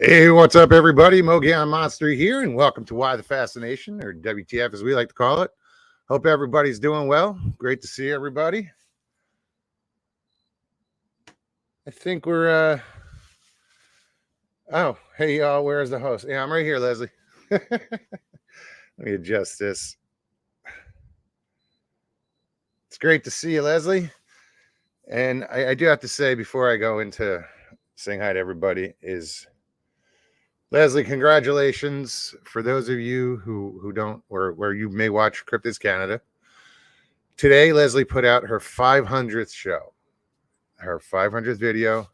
Hey, what's up, everybody? Mogan Monster here, and welcome to Why the Fascination, or WTF as we like to call it. Hope everybody's doing well. Great to see everybody. I think we're, oh, hey, y'all, where's the host? Yeah, I'm right here, Leslie. Let me adjust this. It's great to see you, Leslie. And I do have to say, before I go into saying hi to everybody, is Leslie, congratulations. For those of you who don't, or where you may watch Cryptids Canada, today Leslie put out her 500th show, her 500th video,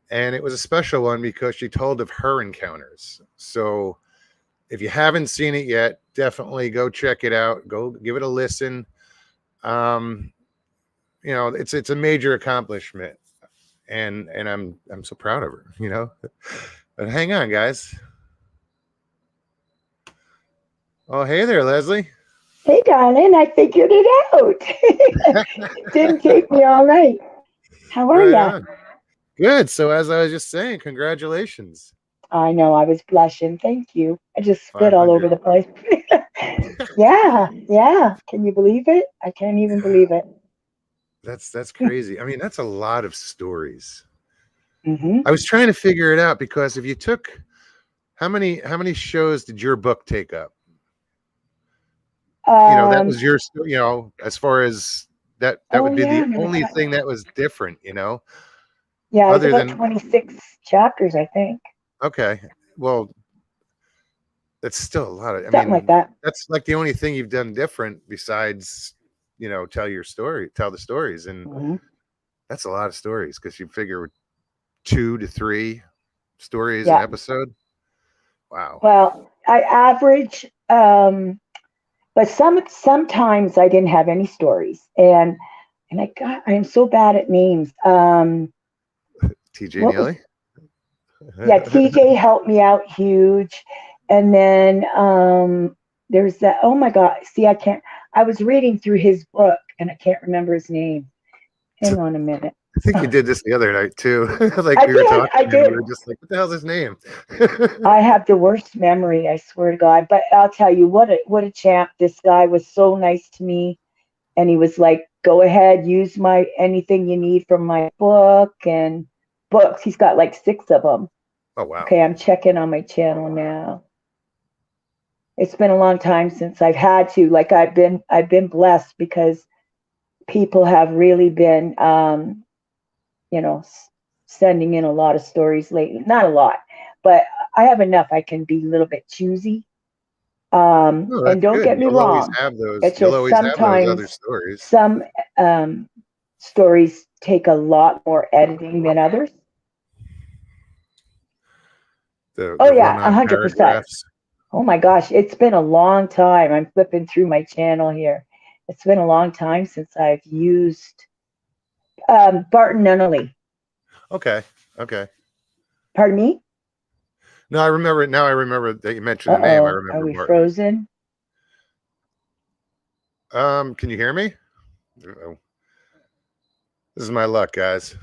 and it was a special one because she told of her encounters. So if you haven't seen it yet, definitely go check it out. Go give it a listen. You know, it's a major accomplishment, and I'm so proud of her, you know. But hang on, guys. Oh, hey there, Leslie. Hey, darling, I figured it out. Didn't take me all night. How are ya? Good. So as I was just saying, congratulations. I know, I was blushing. Thank you. I just spit all 500. over the place. Yeah. Can you believe it? I can't even believe it. That's crazy. I mean, that's a lot of stories. Mm-hmm. I was trying to figure it out because if you took how many shows did your book take up? That was your, as far as that would be yeah, the only thing that was different, Yeah, it was other about than 26 chapters, I think. okay. Well, that's still a lot of, I Something like mean, that. that's like the only thing you've done different besides, tell the stories. And Mm-hmm. that's a lot of stories because you figure 2 to 3 stories an Yeah. episode. Wow. Well, I average, but sometimes I didn't have any stories, and I am so bad at names. TJ What was Neely. Yeah, TJ helped me out huge. And then there's that, oh my God, see, I was reading through his book and I can't remember his name. Hang on a minute. I think you did this the other night too. Like I we were did, talking I and we did. were just like, what the hell's his name? I have the worst memory, I swear to God. But I'll tell you, what a champ. This guy was so nice to me. And he was like, go ahead, use anything you need from my book and books. He's got like 6 of them. Oh wow. Okay, I'm checking on my channel now. It's been a long time since I've had to. Like I've been blessed because people have really been, sending in a lot of stories lately. Not a lot, but I have enough. I can be a little bit choosy. No, And that's don't good. get me wrong. It's You'll just always have those other sometimes stories. some stories take a lot more editing than others. The Oh yeah, run-on 100%. paragraphs. Oh my gosh, it's been a long time. I'm flipping through my channel here. It's been a long time since I've used Barton Nunnally. Okay. Pardon me? No, I remember it now. I remember that you mentioned the name. I Uh-oh. Are remember we Martin. frozen? Can you hear me? Uh-oh. This is my luck, guys.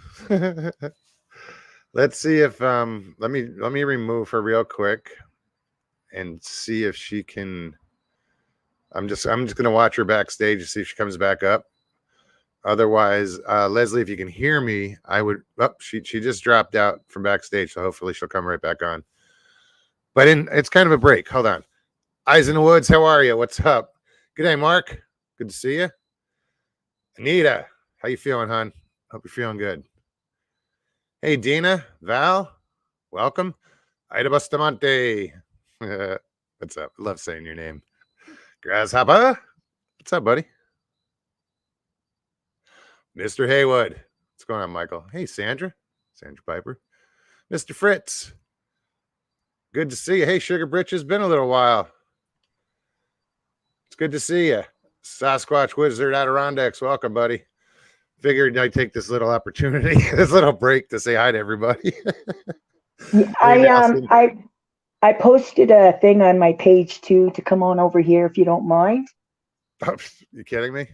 Let's see if let me remove her real quick and see if she can. I'm just gonna watch her backstage to see if she comes back up. Otherwise, Leslie, if you can hear me, I would. Oh, she just dropped out from backstage, so hopefully she'll come right back on. But it's kind of a break. Hold on. Eyes in the Woods, how are you? What's up? Good day, Mark. Good to see you. Anita, how you feeling, hon? Hope you're feeling good. Hey, Dina, Val, welcome. Ida Bustamante. What's up? I love saying your name. Grasshopper. What's up, buddy? Mr. Haywood. What's going on, Michael? Hey, Sandra Piper. Mr. Fritz. Good to see you. Hey, Sugar Britches, been a little while. It's good to see you. Sasquatch Wizard Adirondacks, welcome, buddy. Figured I'd take this little opportunity, this little break to say hi to everybody. I posted a thing on my page too to come on over here if you don't mind. Oh, you kidding me?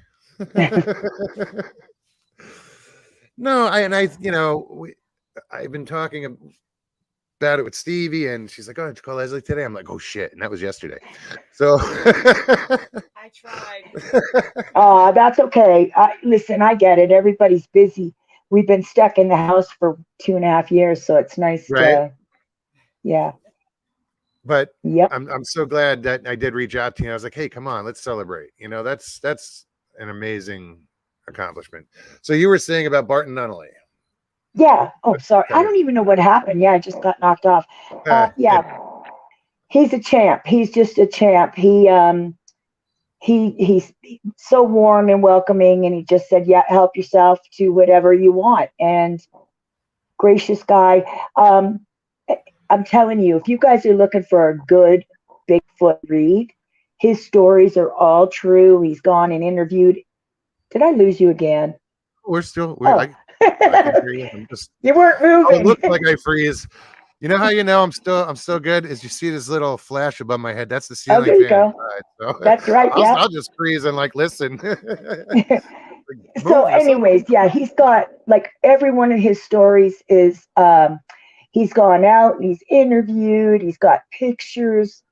No, I've been talking. about it with Stevie, and she's like, "Oh, did you call Leslie today?" I'm like, "Oh shit!" And that was yesterday. So I tried. That's okay. Listen, I get it. Everybody's busy. We've been stuck in the house for 2.5 years, so it's nice right. to, yeah. But Yep. I'm so glad that I did reach out to you. I was like, "Hey, come on, let's celebrate." You know, that's an amazing accomplishment. So you were saying about Barton Nunnally. Yeah. Oh, sorry. I Okay. don't even know what happened. Yeah, I just got knocked off. Yeah. Yeah. He's a champ. He's just a champ. He's so warm and welcoming, and he just said, "Yeah, help yourself to whatever you want." And gracious guy. I'm telling you, if you guys are looking for a good Bigfoot read, his stories are all true. He's gone and interviewed. Did I lose you again? We're still. Oh, I can hear you. I'm just. you weren't Oh, it moving. looks like I freeze. You know how you know I'm still good is you see this little flash above my head. That's the Oh, ceiling there you fan go. inside. So That's right. Yeah. I'll just freeze and like listen. Like, So, move or anyways, something. yeah, he's got like every one of his stories is he's gone out and he's interviewed, he's got pictures,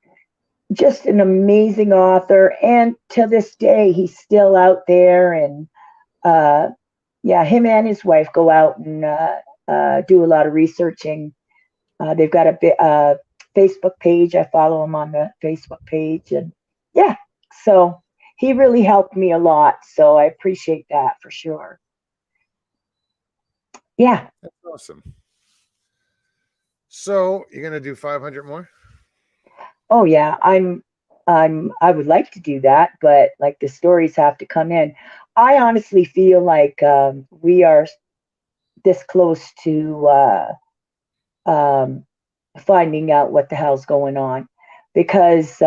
just an amazing author. And to this day, he's still out there. And yeah, him and his wife go out and do a lot of researching. They've got a Facebook page. I follow him on the Facebook page. And yeah, so he really helped me a lot. So I appreciate that for sure. Yeah. That's awesome. So you're gonna do 500 more? Oh yeah. I would like to do that, but like the stories have to come in. I honestly feel like we are this close to um, finding out what the hell's going on because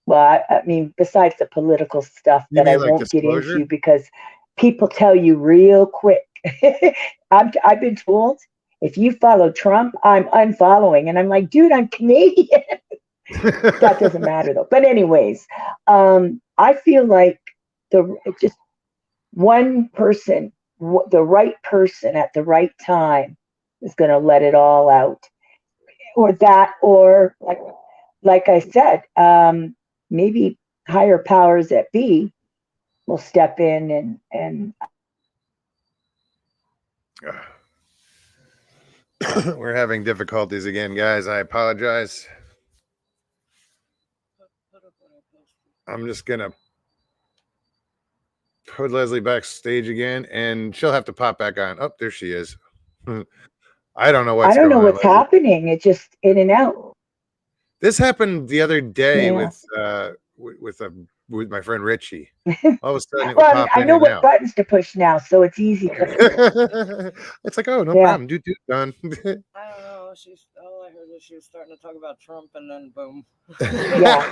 well, I mean, besides the political stuff You that I mean like won't get disclosure? into because people tell you real quick. I've been told if you follow Trump, I'm unfollowing, and I'm like, dude, I'm Canadian. That doesn't matter though. But anyways, I feel like the just one person, the right person at the right time, is going to let it all out, or that, or like I said, maybe higher powers that be will step in and We're having difficulties again, guys. I apologize. I'm just gonna put Leslie backstage again, and she'll have to pop back on. Oh, there she is. I don't know I what's don't know going on, what's Leslie. happening. It's just in and out. This happened the other day Yeah. with my friend Richie. All of a sudden, it would Well, pop I in know and what out. buttons to push now, so it's easy. It's like, oh, no Yeah. problem. Do done. I don't know. All I heard was she was starting to talk about Trump, and then boom. Yeah.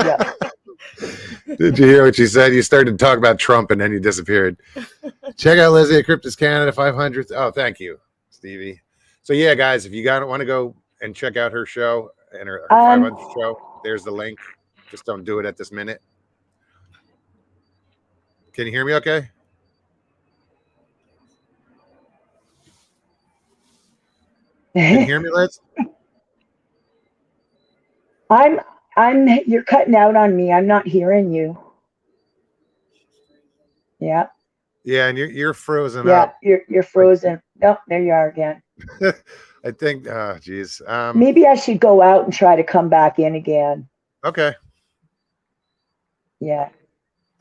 Yeah. Did you hear what she said? You started to talk about Trump, and then you disappeared. Check out Leslie at Cryptids Canada 500th. Oh, thank you, Stevie. So yeah, guys, if you want to go and check out her show and her 500th show, there's the link. Just don't do it at this minute. Can you hear me okay? Can you hear me, Liz? You're cutting out on me. I'm not hearing you. Yeah. Yeah, and you're frozen Yeah, up. you're frozen. Oh, there you are again. I think, oh, geez. Maybe I should go out and try to come back in again. Okay. Yeah.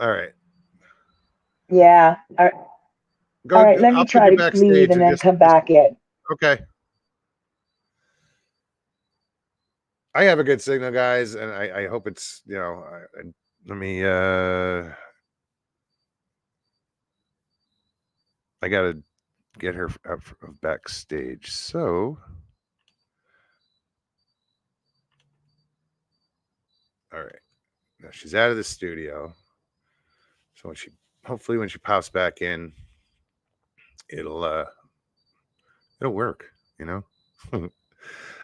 All right. Yeah. All right. Let I'll me put try you to leave backstage and and then come back in. Okay. I have a good signal, guys, and I hope it's, let me, I got to get her up backstage. So, all right. Now she's out of the studio. So hopefully when she pops back in, it'll work,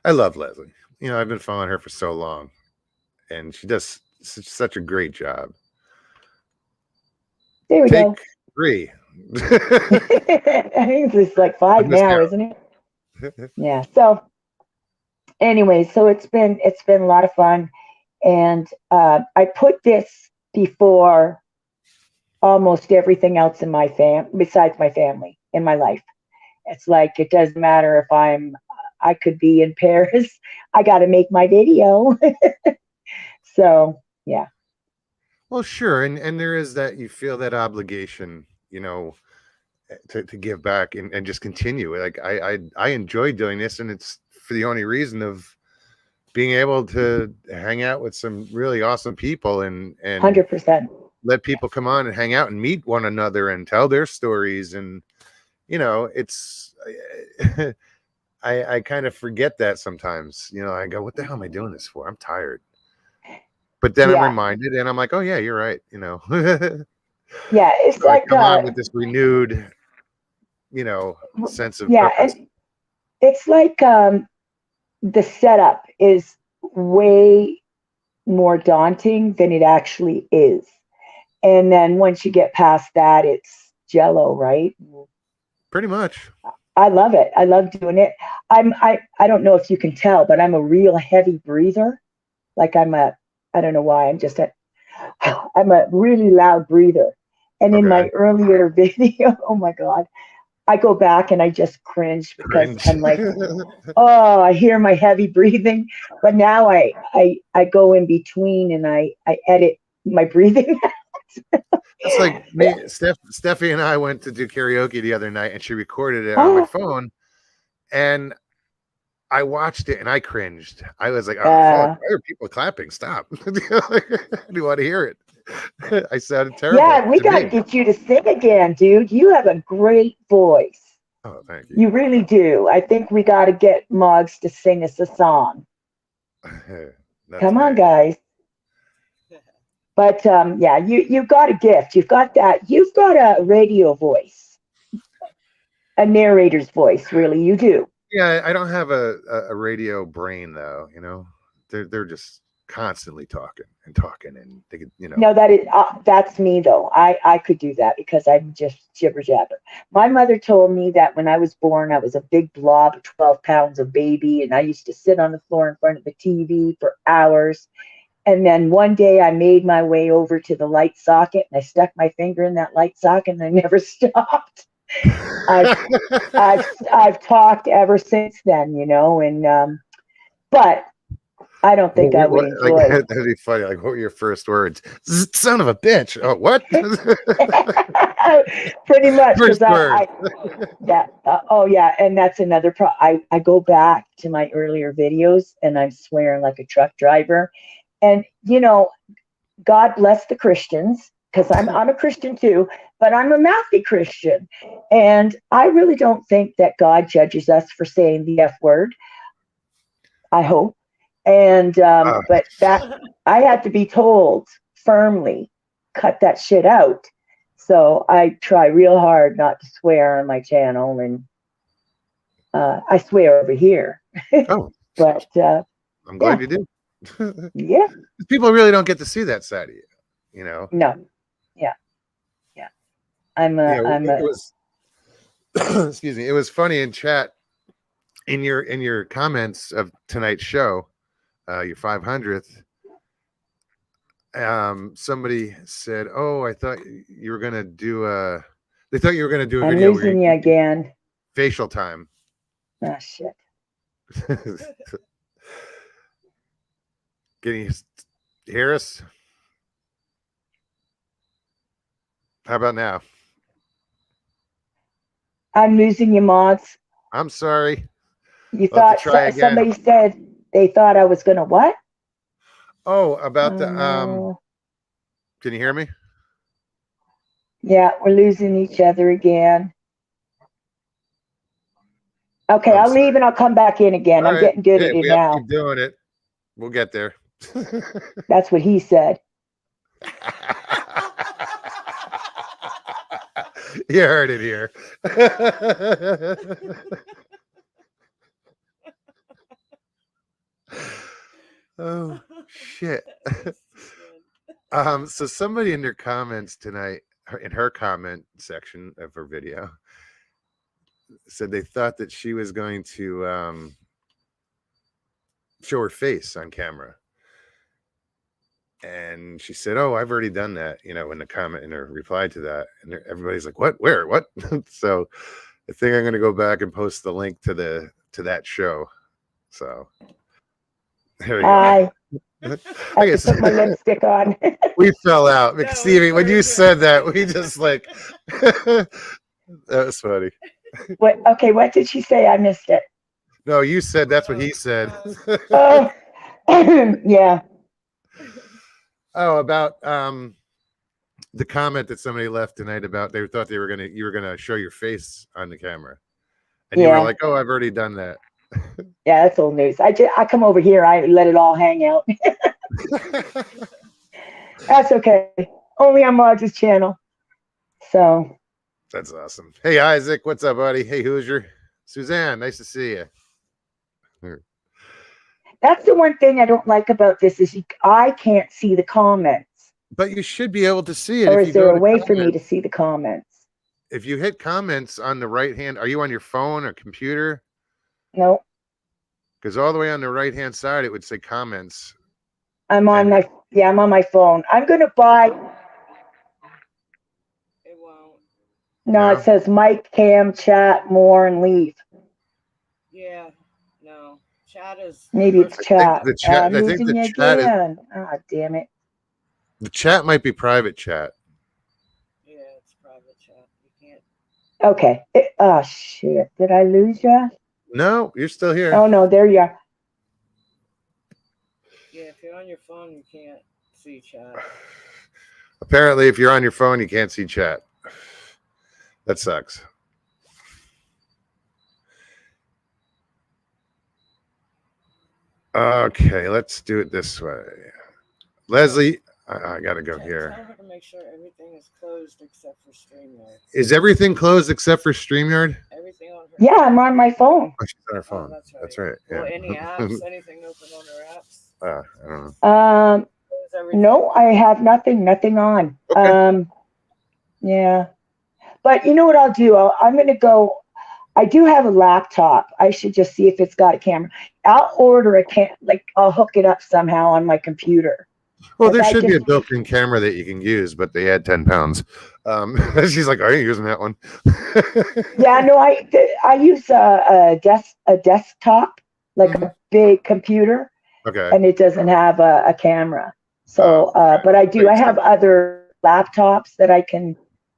I love Leslie. I've been following her for so long, and she does such a great job. There we Take go. 3. I think it's like 5 now, isn't it? Yeah. So anyway, so it's been a lot of fun, and I put this before almost everything else in my besides my family in my life. It's like it doesn't matter if I could be in Paris. I got to make my video. So yeah, Well, sure, and there is that you feel that obligation, to give back and just continue. Like I enjoy doing this, and it's for the only reason of being able to hang out with some really awesome people and 100%. let people come on and hang out and meet one another and tell their stories. And it's I kind of forget that sometimes. I go, what the hell am I doing this for? I'm tired. But then I'm Yeah, reminded, and I'm like, oh yeah, you're right. yeah. It's So I like come on with this renewed, sense of yeah, purpose. and it's like the setup is way more daunting than it actually is. And then once you get past that, it's jello, right? Pretty much. I love it. I love doing it. I don't know if you can tell, but I'm a real heavy breather. Like I don't know why. I'm a really loud breather. And in Okay. my earlier video, oh my God, I go back and I just cringe because Cringe. I'm like, oh, I hear my heavy breathing. But now I go in between and I edit my breathing. It's like me, Steffi and I went to do karaoke the other night, and she recorded it on my Oh, phone, and I watched it and I cringed. I was like, "Oh fuck! uh, Why are people clapping? Stop! I do want to hear it." I sounded terrible yeah, we to got to me. get you to sing again, dude. You have a great voice. Oh, thank you. You really do. I think we got to get Moggs to sing us a song. Not Come on, today. guys. But yeah, you've got a gift. You've got that. You've got a radio voice, a narrator's voice. Really, you do. Yeah, I don't have a radio brain though. They're just constantly talking and talking, and they could. No, that's me though. I could do that because I'm just jibber jabber. My mother told me that when I was born, I was a big blob of 12 pounds of baby, and I used to sit on the floor in front of the TV for hours. And then one day I made my way over to the light socket and I stuck my finger in that light socket and I never stopped. I've I've talked ever since then, and but I don't think I would Like enjoy. that'd be funny. Like, what were your first words? Son of a bitch! Oh, what? Pretty much because First word. yeah, oh yeah, and that's another I go back to my earlier videos and I'm swearing like a truck driver, and God bless the Christians because I'm a Christian too, but I'm a mouthy Christian, and I really don't think that God judges us for saying the F word. I hope, and Oh, but that I had to be told firmly, cut that shit out. So I try real hard not to swear on my channel, and I swear over here, oh, but I'm glad yeah, you did. yeah, People really don't get to see that side of you. You know. no, yeah, yeah. I'm a, I'm It a, was. Excuse me. It was funny in chat in your comments of tonight's show, your 500th. Somebody said, "Oh, I thought you were gonna do a." They thought you were gonna do a I'm video where losing you you did again. facial time. Ah, shit. Can you hear us? How about now? I'm losing you, mods. I'm sorry. You We'll have to thought try again. somebody said they thought I was gonna what? Oh, about Oh the no. can you hear me? Yeah, we're losing each other again. Okay, I'm I'll sorry. leave and I'll come back in again. All I'm right. getting good Hey, at it we have to now. keep doing it. We'll get there. That's what he said. You heard it here. Oh shit. So somebody in their comments tonight, in her comment section of her video, said they thought that she was going to show her face on camera. And she said, "Oh, I've already done that," in the comment, in her reply to that. And everybody's like, "What? Where? What?" So I think I'm going to go back and post the link to that show. So there you I go. have to put my lipstick on. We fell out. No, Stevie, when you perfect. said that, we just like that was funny. What did she say? I missed it. No, you said that's what he said. Oh, yeah. Oh, about the comment that somebody left tonight about they thought you were gonna show your face on the camera, and you were Yeah. like, "Oh, I've already done that." Yeah, that's old news. I come over here. I let it all hang out. That's okay. Only on Marge's channel. So That's awesome. Hey, Isaac, what's up, buddy? Hey, Hoosier, Suzanne, nice to see you. that's the one thing I don't like about this is I can't see the comments. But you should be able to see it. Or if is you there go a to way for me comments. to see the comments? If you hit comments on the right hand, are you on your phone or computer? No. Because all the way on the right hand side, it would say comments. I'm on my phone. I'm gonna buy. It won't. No, it says mic, cam, chat, more, and leave. Yeah. No. Chat is. Maybe it's chat. The chat. I'm I think losing the you chat is. again. Ah, damn it. The chat might be private chat. Yeah, it's private chat. You can't. Okay. Oh shit! Did I lose you? No, you're still here. Oh no, there you are. Yeah, if you're on your phone, you can't see chat. Apparently, if you're on your phone, you can't see chat. That sucks. Okay, let's do it this way. Leslie, I got to go here. Tell her to make sure everything is closed except for StreamYard. Is everything closed except for StreamYard? Everything on her. Yeah, I'm on my phone. Oh, she's on her phone. Oh, that's right. That's right. Well, Yeah. any apps, anything open on her apps? I don't know. Close everything. No, I have nothing on. Okay. Yeah. But you know what I'll do? I'm going to go. I do have a laptop. I should just see if it's got a camera. I'll order I'll hook it up somehow on my computer. Well, there should be a built-in camera that you can use, but they add 10 pounds. She's like, I ain't using that one. Yeah, no, I use a desktop, like a big computer. Okay. And it doesn't have a camera. So, but I have other laptops that I can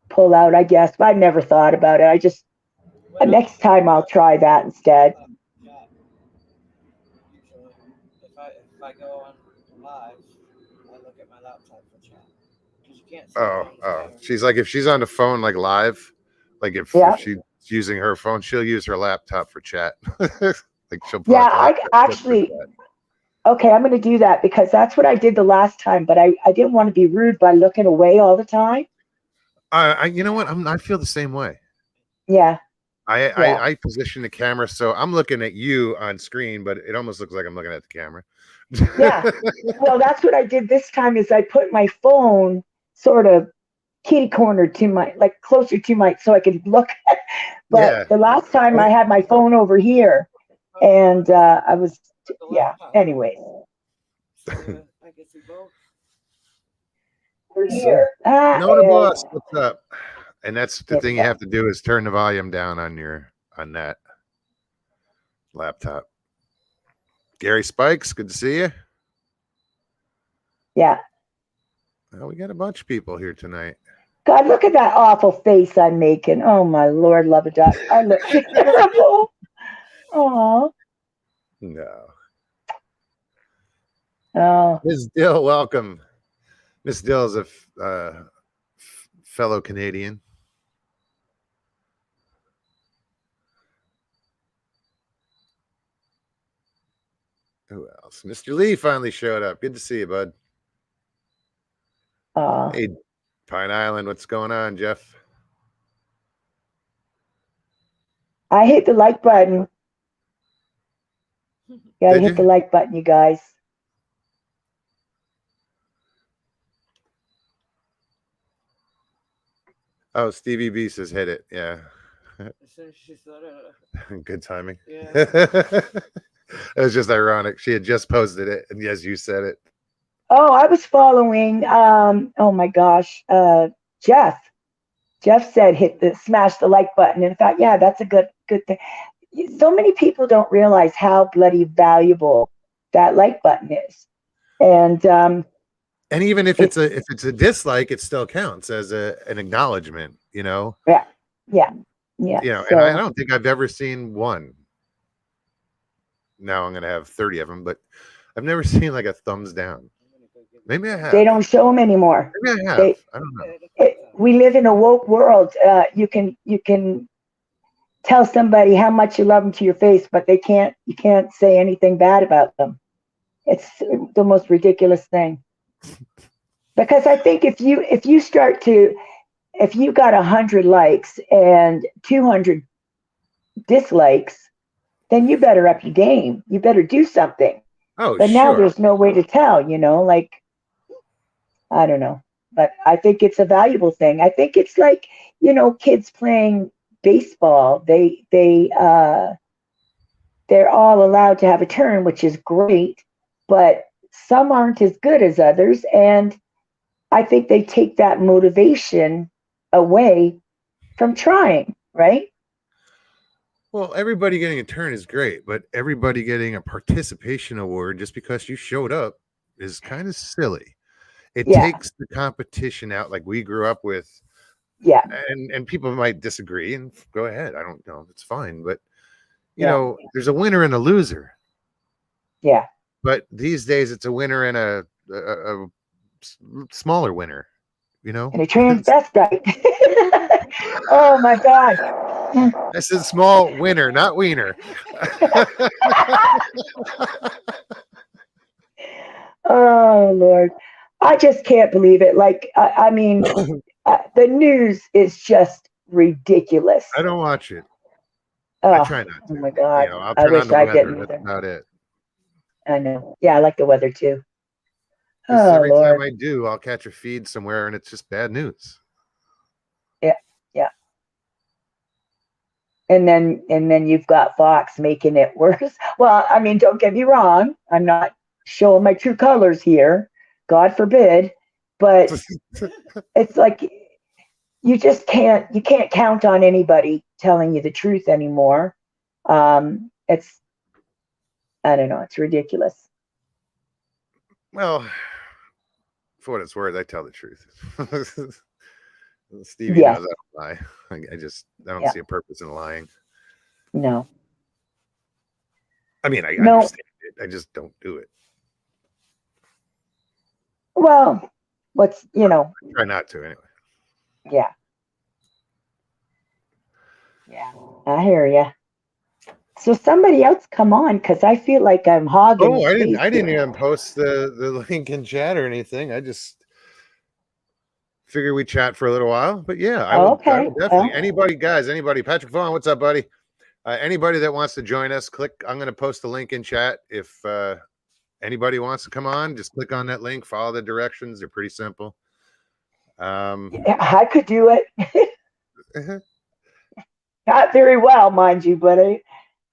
pull out, I guess. But I've never thought about it. Next time I'll try that instead. If I go on live, I look at my laptop for chat. Because you can't see Oh. She's like, if she's on the phone, like live, like if she's using her phone, she'll use her laptop for chat. Like she'll pull out the laptop I actually. Okay, I'm going to do that because that's what I did the last time, but I didn't want to be rude by looking away all the time. You know what? I feel the same way. Yeah. I position the camera so I'm looking at you on screen, but it almost looks like I'm looking at the camera. Yeah. Well, that's what I did this time is I put my phone sort of kitty corner to closer to my, so I could look. But the last time I had my phone over here and I was, anyway. I can see both. We're here. No, the boss. What's up? And that's the thing you have to do is turn the volume down on that laptop. Gary Spikes, good to see you. Yeah. Well, we got a bunch of people here tonight. God, look at that awful face I'm making. Oh my Lord, love a duck. I look terrible. Oh. No. Oh. Ms. Dill, welcome. Miss Dill is a fellow Canadian. Who else? Mr. Lee finally showed up. Good to see you, bud. Hey, Pine Island, what's going on, Jeff? I hit the like button. Gotta hit the like button, you guys. Oh, Stevie B says hit it. Yeah. As soon as she said it. Good timing. Yeah. It was just ironic. She had just posted it, and yes, you said it. Oh, I was following. Oh my gosh, Jeff. Jeff said smash the like button, and I thought, yeah, that's a good thing. So many people don't realize how bloody valuable that like button is, and even if it's a dislike, it still counts as an acknowledgement. yeah, yeah, yeah. And I don't think I've ever seen one. Now I'm going to have 30 of them, but I've never seen like a thumbs down. Maybe I have. They don't show them anymore. Maybe I have. I don't know. We live in a woke world. You can tell somebody how much you love them to your face, but you can't say anything bad about them. It's the most ridiculous thing. Because I think if you got 100 likes and 200 dislikes, then you better up your game. You better do something. Oh, but sure. now there's no way to tell, like, I don't know. But I think it's a valuable thing. I think it's like, kids playing baseball. They're all allowed to have a turn, which is great, but some aren't as good as others. And I think they take that motivation away from trying, right? Well, everybody getting a turn is great, but everybody getting a participation award just because you showed up is kind of silly. It takes the competition out like we grew up with. Yeah. And people might disagree, and go ahead. I don't know. It's fine. But, you know, there's a winner and a loser. Yeah. But these days it's a winner and a smaller winner, And a transvestite. Oh, my God. This is small winner, not wiener. Oh, Lord. I just can't believe it. Like, I mean, the news is just ridiculous. I don't watch it. Oh, I try not to. Oh, my God. I'll turn on the weather. That's about it. I know. Yeah, I like the weather, too. Every time I do, I'll catch a feed somewhere, and it's just bad news. Yeah, yeah. And then you've got Fox making it worse. Well, I mean, don't get me wrong. I'm not showing my true colors here. God forbid. But it's like you can't count on anybody telling you the truth anymore. It's, I don't know, it's ridiculous. Well, for what it's worth, I tell the truth. Stevie knows I don't lie. I don't see a purpose in lying. No. I mean, I understand it. I just don't do it. Well, I try not to anyway. Yeah. Yeah, I hear you. So somebody else come on, because I feel like I'm hogging. Oh, I didn't even post the link in chat or anything. I just figure we chat for a little while. But yeah, I will definitely. Anybody, Patrick Vaughn, what's up, buddy? Anybody that wants to join us, I'm going to post the link in chat. If anybody wants to come on, just click on that link, follow the directions. They're pretty simple. I could do it. Not very well, mind you, but at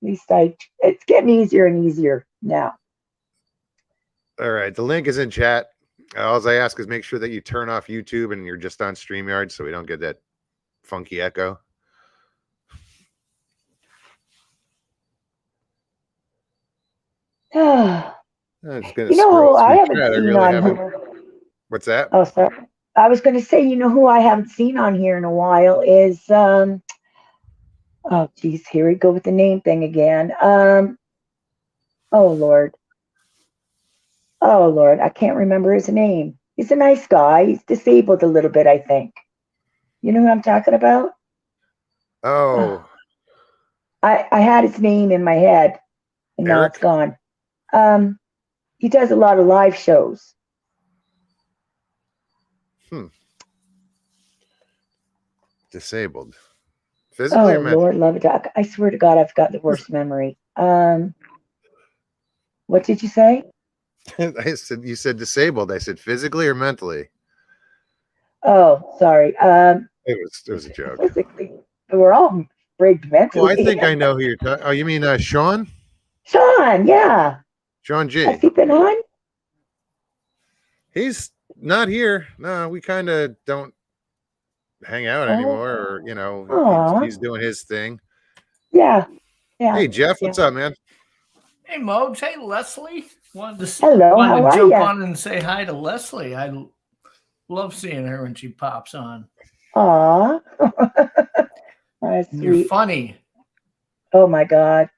least it's getting easier and easier now. All right, the link is in chat. All I ask is make sure that you turn off YouTube and you're just on StreamYard so we don't get that funky echo. I haven't seen on here. What's that? Oh, sorry. I was going to say, who I haven't seen on here in a while is, oh, geez, here we go with the name thing again. Oh, Lord, I can't remember his name. He's a nice guy. He's disabled a little bit, I think. You know who I'm talking about? Oh. I had his name in my head, and now it's gone. He does a lot of live shows. Disabled. Physically or mentally? Lord love it. I swear to God, I've got the worst memory. What did you say? You said disabled. I said physically or mentally? Oh, sorry. It was a joke. Physically. We're all frigged mentally. I think I know who you're talking. Oh, you mean Sean? Sean, yeah. Sean G. Has he been on? He's not here. No, we kind of don't hang out anymore, or he's doing his thing. Yeah. Hey Jeff, what's up, man? Hey Mogs, hey Leslie. Wanted to Hello, jump on and say hi to Leslie. I love seeing her when she pops on. Aw. That's sweet. You're funny. Oh my God.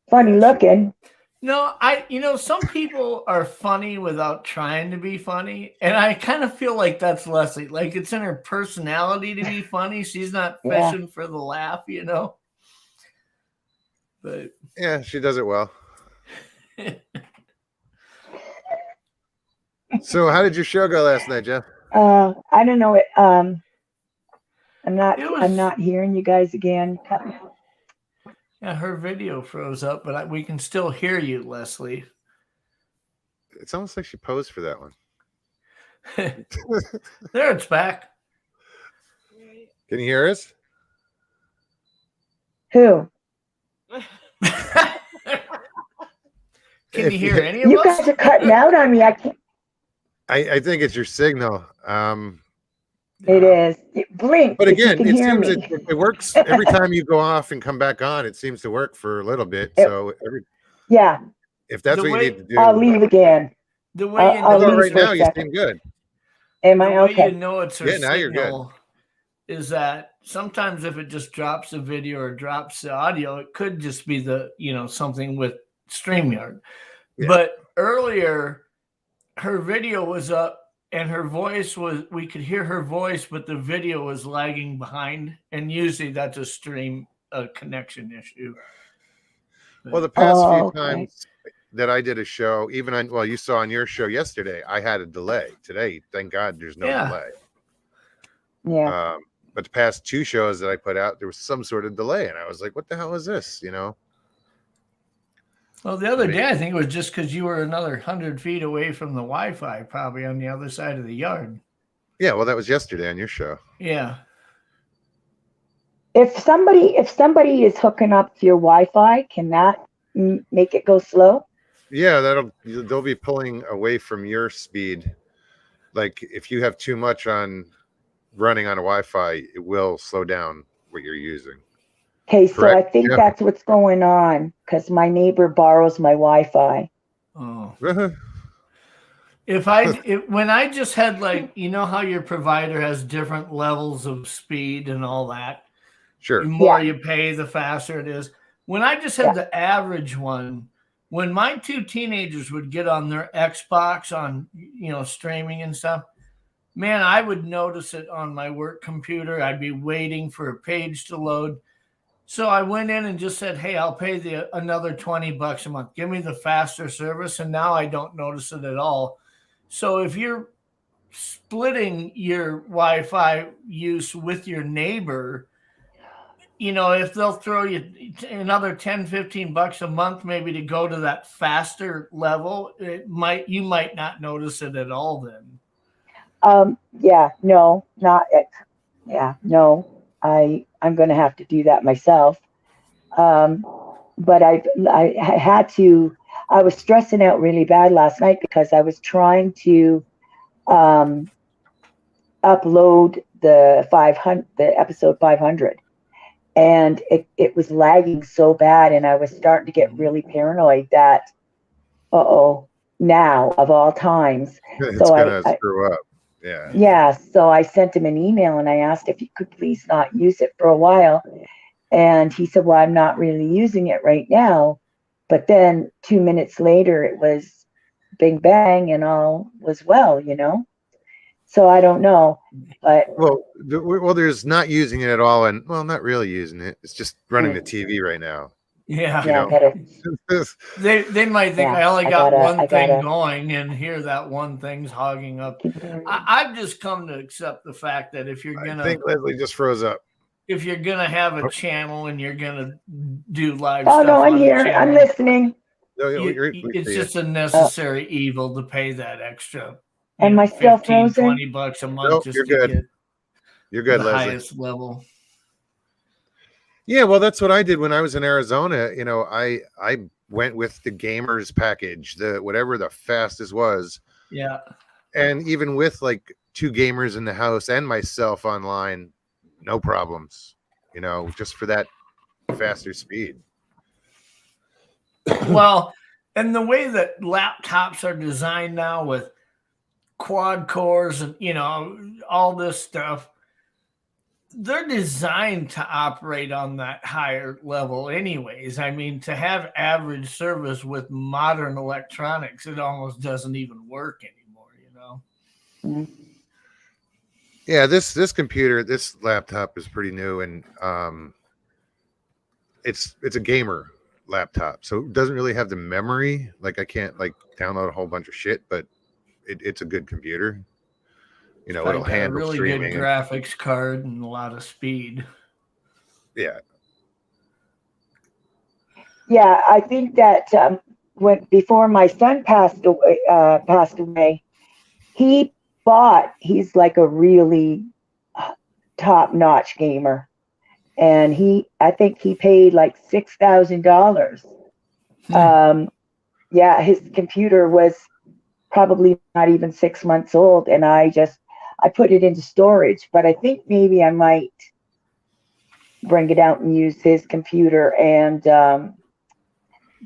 Funny looking. No, some people are funny without trying to be funny. And I kind of feel like that's Leslie. Like it's in her personality to be funny. She's not fishing for the laugh, But yeah, she does it well. So how did your show go last night, Jeff? I don't know. I'm not hearing you guys again. Yeah, her video froze up, but we can still hear you, Leslie. It's almost like she posed for that one. There, it's back. Can you hear us? Who? Can you hear any of you us? You guys are cutting out on me. I can't. I think it's your signal. It is. Blink. But again, it seems it works every time you go off and come back on. It seems to work for a little bit. So if that's what you need to do, I'll leave again. The way you know right now, you seem good. Am I okay? The way you know it's her now you're good. Is that sometimes if it just drops the video or drops the audio, it could just be something with StreamYard. Yeah. But earlier, her video was up and her voice we could hear her voice, but the video was lagging behind. And usually that's a connection issue. Well, the past few times that I did a show, you saw on your show yesterday, I had a delay. Today, thank God there's no delay. Yeah. But the past two shows that I put out, there was some sort of delay. And I was like, what the hell is this? Well, the other day, I think it was just because you were another 100 feet away from the Wi-Fi, probably on the other side of the yard. Yeah, well, that was yesterday on your show. Yeah. If somebody is hooking up to your Wi-Fi, can that make it go slow? Yeah, they'll be pulling away from your speed. Like if you have too much on running on a Wi-Fi, it will slow down what you're using. Okay, so I think that's what's going on because my neighbor borrows my Wi-Fi. Oh. When I just had how your provider has different levels of speed and all that. Sure. The more you pay, the faster it is. When I just had the average one, when my two teenagers would get on their Xbox on, streaming and stuff, man, I would notice it on my work computer. I'd be waiting for a page to load. So I went in and just said, hey, I'll pay another $20 a month. Give me the faster service. And now I don't notice it at all. So if you're splitting your Wi-Fi use with your neighbor, if they'll throw you another $10-15 a month, maybe to go to that faster level, you might not notice it at all then. No, not it. Yeah, no. I'm going to have to do that myself. But I had to. I was stressing out really bad last night because I was trying to upload the episode 500, and it was lagging so bad, and I was starting to get really paranoid that, now of all times, it's gonna screw up. Yeah. Yeah. So I sent him an email and I asked if he could please not use it for a while. And he said, well, I'm not really using it right now. But then 2 minutes later, it was bing bang and all was well, So I don't know. But there's not using it at all. And not really using it. It's just running the TV right now. Yeah. They might think I only got one thing going, and here that one thing's hogging up. I've just come to accept the fact that if you're gonna, I think Leslie just froze up. If you're gonna have a channel and you're gonna do live stuff, no, I'm here. Channel, I'm listening. It's just a necessary evil to pay that extra. Am I still frozen? $20 a month. Nope, you're good. You're good, the Leslie. Highest level. Yeah, well, that's what I did when I was in Arizona. You know, I went with the gamers package, the whatever the fastest was. Yeah. And even with like 2 gamers in the house and myself online, no problems, you know, just for that faster speed. Well, and the way that laptops are designed now with quad cores and, you know, all this stuff, they're designed to operate on that higher level anyways. I mean, to have average service with modern electronics, it almost doesn't even work anymore, you know? Mhm. Yeah, this computer, this laptop is pretty new, and it's a gamer laptop, so it doesn't really have the memory. Like I can't like download a whole bunch of shit, but it's a good computer. You know, it'll I've got a handle really good streaming. graphics card and a lot of speed. Yeah. Yeah, I think that before my son passed away, he's like a really top-notch gamer, and I think he paid like $6,000. Yeah, his computer was probably not even 6 months old, and I put it into storage, but I think maybe I might bring it out and use his computer and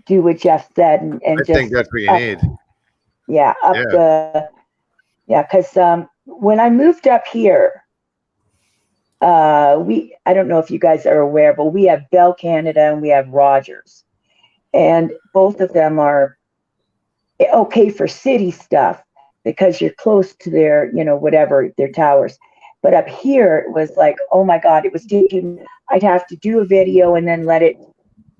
do what Jeff said and I just think that's what you need. Yeah, because when I moved up here, I don't know if you guys are aware, but we have Bell Canada and we have Rogers, and both of them are okay for city stuff because you're close to their, you know, whatever, their towers. But up here, it was like, oh my God, it was taking, I'd have to do a video and then let it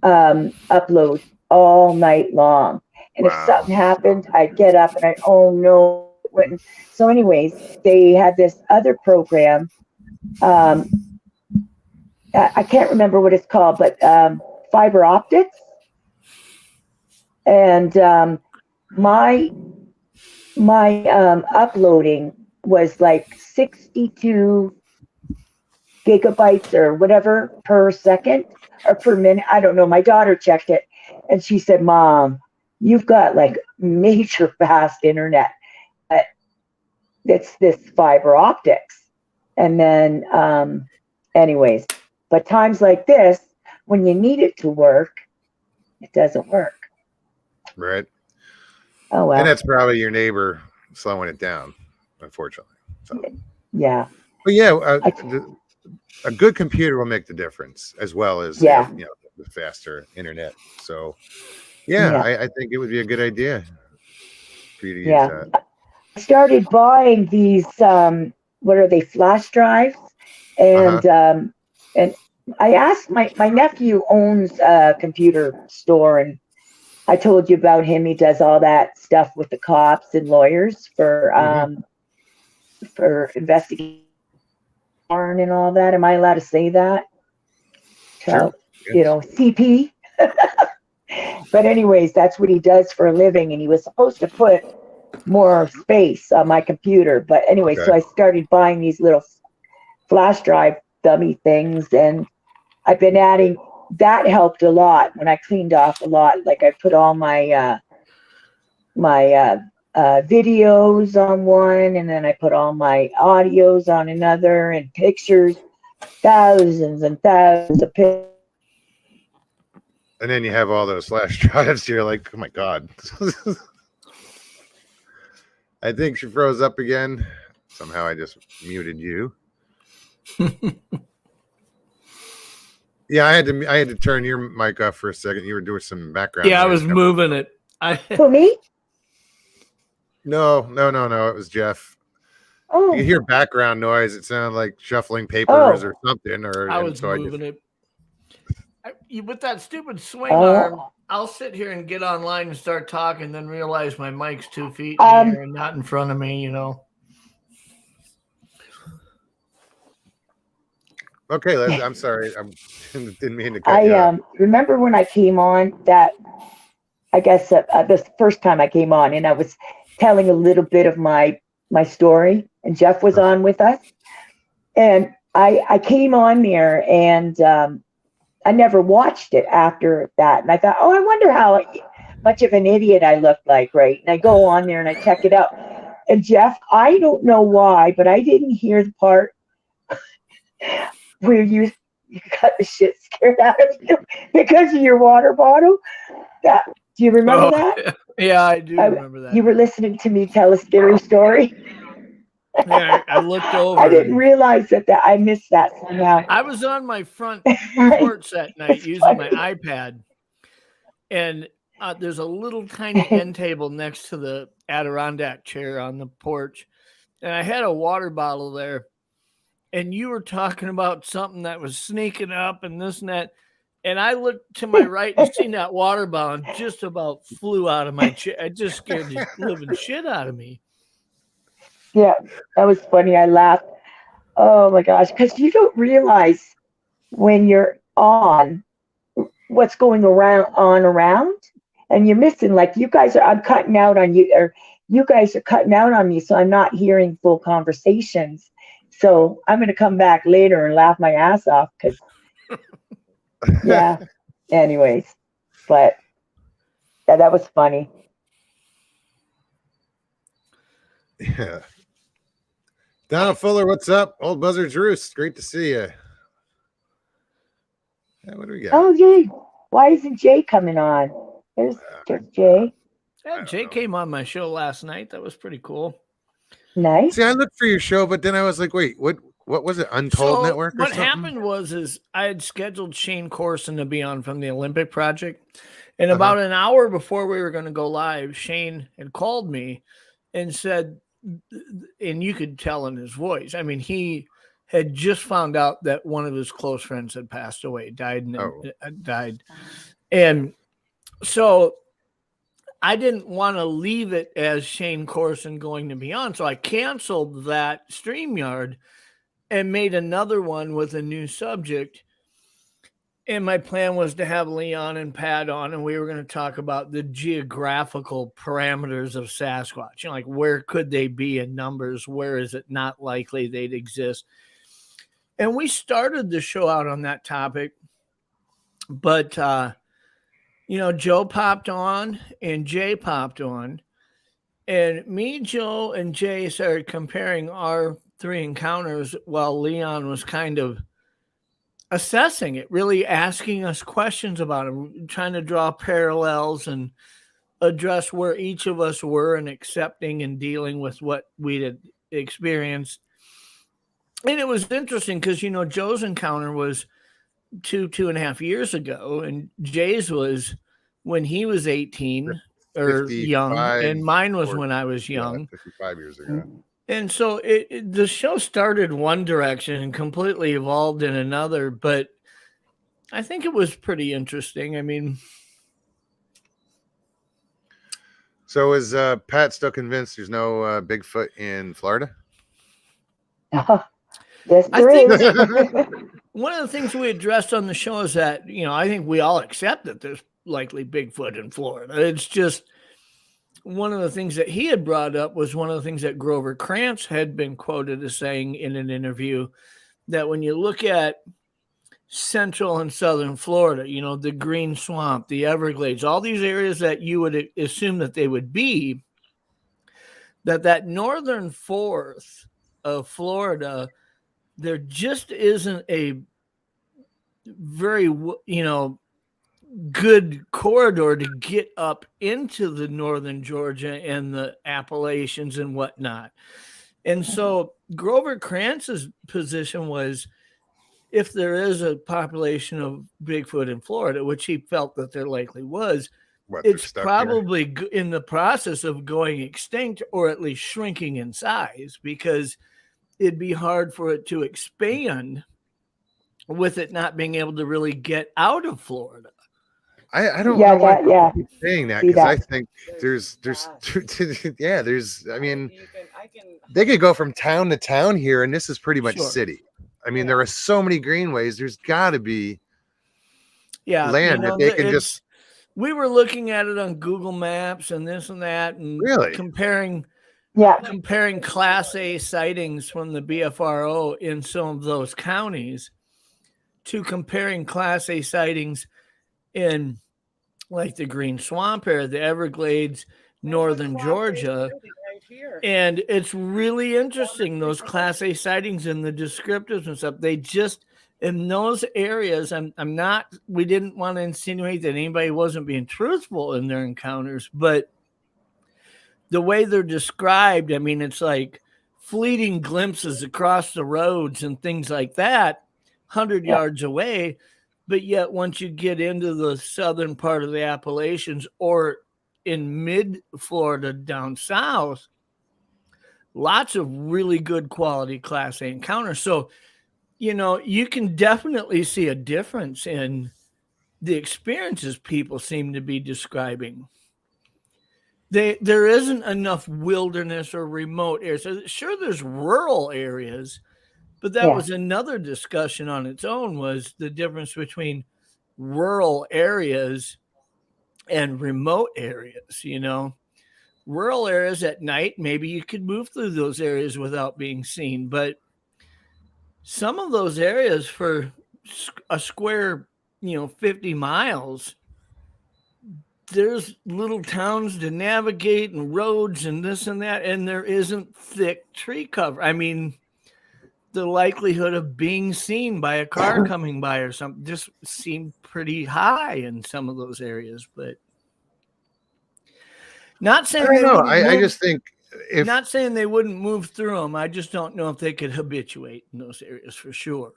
upload all night long. And if something happened, I'd get up and oh no. So anyways, they had this other program. I can't remember what it's called, but fiber optics. And my uploading was like 62 gigabytes or whatever per second or per minute. I don't know. My daughter checked it and she said, Mom, you've got like major fast internet. It's this fiber optics. And then, anyways, but times like this, when you need it to work, it doesn't work. Right. Oh, well. And that's probably your neighbor slowing it down, unfortunately. So. Yeah. But yeah, a good computer will make the difference, as well as you know, the faster internet. So yeah. I think it would be a good idea for you to use that. I started buying these what are they, flash drives, and and I asked my nephew owns a computer store, and I told you about him. He does all that stuff with the cops and lawyers for investigating and all that. Am I allowed to say that? Sure. So, you know, CP. But anyways, that's what he does for a living, and he was supposed to put more space on my computer. But anyway, so I started buying these little flash drive dummy things, and I've been adding. That helped a lot when I cleaned off a lot. Like I put all my videos on one, and then I put all my audios on another, and pictures, thousands and thousands of pictures. And then you have all those flash drives. You're like, oh my God. I think she froze up again. Somehow I just muted you. Yeah, I had to turn your mic off for a second. You were doing some background. Yeah, I was moving it. For me? No. It was Jeff. Oh. You could hear background noise. It sounded like shuffling papers or something. I was moving it. With that stupid swing arm, I'll sit here and get online and start talking, then realize my mic's 2 feet in the air and not in front of me, you know. Okay, Liz, I'm sorry. I didn't mean to cut you off. Remember when I came on that, I guess the first time I came on, and I was telling a little bit of my story, and Jeff was on with us. And I came on there, and I never watched it after that. And I thought, oh, I wonder how much of an idiot I looked like, right? And I go on there and I check it out. And Jeff, I don't know why, but I didn't hear the part where you got the shit scared out of you because of your water bottle. Do you remember that? Yeah, I do remember that. You were listening to me tell a scary story. Yeah, I looked over. I didn't realize that I missed that somehow. I was on my front porch that night using my iPad, and there's a little tiny end table next to the Adirondack chair on the porch, and I had a water bottle there, and you were talking about something that was sneaking up and this and that, and I looked to my right and seen that water bottle and just about flew out of my chair. It just scared the living shit out of me. Yeah, that was funny. I laughed. Oh my gosh, because you don't realize when you're on what's going around, and you're missing. Like you guys are, I'm cutting out on you, or you guys are cutting out on me, so I'm not hearing full conversations. So I'm going to come back later and laugh my ass off because, yeah. Anyways, but yeah, that was funny. Yeah. Donald Fuller, what's up? Old Buzzard's Roost. Great to see you. Yeah, what do we got? Oh, Jay. Why isn't Jay coming on? There's Jay. Yeah, Jay came on my show last night. That was pretty cool. Nice. See, I looked for your show, but then I was like, wait, what was it? Untold Network or what something? happened was I had scheduled Shane Corson to be on from the Olympic Project. And about an hour before we were going to go live, Shane had called me and said, and you could tell in his voice, I mean, he had just found out that one of his close friends had passed away, died. And so I didn't want to leave it as Shane Corson going to be on. So I canceled that StreamYard and made another one with a new subject. And my plan was to have Leon and Pat on, and we were going to talk about the geographical parameters of Sasquatch. You know, like where could they be in numbers? Where is it not likely they'd exist? And we started the show out on that topic. But, you know, Joe popped on and Jay popped on. And me, Joe, and Jay started comparing our three encounters while Leon was kind of assessing it, really asking us questions about it, trying to draw parallels and address where each of us were and accepting and dealing with what we had experienced. And it was interesting because, you know, Joe's encounter was 2.5 years ago, and Jay's was when he was 18 or young, and mine was when I was young. 55 years ago. And so the show started one direction and completely evolved in another, but I think it was pretty interesting. I mean, so is Pat still convinced there's no Bigfoot in Florida? Yes, there is. One of the things we addressed on the show is that, you know, I think we all accept that there's likely Bigfoot in Florida. It's just one of the things that he had brought up was one of the things that Grover Krantz had been quoted as saying in an interview, that when you look at central and southern Florida, you know, the Green Swamp, the Everglades, all these areas that you would assume that they would be, that northern fourth of Florida, there just isn't a very, you know, good corridor to get up into the northern Georgia and the Appalachians and whatnot. And so Grover Krantz's position was, if there is a population of Bigfoot in Florida, which he felt that there likely was, it's probably in the process of going extinct or at least shrinking in size, because it'd be hard for it to expand with it not being able to really get out of Florida. I don't know why I'm saying that, because I think there's I mean, they could go from town to town here, and this is pretty much city. I mean, there are so many greenways. There's got to be land that they can just. We were looking at it on Google Maps and this and that, and comparing Class A sightings from the BFRO in some of those counties. to comparing Class A sightings in like the Green Swamp area, the Everglades, northern Georgia. Right here. And it's really interesting, those Class A sightings and the descriptives and stuff. They just, in those areas, we didn't want to insinuate that anybody wasn't being truthful in their encounters, but the way they're described, I mean, it's like fleeting glimpses across the roads and things like that, 100 yards away. But yet, once you get into the southern part of the Appalachians or in mid-Florida down south, lots of really good quality Class A encounters. So, you can definitely see a difference in the experiences people seem to be describing. There isn't enough wilderness or remote areas. Sure, there's rural areas, but that was another discussion on its own, was the difference between rural areas and remote areas. Rural areas at night, maybe you could move through those areas without being seen, but some of those areas for a square, 50 miles, there's little towns to navigate and roads and this and that, and there isn't thick tree cover. I mean, the likelihood of being seen by a car coming by or something just seemed pretty high in some of those areas. But not saying I don't know. I just think not saying they wouldn't move through them. I just don't know if they could habituate in those areas for sure.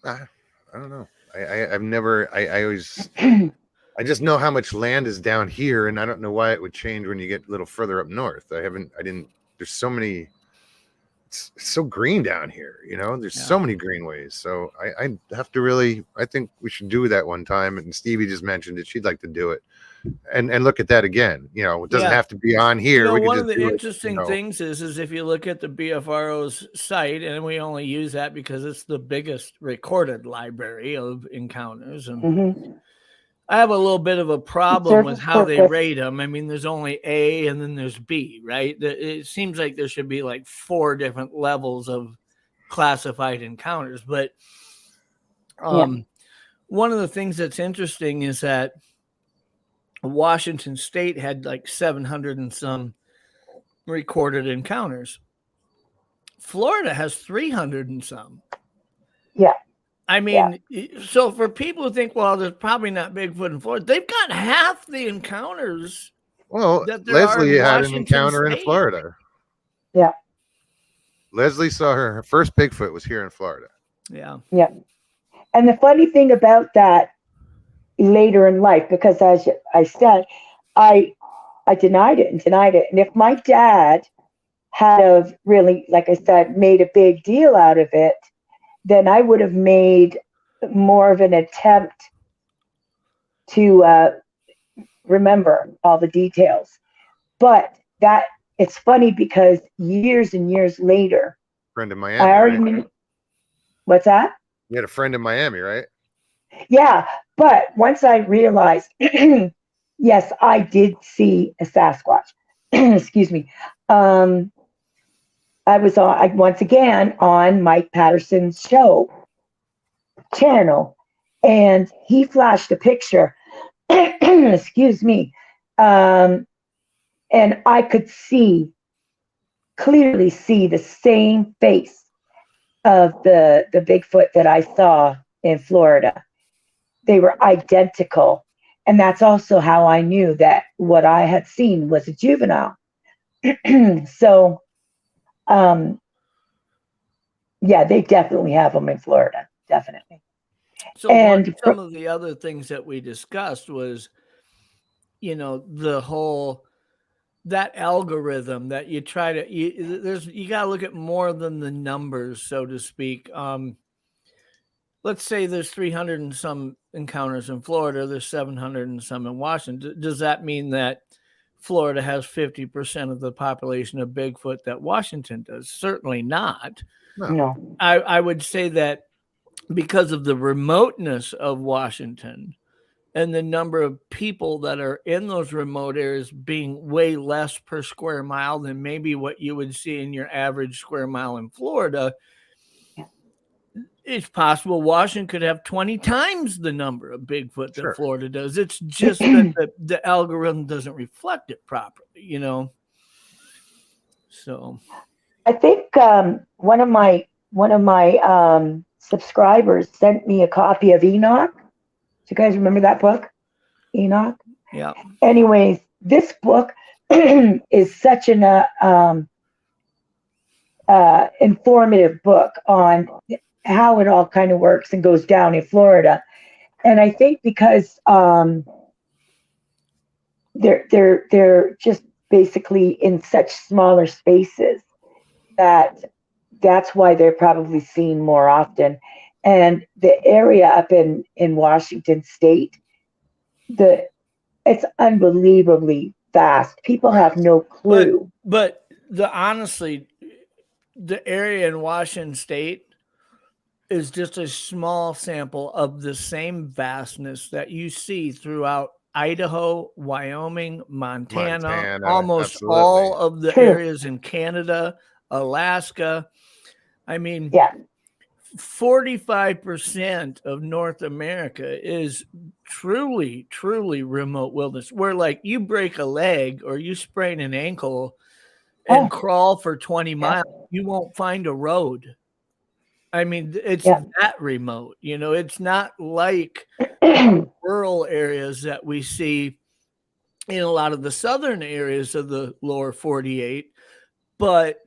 I don't know. I always, I just know how much land is down here, and I don't know why it would change when you get a little further up north. There's so many, it's so green down here, there's so many greenways. So I have to really, I think we should do that one time. And Stevie just mentioned it. She'd like to do it and look at that again. It doesn't have to be on here. We one of the interesting things is if you look at the BFRO's site, and we only use that because it's the biggest recorded library of encounters. And I have a little bit of a problem with how they rate them. I mean, there's only A and then there's B, right? It seems like there should be like 4 different levels of classified encounters. But one of the things that's interesting is that Washington State had like 700 and some recorded encounters. Florida has 300 and some. Yeah. I mean, so for people who think, well, there's probably not Bigfoot in Florida, they've got half the encounters. Well, Leslie had an encounter in Florida. Yeah. Leslie saw her first Bigfoot was here in Florida. Yeah. Yeah. And the funny thing about that, later in life, because as I said, I denied it. And if my dad had have really, like I said, made a big deal out of it, then I would have made more of an attempt to remember all the details. But it's funny because years and years later, friend in Miami. What's that? You had a friend in Miami, right? Yeah, but once I realized, yes, I did see a Sasquatch. Excuse me. I was once again on Mike Patterson's channel, and he flashed a picture. Excuse me. And I could clearly see the same face of the Bigfoot that I saw in Florida. They were identical. And that's also how I knew that what I had seen was a juvenile. So, yeah, they definitely have them in Florida. Definitely. So some of the other things that we discussed was, the whole, that algorithm that you try to, you got to look at more than the numbers, so to speak. Let's say there's 300 and some encounters in Florida, there's 700 and some in Washington. Does that mean that Florida has 50% of the population of Bigfoot that Washington does? Certainly not. No. I would say that because of the remoteness of Washington and the number of people that are in those remote areas being way less per square mile than maybe what you would see in your average square mile in Florida, it's possible Washington could have 20 times the number of Bigfoot that Sure. Florida does. It's just that the algorithm doesn't reflect it properly, you know. So I think one of my subscribers sent me a copy of Enoch. Do you guys remember that book, Enoch? yeah. Anyways, this book is such an informative book on how it all kind of works and goes down in Florida. And I think because they're just basically in such smaller spaces that's why they're probably seen more often. And the area up in Washington State, it's unbelievably vast. People have no clue. But honestly, the area in Washington State is just a small sample of the same vastness that you see throughout Idaho, Wyoming, Montana, almost absolutely. all of the True. areas in Canada, Alaska. I mean, Yeah. 45% of North America is truly, truly remote wilderness, where like you break a leg or you sprain an ankle and crawl for 20 miles, you won't find a road. I mean, it's that remote, you know, it's not like rural areas that we see in a lot of the southern areas of the lower 48. But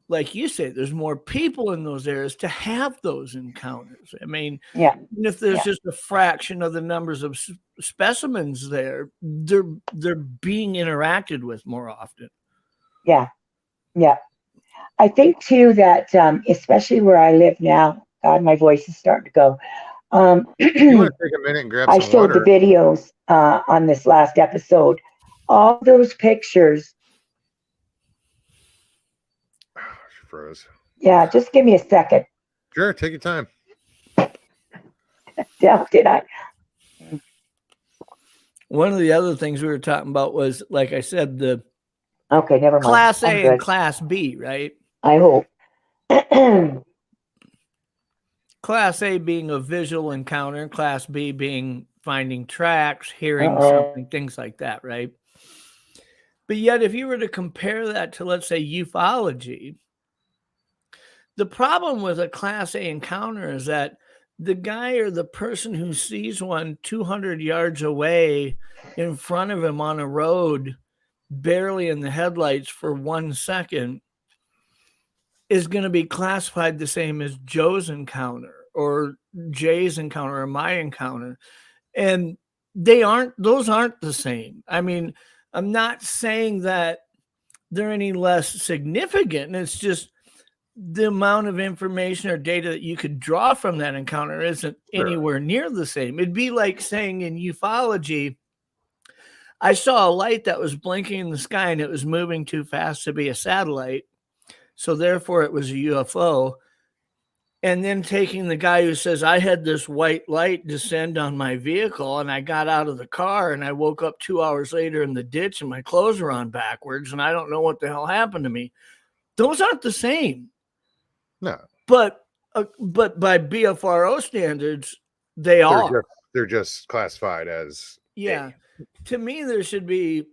like you say, there's more people in those areas to have those encounters. I mean, even if there's just a fraction of the numbers of specimens there, they're being interacted with more often. Yeah. I think too that especially where I live now, God, my voice is starting to go. You want to take a minute and grab I some showed water? the videos on this last episode. All those pictures. She froze. Yeah, just give me a second. Sure, take your time. Did I? One of the other things we were talking about was, like I said, the Okay, never mind. Class I'm A good. and Class B, right? I hope. Class A being a visual encounter, and Class B being finding tracks, hearing something, things like that, right? But yet, if you were to compare that to, let's say, ufology, the problem with a Class A encounter is that the guy or the person who sees one 200 yards away in front of him on a road, barely in the headlights for 1 second, is going to be classified the same as Joe's encounter or Jay's encounter or my encounter. And those aren't the same. I mean, I'm not saying that they're any less significant. It's just the amount of information or data that you could draw from that encounter isn't anywhere near the same. It'd be like saying in ufology, I saw a light that was blinking in the sky and it was moving too fast to be a satellite. So therefore it was a UFO. And then taking the guy who says, I had this white light descend on my vehicle and I got out of the car and I woke up 2 hours later in the ditch and my clothes are on backwards and I don't know what the hell happened to me. Those aren't the same. No. But by BFRO standards, are. They're just classified as A. To me, there should be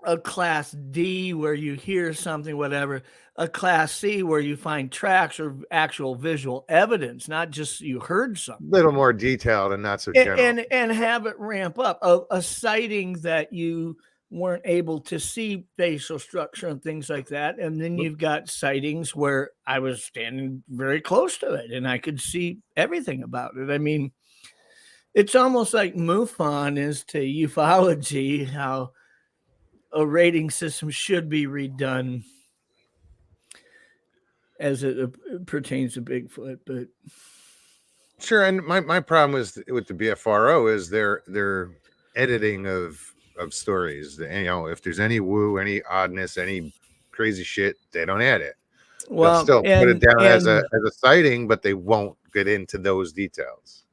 a Class D where you hear something, whatever, a Class C where you find tracks or actual visual evidence, not just you heard something. A little more detailed and not so general. And have it ramp up. A sighting that you weren't able to see facial structure and things like that. And then you've got sightings where I was standing very close to it and I could see everything about it. I mean, it's almost like MUFON is to ufology, how a rating system should be redone as it pertains to Bigfoot. But sure, and my problem with the BFRO is their editing of stories. You know, if there's any woo, any oddness, any crazy shit, they don't add it. They'll still put it down as a sighting, but they won't get into those details.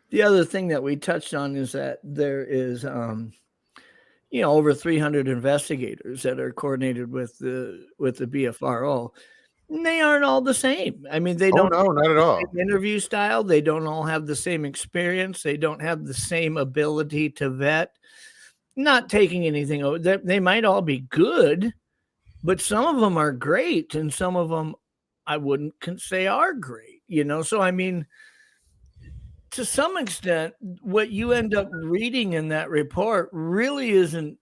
The other thing that we touched on is that there is over 300 investigators that are coordinated with the BFRO. They aren't all the same. I mean, they Oh don't no, not at all. interview style. They don't all have the same experience. They don't have the same ability to vet. Not taking anything over. They might all be good, but some of them are great, and some of them I wouldn't say are great. So I mean, to some extent, what you end up reading in that report really isn't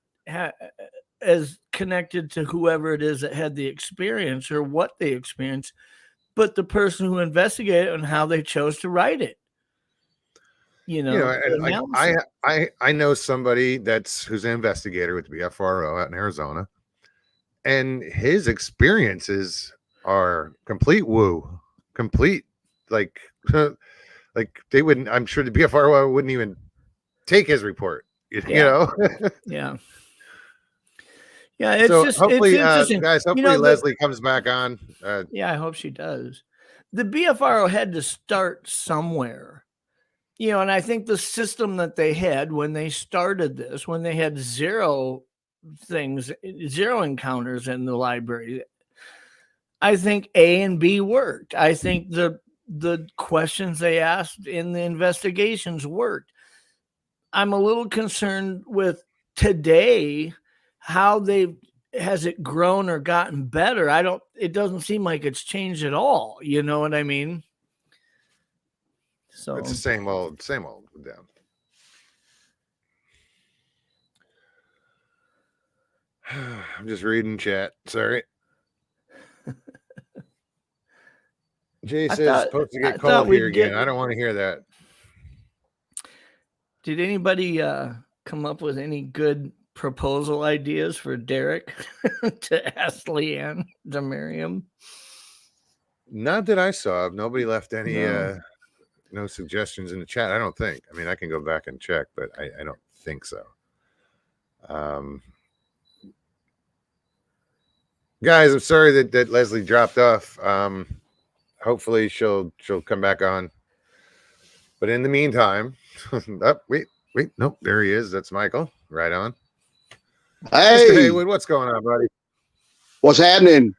as connected to whoever it is that had the experience or what they experienced, but the person who investigated and how they chose to write it. I know somebody who's an investigator with the BFRO out in Arizona, and his experiences are complete like like they wouldn't. I'm sure the BFRO wouldn't even take his report. You know. Yeah. Yeah, it's so just hopefully, it's interesting. guys. Hopefully, Leslie comes back on. Yeah, I hope she does. The BFRO had to start somewhere, and I think the system that they had when they started this, when they had zero encounters in the library, I think A and B worked. I think the questions they asked in the investigations worked. I'm a little concerned with today, how has it grown or gotten better? It doesn't seem like it's changed at all. You know what I mean? So it's the same old with them. I'm just reading chat. Sorry. Jay says supposed to get called here again. I don't want to hear that. Did anybody come up with any good proposal ideas for Derek to ask Leanne to marry him? Not that I saw. Nobody left any no suggestions in the chat. I don't think. I mean, I can go back and check, but I don't think so. Guys, I'm sorry that Leslie dropped off. Hopefully she'll come back on. But in the meantime, wait, nope, there he is. That's Michael. Right on. Hey, Mr. Haywood, what's going on, buddy? What's happening?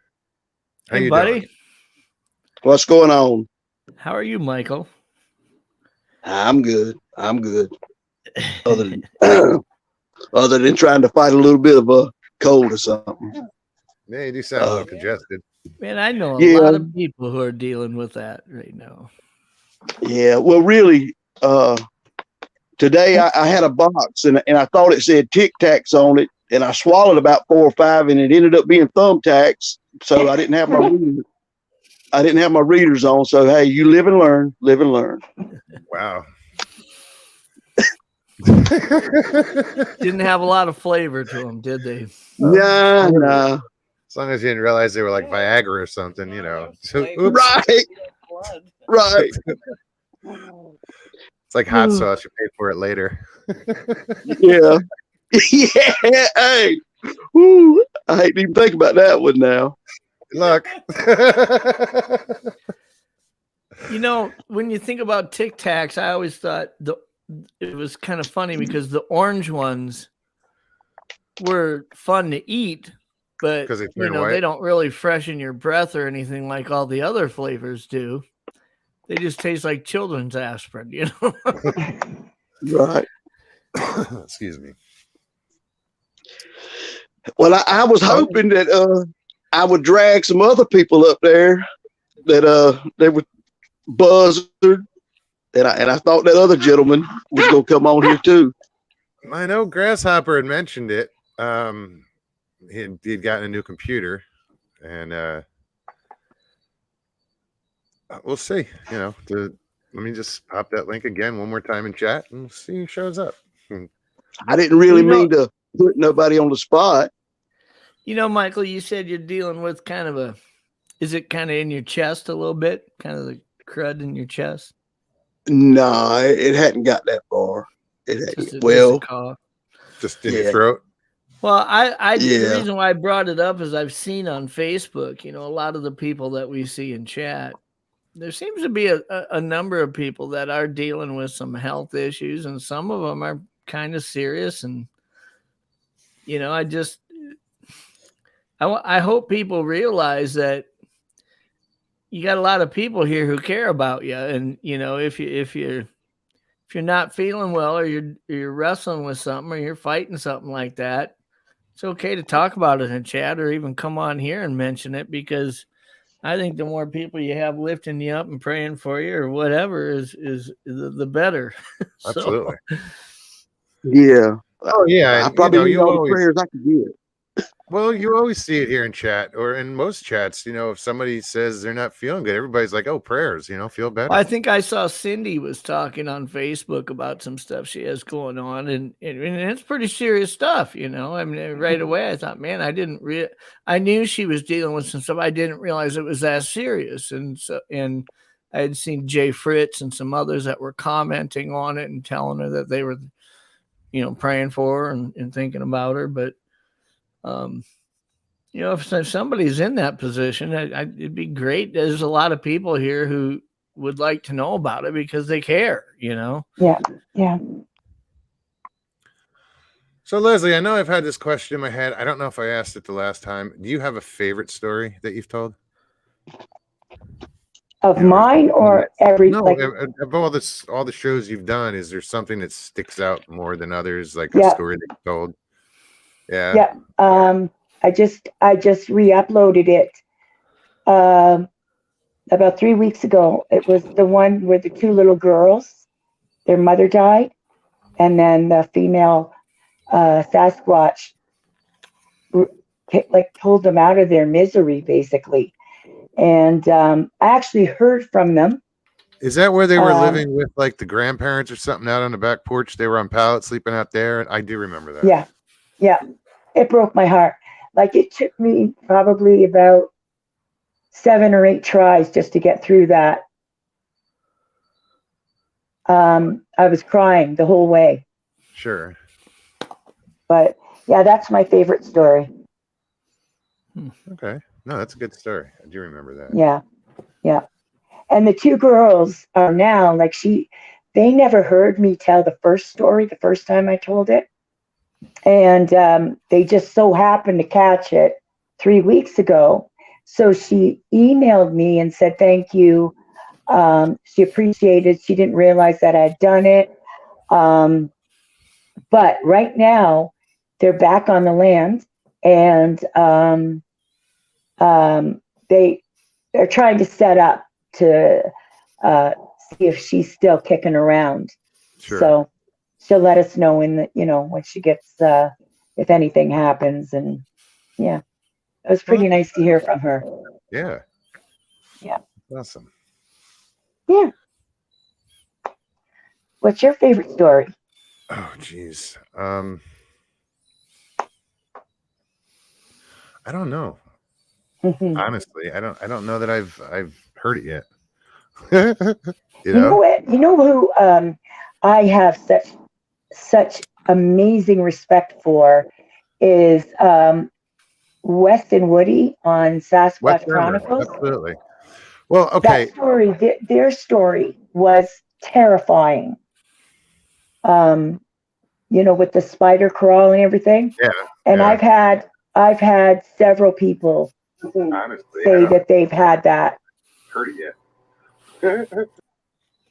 How you buddy? doing? What's going on? How are you, Michael? I'm good. Other than trying to fight a little bit of a cold or something. Yeah, you do sound a little congested. Man, I know a lot of people who are dealing with that right now. Yeah, well, really, today I had a box and I thought it said Tic Tacs on it, and I swallowed about 4 or 5, and it ended up being thumbtacks. So I didn't have my readers on. So hey, you live and learn. Wow. Didn't have a lot of flavor to them, did they? Nah. As long as you didn't realize they were like Viagra or something, So, Right. It's like hot sauce. You pay for it later. Yeah. Yeah. Hey. Woo. I hate to even think about that one now. Look. When you think about Tic Tacs, I always thought it was kind of funny because the orange ones were fun to eat, but they don't really freshen your breath or anything like all the other flavors do. They just taste like children's aspirin, Right. Excuse me. Well, I was hoping that I would drag some other people up there that they would Buzzard, and I thought that other gentleman was gonna come on here too. I know Grasshopper had mentioned it. He'd gotten a new computer, and we'll see. Let me just pop that link again one more time in chat and see who shows up. I didn't really mean to put nobody on the spot. Michael, you said you're dealing with is it kind of in your chest a little bit? Kind of the crud in your chest? No, it hadn't got that far. Just in your throat. Well, the reason why I brought it up is I've seen on Facebook, a lot of the people that we see in chat, there seems to be a number of people that are dealing with some health issues, and some of them are kind of serious. And, I hope people realize that you got a lot of people here who care about you, and you know, if you're not feeling well, or you're wrestling with something, or you're fighting something like that, it's okay to talk about it in chat, or even come on here and mention it, because I think the more people you have lifting you up and praying for you or whatever is the better. Absolutely. Yeah. Oh yeah, I and probably need you all the always, prayers I could get. well, you always see it here in chat or in most chats. You know, if somebody says they're not feeling good, everybody's like, "Oh, prayers." You know, feel better. I think I saw Cindy was talking on Facebook about some stuff she has going on, and it's pretty serious stuff, you know. I mean, right away I thought, man, I knew she was dealing with some stuff. I didn't realize it was that serious, and I had seen Jay Fritz and some others that were commenting on it and telling her that they were, you know, praying for her and thinking about her, but you know, if somebody's in that position, it'd be great. There's a lot of people here who would like to know about it because they care, you know? Yeah. Yeah. So Leslie, I know I've had this question in my head. I don't know if I asked it the last time. Do you have a favorite story that you've told? Of You know, mine or every, no, like, of all the shows you've done, is there something that sticks out more than others, like a yeah. story that you told? Yeah. Yeah. I just re-uploaded it about 3 weeks ago. It was the one where the two little girls, their mother died, and then the female Sasquatch like pulled them out of their misery, basically. And I actually heard from them. Is that where they were living with like the grandparents or something out on the back porch? They were on pallets sleeping out there. I do remember that. Yeah. Yeah. It broke my heart. Like, it took me probably about 7 or 8 tries just to get through that. I was crying the whole way. Sure. But yeah, that's my favorite story. Okay. No, that's a good story. I do remember that. Yeah. Yeah. And the two girls are now like, they never heard me tell the first story the first time I told it. And they just so happened to catch it 3 weeks ago. So she emailed me and said, thank you. She appreciated, she didn't realize that I'd done it. But right now they're back on the land, and they're trying to set up to see if she's still kicking around. Sure. So she'll let us know when she gets, if anything happens. And yeah, it was pretty nice to hear from her. Yeah. Yeah. Awesome. Yeah. What's your favorite story? Oh, geez. I don't know. Honestly, I don't know that I've heard it yet. You know what? You know who I have such amazing respect for is Wes and Woody on Sasquatch Chronicles. Absolutely. Well, okay. That story, their story was terrifying. With the spider crawl and everything. Yeah. And yeah. I've had several people say that they've had that. Heard it yet?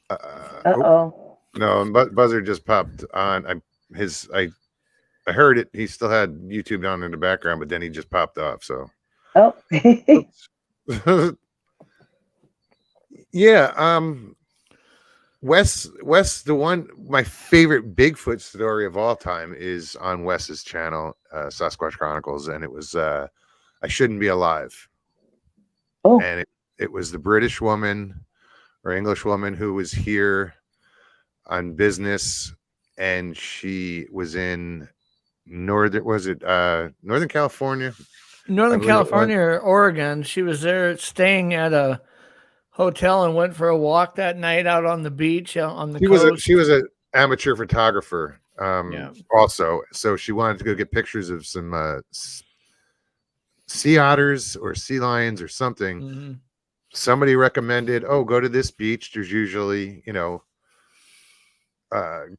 Uh-oh. No, but Buzzer just popped on. I heard it. He still had YouTube down in the background, but then he just popped off. So. Oh. Yeah. Wes, my favorite Bigfoot story of all time is on Wes's channel, Sasquatch Chronicles, and it was I Shouldn't Be Alive. Oh. And it was the British woman or English woman who was here on business, and she was in Northern California? Northern California or Oregon. She was there staying at a hotel and went for a walk that night out on the beach on the coast. She was an amateur photographer also, so she wanted to go get pictures of some sea otters or sea lions or something. Mm-hmm. Somebody recommended, go to this beach. There's usually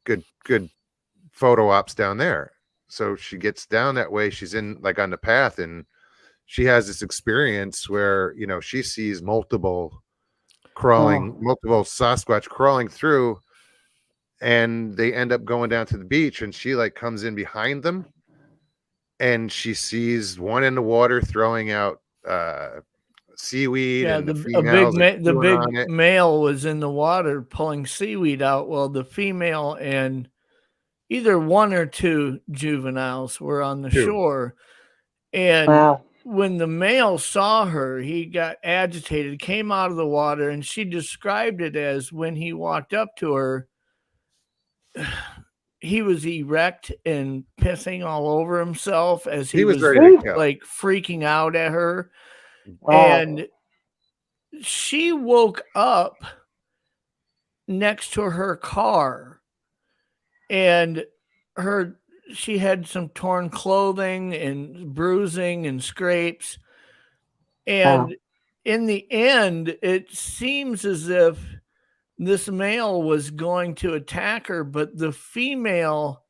good photo ops down there. So she gets down that way. She's in like on the path, and she has this experience where, you know, she sees multiple Sasquatch crawling through, and they end up going down to the beach, and she like comes in behind them, and she sees one in the water throwing out seaweed, Yeah, and the the chewing on it. big male was in the water pulling seaweed out, while the female and either one or two juveniles were on the shore. And Wow. when the male saw her, he got agitated, came out of the water, and she described it as when he walked up to her, he was erect and pissing all over himself as he was ready to kill. like freaking out at her. Wow. And she woke up next to her car, and she had some torn clothing and bruising and scrapes. And in the end, it seems as if this male was going to attack her, but the female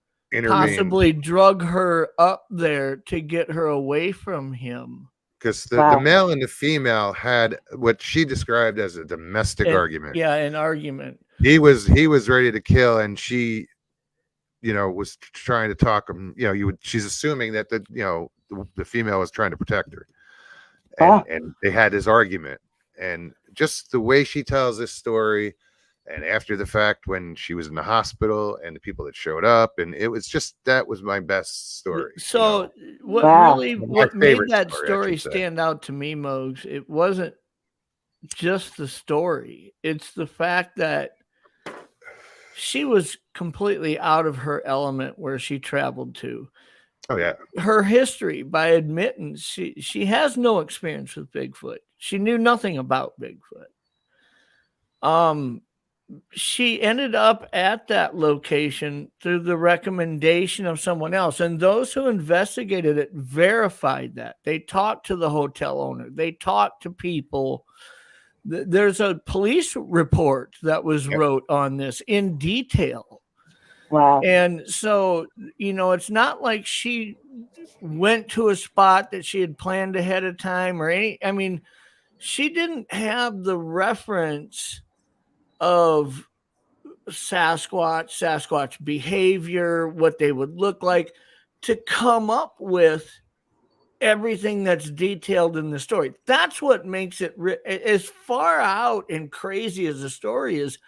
possibly drug her up there to get her away from him. Because the male and the female had what she described as a domestic argument. Yeah, an argument. He was ready to kill, and she, you know, was trying to talk him. You know, she's assuming that the female was trying to protect her, and they had this argument. And just the way she tells this story, and after the fact when she was in the hospital and the people that showed up, and it was just, that was my best story. So what made that story stand out to me, Mogs, it wasn't just the story, it's the fact that she was completely out of her element where she traveled to. Oh yeah. Her history, by admittance, she has no experience with Bigfoot. She knew nothing about Bigfoot. She ended up at that location through the recommendation of someone else. And those who investigated it verified that. They talked to the hotel owner. They talked to people. There's a police report that was wrote on this in detail. Wow. And so, you know, it's not like she went to a spot that she had planned ahead of time she didn't have the reference of Sasquatch behavior, what they would look like, to come up with everything that's detailed in the story. That's what makes it as far out and crazy as the story is.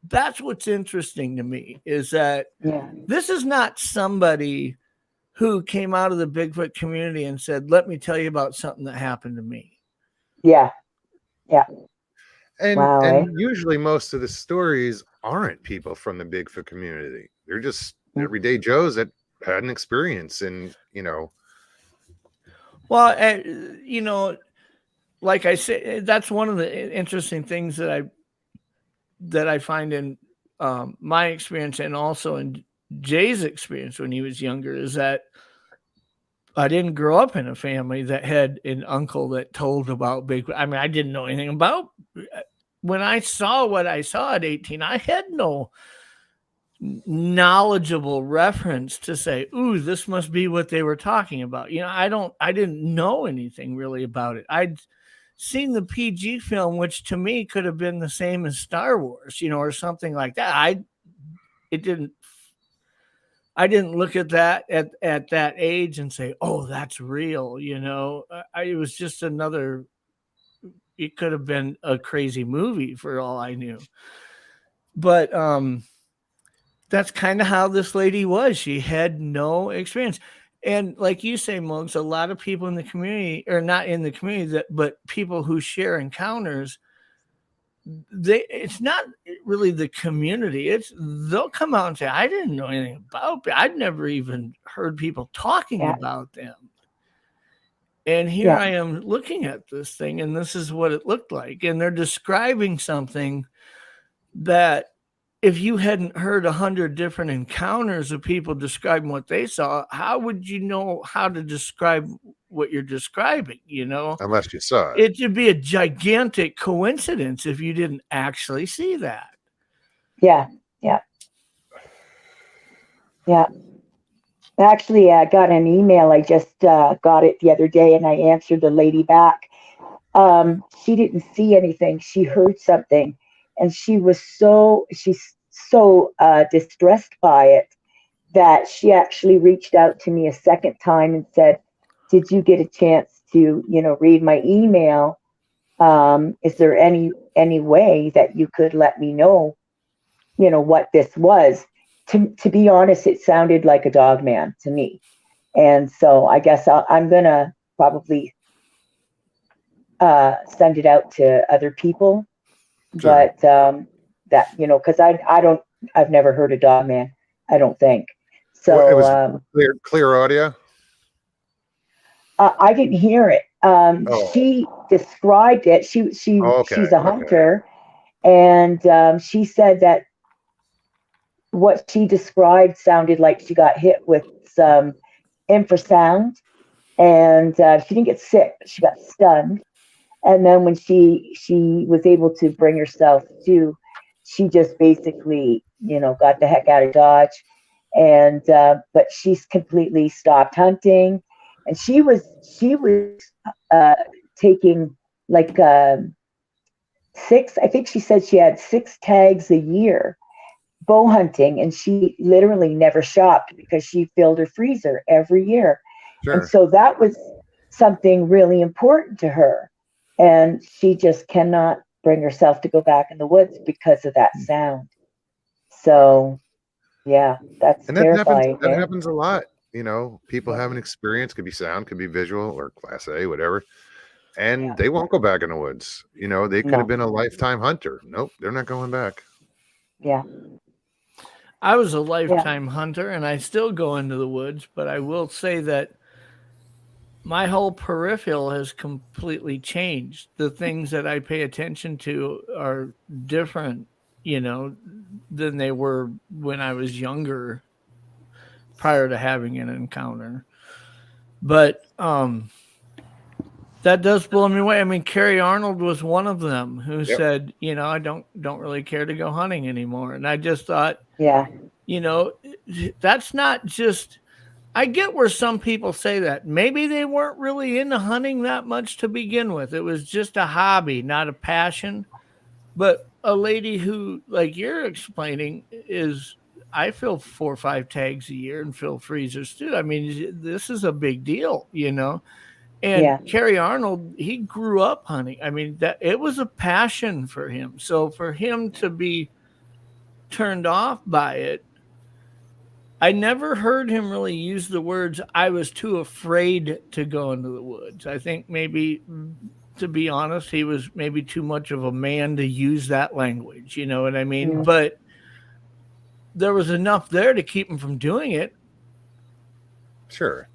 That's what's interesting to me, is that this is not somebody who came out of the Bigfoot community and said, let me tell you about something that happened to me. Yeah. And usually most of the stories aren't people from the Bigfoot community. They're just everyday Joes that had an experience, and, you know. Well, you know, like I said, that's one of the interesting things that I find in my experience, and also in Jay's experience when he was younger, is that I didn't grow up in a family that had an uncle that told about Bigfoot. I mean, I didn't know anything about. When I saw what I saw at 18, I had no knowledgeable reference to say, ooh, this must be what they were talking about. You know, I didn't know anything really about it. I'd seen the PG film, which to me could have been the same as Star Wars, you know, or something like that. I didn't look at that at that age and say, oh, that's real. You know, it was just it could have been a crazy movie for all I knew. But that's kind of how this lady was. She had no experience. And like you say, Mugs, a lot of people in the community, or not in the community, but people who share encounters, it's not really the community. They'll come out and say, I didn't know anything about it. I'd never even heard people talking about them. And here I am looking at this thing, and this is what it looked like. And they're describing something that, if you hadn't heard 100 different encounters of people describing what they saw, how would you know how to describe what you're describing, you know? Unless you saw it. It would be a gigantic coincidence if you didn't actually see that. Actually, I got an email. I just got it the other day, and I answered the lady back. She didn't see anything. She heard something, and she's so distressed by it that she actually reached out to me a second time and said, "Did you get a chance to, read my email? Is there any way that you could let me know, what this was?" To be honest, it sounded like a dog man to me. And so I guess I'm going to probably send it out to other people. Sure. But that, because I've never heard a dog man, I don't think. Well, it So was clear audio. I didn't hear it. Oh. She described it. Okay. She's a hunter, and she said that what she described sounded like she got hit with some infrasound, and she didn't get sick, but she got stunned. And then when she was able to bring herself to, she just basically, got the heck out of Dodge. And but she's completely stopped hunting, and she was uh, taking like six. I think she said she had 6 tags a year bow hunting, and she literally never shopped because she filled her freezer every year. And Sure. so that was something really important to her. And she just cannot bring herself to go back in the woods because of that sound. So, yeah, that's And that happens. terrifying. That Eh? happens a lot. People have an experience, could be sound, could be visual, or Class A, whatever, and Yeah. they won't go back in the woods. They could No. have been a lifetime hunter. Nope, they're not going back. Yeah. I was a lifetime hunter, and I still go into the woods, but I will say that my whole peripheral has completely changed. The things that I pay attention to are different, than they were when I was younger, prior to having an encounter. But that does blow me away. I mean, Carrie Arnold was one of them who Yep. said, I don't really care to go hunting anymore. And I just thought, Yeah. that's not just, I get where some people say that. Maybe they weren't really into hunting that much to begin with. It was just a hobby, not a passion. But a lady who, like you're explaining, I fill 4 or 5 tags a year and fill freezers too. I mean, this is a big deal, And Yeah. Kerry Arnold, he grew up hunting. I mean, that it was a passion for him. So for him to be turned off by it, I never heard him really use the words, "I was too afraid to go into the woods." I think maybe, to be honest, he was maybe too much of a man to use that language. You know what I mean? Mm. But there was enough there to keep him from doing it. Sure.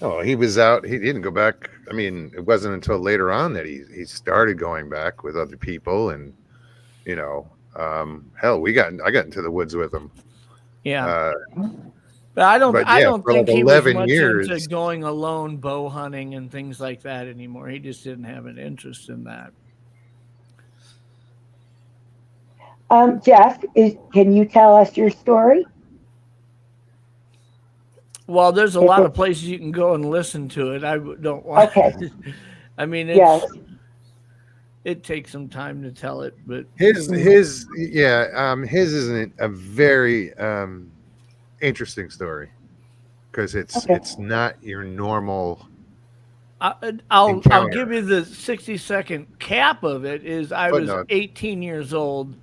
Oh, he was out. He didn't go back. I mean, it wasn't until later on that he started going back with other people, and hell, I got into the woods with him. Yeah. But I don't for think like he was 11 much years. into going alone bow hunting and things like that anymore. He just didn't have an interest in that. Jeff, can you tell us your story? Well, there's a lot of places you can go and listen to it. I don't want. Okay. I mean, it takes some time to tell it, but his isn't a very interesting story because it's not your normal. I'll give you the 60-second cap of it. I was 18 years old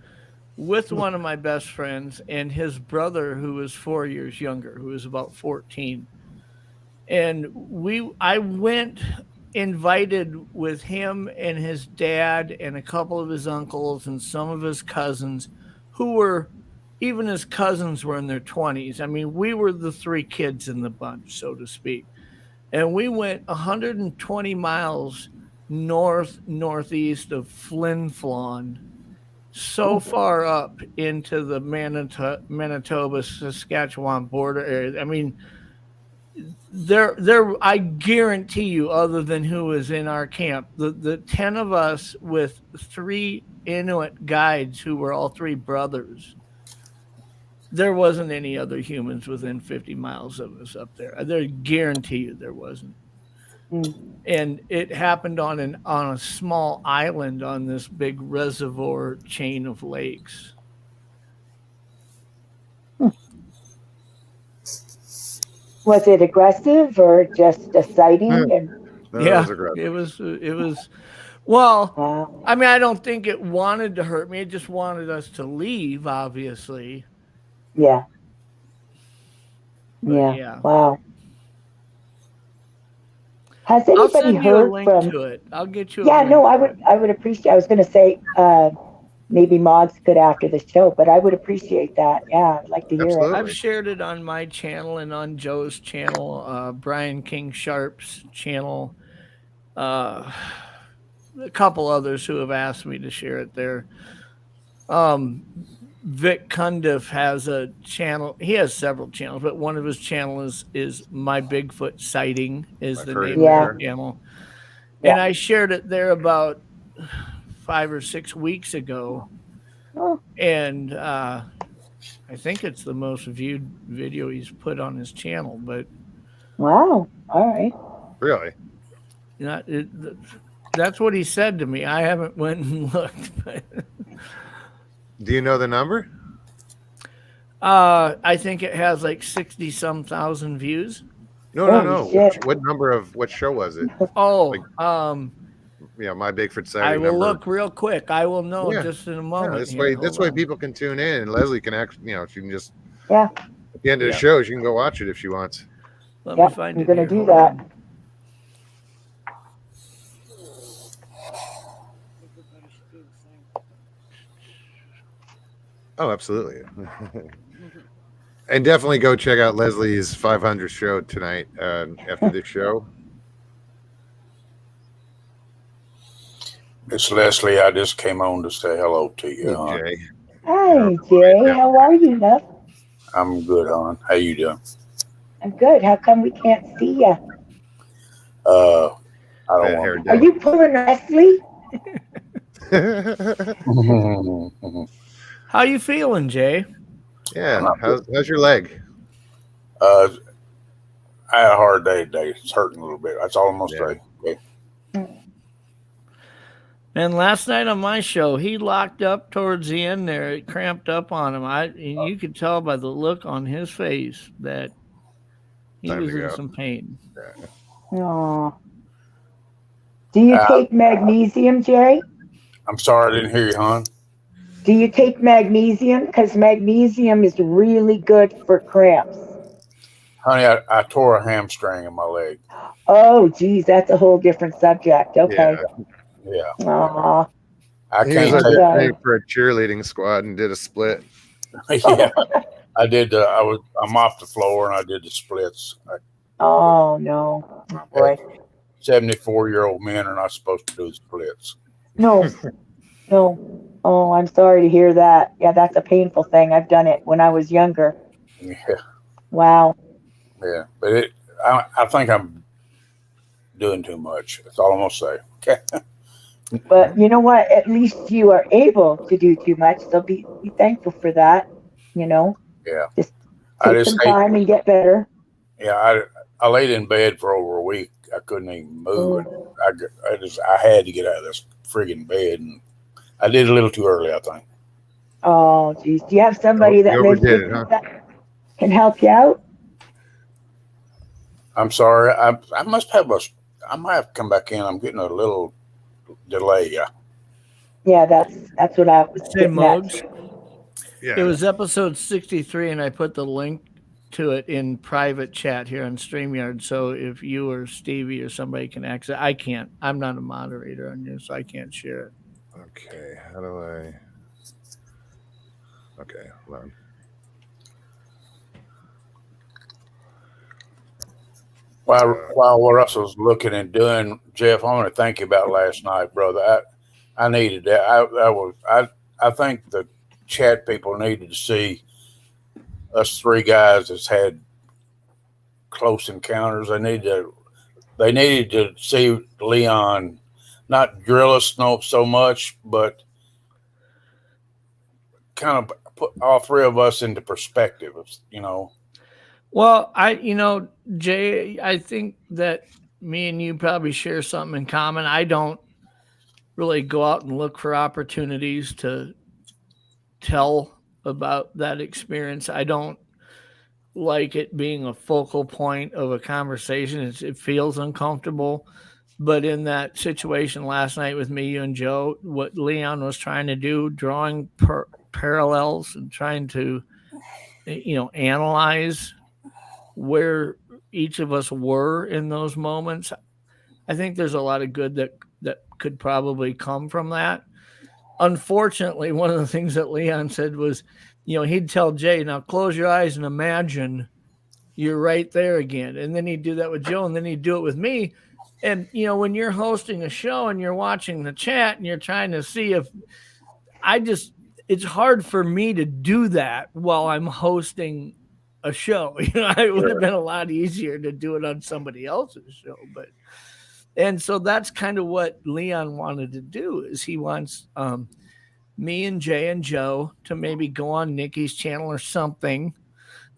with one of my best friends and his brother, who was 4 years younger, who was about 14. And I went invited with him and his dad and a couple of his uncles and some of his cousins, who were, even his cousins were in their 20s. I mean, we were the 3 kids in the bunch, so to speak. And we went 120 miles northeast of Flin Flon, so far up into the Manitoba Saskatchewan border area. I mean, I guarantee you, other than who was in our camp, the 10 of us with 3 Inuit guides who were all 3 brothers, there wasn't any other humans within 50 miles of us up there. I guarantee you there wasn't. Mm. And it happened on a small island on this big reservoir chain of lakes. Was it aggressive or just a sighting? And No, Yeah, it was aggressive. it was. Well, wow. I mean, I don't think it wanted to hurt me. It just wanted us to leave, obviously. Yeah. But Yeah. yeah. Wow. Has I'll anybody send you a heard link from? to it. I'll get you. Yeah, no, I would appreciate. I was going to say maybe Mods could after the show, but I would appreciate that. Yeah, I'd like to hear Absolutely. I've shared it on my channel and on Joe's channel, Brian King Sharp's channel, a couple others who have asked me to share it there. Vic Cundiff has a channel. He has several channels, but one of his channels is My Bigfoot Sighting is the name of the channel. Yeah. And I shared it there about 5 or 6 weeks ago. Oh. And I think it's the most viewed video he's put on his channel. But Wow. All right. Really? That's what he said to me. I haven't went and looked. But Do you know the number? I think it has like 60-some thousand views. No. Shit. What show was it? Oh, Yeah, My Bigfoot Sighting. I will look real quick. I will know just in a moment. This way people can tune in, and Leslie can actually, she can just Yeah. at the end of the show, she can go watch it if she wants. Let me find I'm it. going to do that. Oh, absolutely. And definitely go check out Leslie's 500 show tonight after the show. It's Leslie. I just came on to say hello to you, hon. Jay. Hi, Jay. How are you, love? I'm good, hon. How you doing? I'm good. How come we can't see you? I don't want Are you pulling Leslie? to. How you feeling, Jay? Yeah. How's your leg? I had a hard day today. It's hurting a little bit. That's all I'm gonna say. Okay. And last night on my show, he locked up towards the end there. It cramped up on him. And you could tell by the look on his face that he was in some pain. Oh. Do you take magnesium, Jay? I'm sorry, I didn't hear you, hon. Do you take magnesium? Because magnesium is really good for cramps. Honey, I tore a hamstring in my leg. Oh, geez, that's a whole different subject. Okay. Yeah. Aw. I He can't was take auditioning for a cheerleading squad and did a split. Yeah. I did. I'm off the floor and I did the splits. Oh, no. Oh, boy. 74-year-old men are not supposed to do splits. No. No. Oh, I'm sorry to hear that. Yeah, that's a painful thing. I've done it when I was younger. Yeah. Wow. Yeah. But I think I'm doing too much. That's all I'm going to say. Okay. But you know what? At least you are able to do too much. So be thankful for that. Yeah. Just take some time and get better. Yeah. I laid in bed for over a week. I couldn't even move. I had to get out of this friggin' bed, and I did a little too early, I think. Oh, geez. Do you have somebody that lives with you that can help you out? I'm sorry. I must have I might have to come back in. I'm getting a little delay. Yeah, that's what I was saying. Yeah. It was episode 63, and I put the link to it in private chat here on StreamYard. So if you or Stevie or somebody can access, I can't. I'm not a moderator on here, so I can't share it. Okay, how do I? Okay, hold on. While Russell's looking and doing, Jeff, I want to thank you about last night, brother. I needed that. I think the chat people needed to see us three guys that's had close encounters. They needed to see Leon not drill us so much, but kind of put all three of us into perspective. You know. Well, Jay, I think that me and you probably share something in common. I don't really go out and look for opportunities to tell about that experience. I don't like it being a focal point of a conversation. It feels uncomfortable. But in that situation last night with me, you and Joe, what Leon was trying to do, drawing parallels and trying to, analyze where each of us were in those moments. I think there's a lot of good that could probably come from that. Unfortunately, one of the things that Leon said was, he'd tell Jay, now close your eyes and imagine you're right there again. And then he'd do that with Joe, and then he'd do it with me. And, when you're hosting a show and you're watching the chat and you're trying to see if it's hard for me to do that while I'm hosting a show. It would have been a lot easier to do it on somebody else's show. And so that's kind of what Leon wanted to do, is he wants me and Jay and Joe to maybe go on Nikki's channel or something.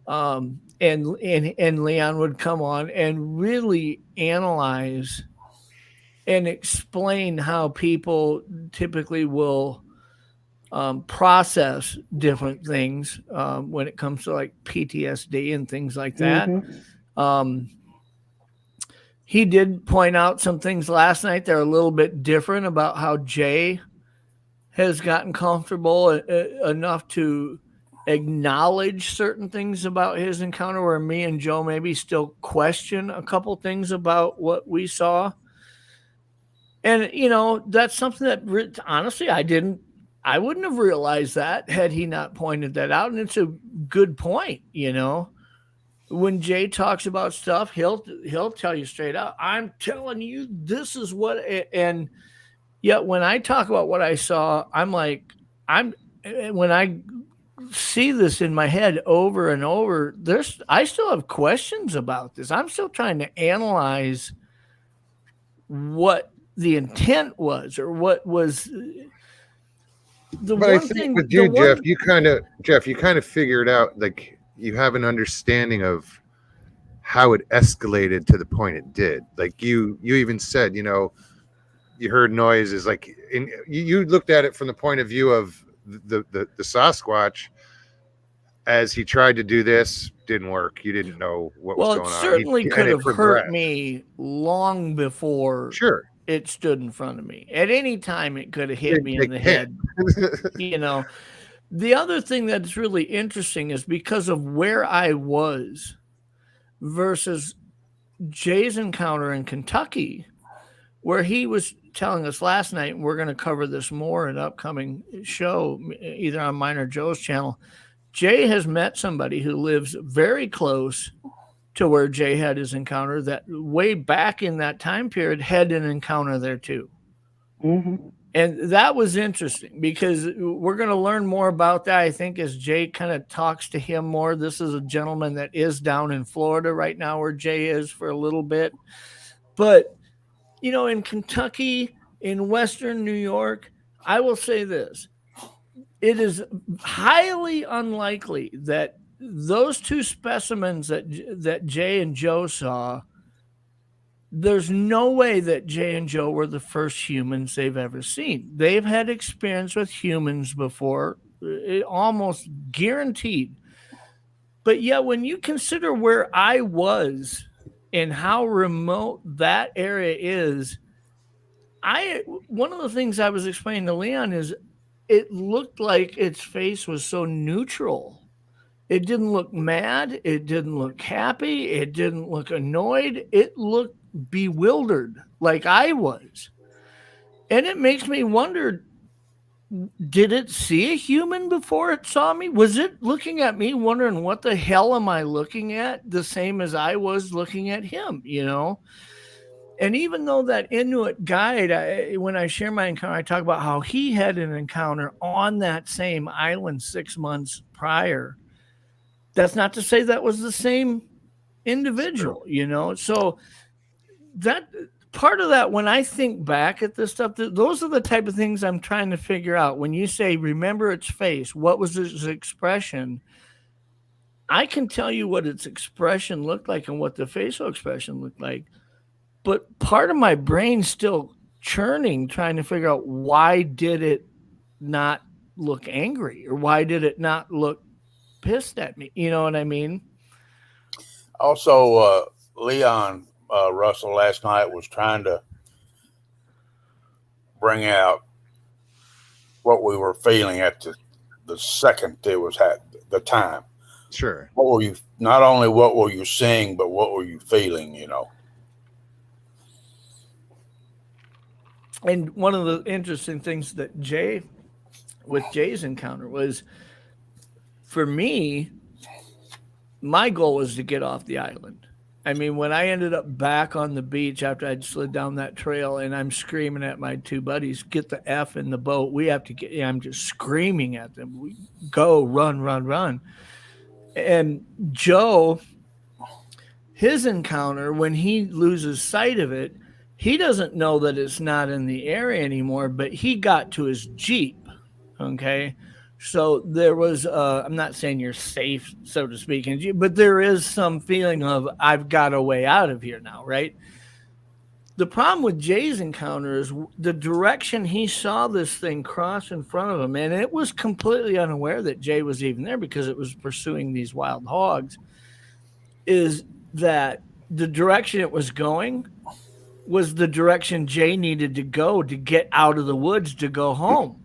And Leon would come on and really analyze and explain how people typically will process different things when it comes to like PTSD and things like that. Mm-hmm. He did point out some things last night that are a little bit different about how Jay has gotten comfortable enough to acknowledge certain things about his encounter, where me and Joe maybe still question a couple things about what we saw. And, that's something that honestly, I wouldn't have realized that had he not pointed that out. And it's a good point. When Jay talks about stuff, he'll tell you straight out, I'm telling you, this is what, and yet when I talk about what I saw, I'm like, when I see this in my head over and over, I still have questions about this. I'm still trying to analyze what the intent was, or what was the but one I think thing with you, Jeff, you kind of figured out, like, you have an understanding of how it escalated to the point it did. Like you even said, you heard noises, like you looked at it from the point of view of the Sasquatch. As he tried to do this, didn't work. You didn't know what was going on. Well, it certainly could have hurt me long before it stood in front of me. At any time, it could have hit me in the head. The other thing that's really interesting is because of where I was versus Jay's encounter in Kentucky, where he was telling us last night, and we're going to cover this more in an upcoming show, either on mine or Joe's channel. Jay has met somebody who lives very close to where Jay had his encounter, that way back in that time period had an encounter there too. Mm-hmm. And that was interesting because we're going to learn more about that, I think, as Jay kind of talks to him more. This is a gentleman that is down in Florida right now, where Jay is for a little bit. But, in Kentucky, in Western New York, I will say this. It is highly unlikely that those two specimens that Jay and Joe saw, there's no way that Jay and Joe were the first humans they've ever seen. They've had experience with humans before, almost guaranteed. But yet, when you consider where I was and how remote that area is, one of the things I was explaining to Leon is it looked like its face was so neutral. It didn't look mad. It didn't look happy. It didn't look annoyed. It looked bewildered, like I was. And it makes me wonder, did it see a human before it saw me? Was it looking at me wondering, what the hell am I looking at? The same as I was looking at him, And even though that Inuit guide, when I share my encounter, I talk about how he had an encounter on that same island 6 months prior. That's not to say that was the same individual, So that part of that, when I think back at this stuff, those are the type of things I'm trying to figure out. When you say, remember its face, what was its expression? I can tell you what its expression looked like and what the facial expression looked like. But part of my brain's still churning, trying to figure out why did it not look angry, or why did it not look pissed at me? You know what I mean? Also, Leon Russell last night was trying to bring out what we were feeling at the second it was at the time. Sure. What were you, not only what were you seeing, but what were you feeling, you know? And one of the interesting things that Jay's encounter was, for me, my goal was to get off the island. I mean, when I ended up back on the beach after I'd slid down that trail, and I'm screaming at my two buddies, get the F in the boat. We have to get, I'm just screaming at them. We go, run, run, run. And Joe, his encounter, when he loses sight of it, he doesn't know that it's not in the area anymore, but he got to his Jeep. Okay. So there was, I'm not saying you're safe, so to speak, but there is some feeling of, I've got a way out of here now, right? The problem with Jay's encounter is the direction he saw this thing cross in front of him, and it was completely unaware that Jay was even there because it was pursuing these wild hogs, is that the direction it was going was the direction Jay needed to go to get out of the woods to go home.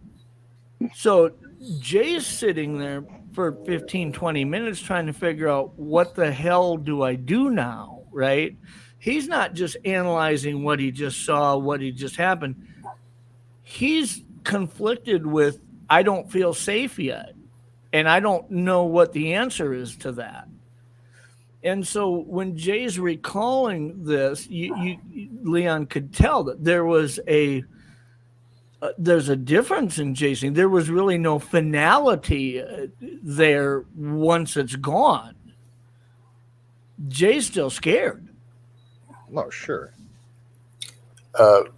So Jay's sitting there for 15, 20 minutes trying to figure out, what the hell do I do now, right? He's not just analyzing what he just saw, what he just happened. He's conflicted with, I don't feel safe yet, and I don't know what the answer is to that. And so when Jay's recalling this, Leon could tell that there was there's a difference in Jason. There was really no finality there once it's gone. Jay's still scared. Oh, sure. Just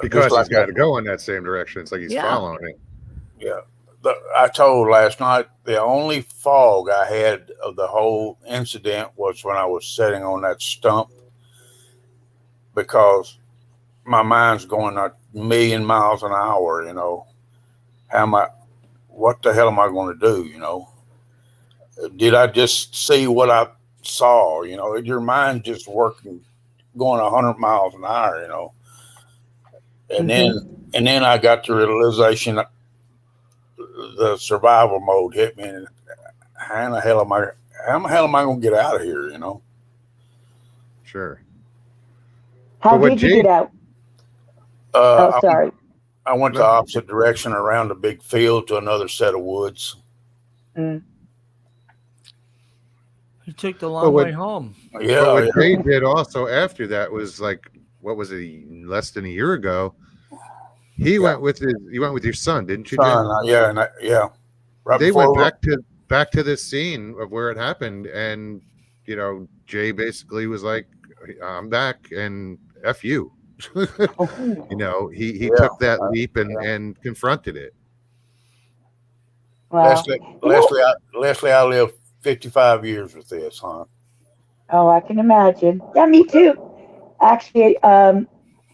Because like he's got that. to go in that same direction. It's like he's following it. Yeah. I told last night the only fog I had of the whole incident was when I was sitting on that stump, because my mind's going a million miles an hour, you know. What the hell am I going to do, you know? Did I just see what I saw, you know? Your mind just working, going 100 miles an hour, you know. And then I got the realization that the survival mode hit me, and how the hell am I going to get out of here, you know? Sure. How did you get out? Sorry. I went the opposite direction around a big field to another set of woods. Mm. He took the long way home. Yeah. But what Jay did also after that was, like, what was it, less than a year ago? You went with your son, didn't you, Son, yeah. Right, they went back to this scene of where it happened, and you know, Jay basically was like, I'm back, and F you. You know, he took that leap and confronted it. Wow. Leslie, I lived 55 years with this, huh? Oh, I can imagine. Yeah, me too. Actually,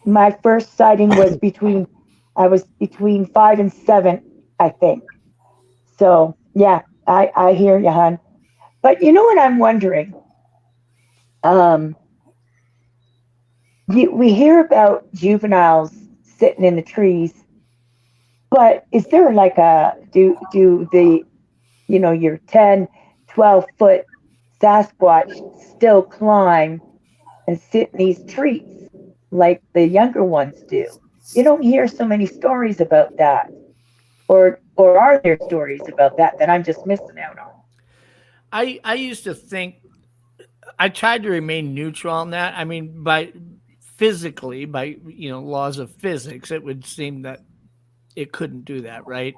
my first sighting was between 5 and 7, I think. So yeah, I hear you, hon. But you know what I'm wondering? We hear about juveniles sitting in the trees, but is there like do the, you know, your 10, 12-foot Sasquatch still climb and sit in these trees like the younger ones do? You don't hear so many stories about that. Or are there stories about that I'm just missing out on? I used to think, I tried to remain neutral on that. I mean, by laws of physics, it would seem that it couldn't do that, right?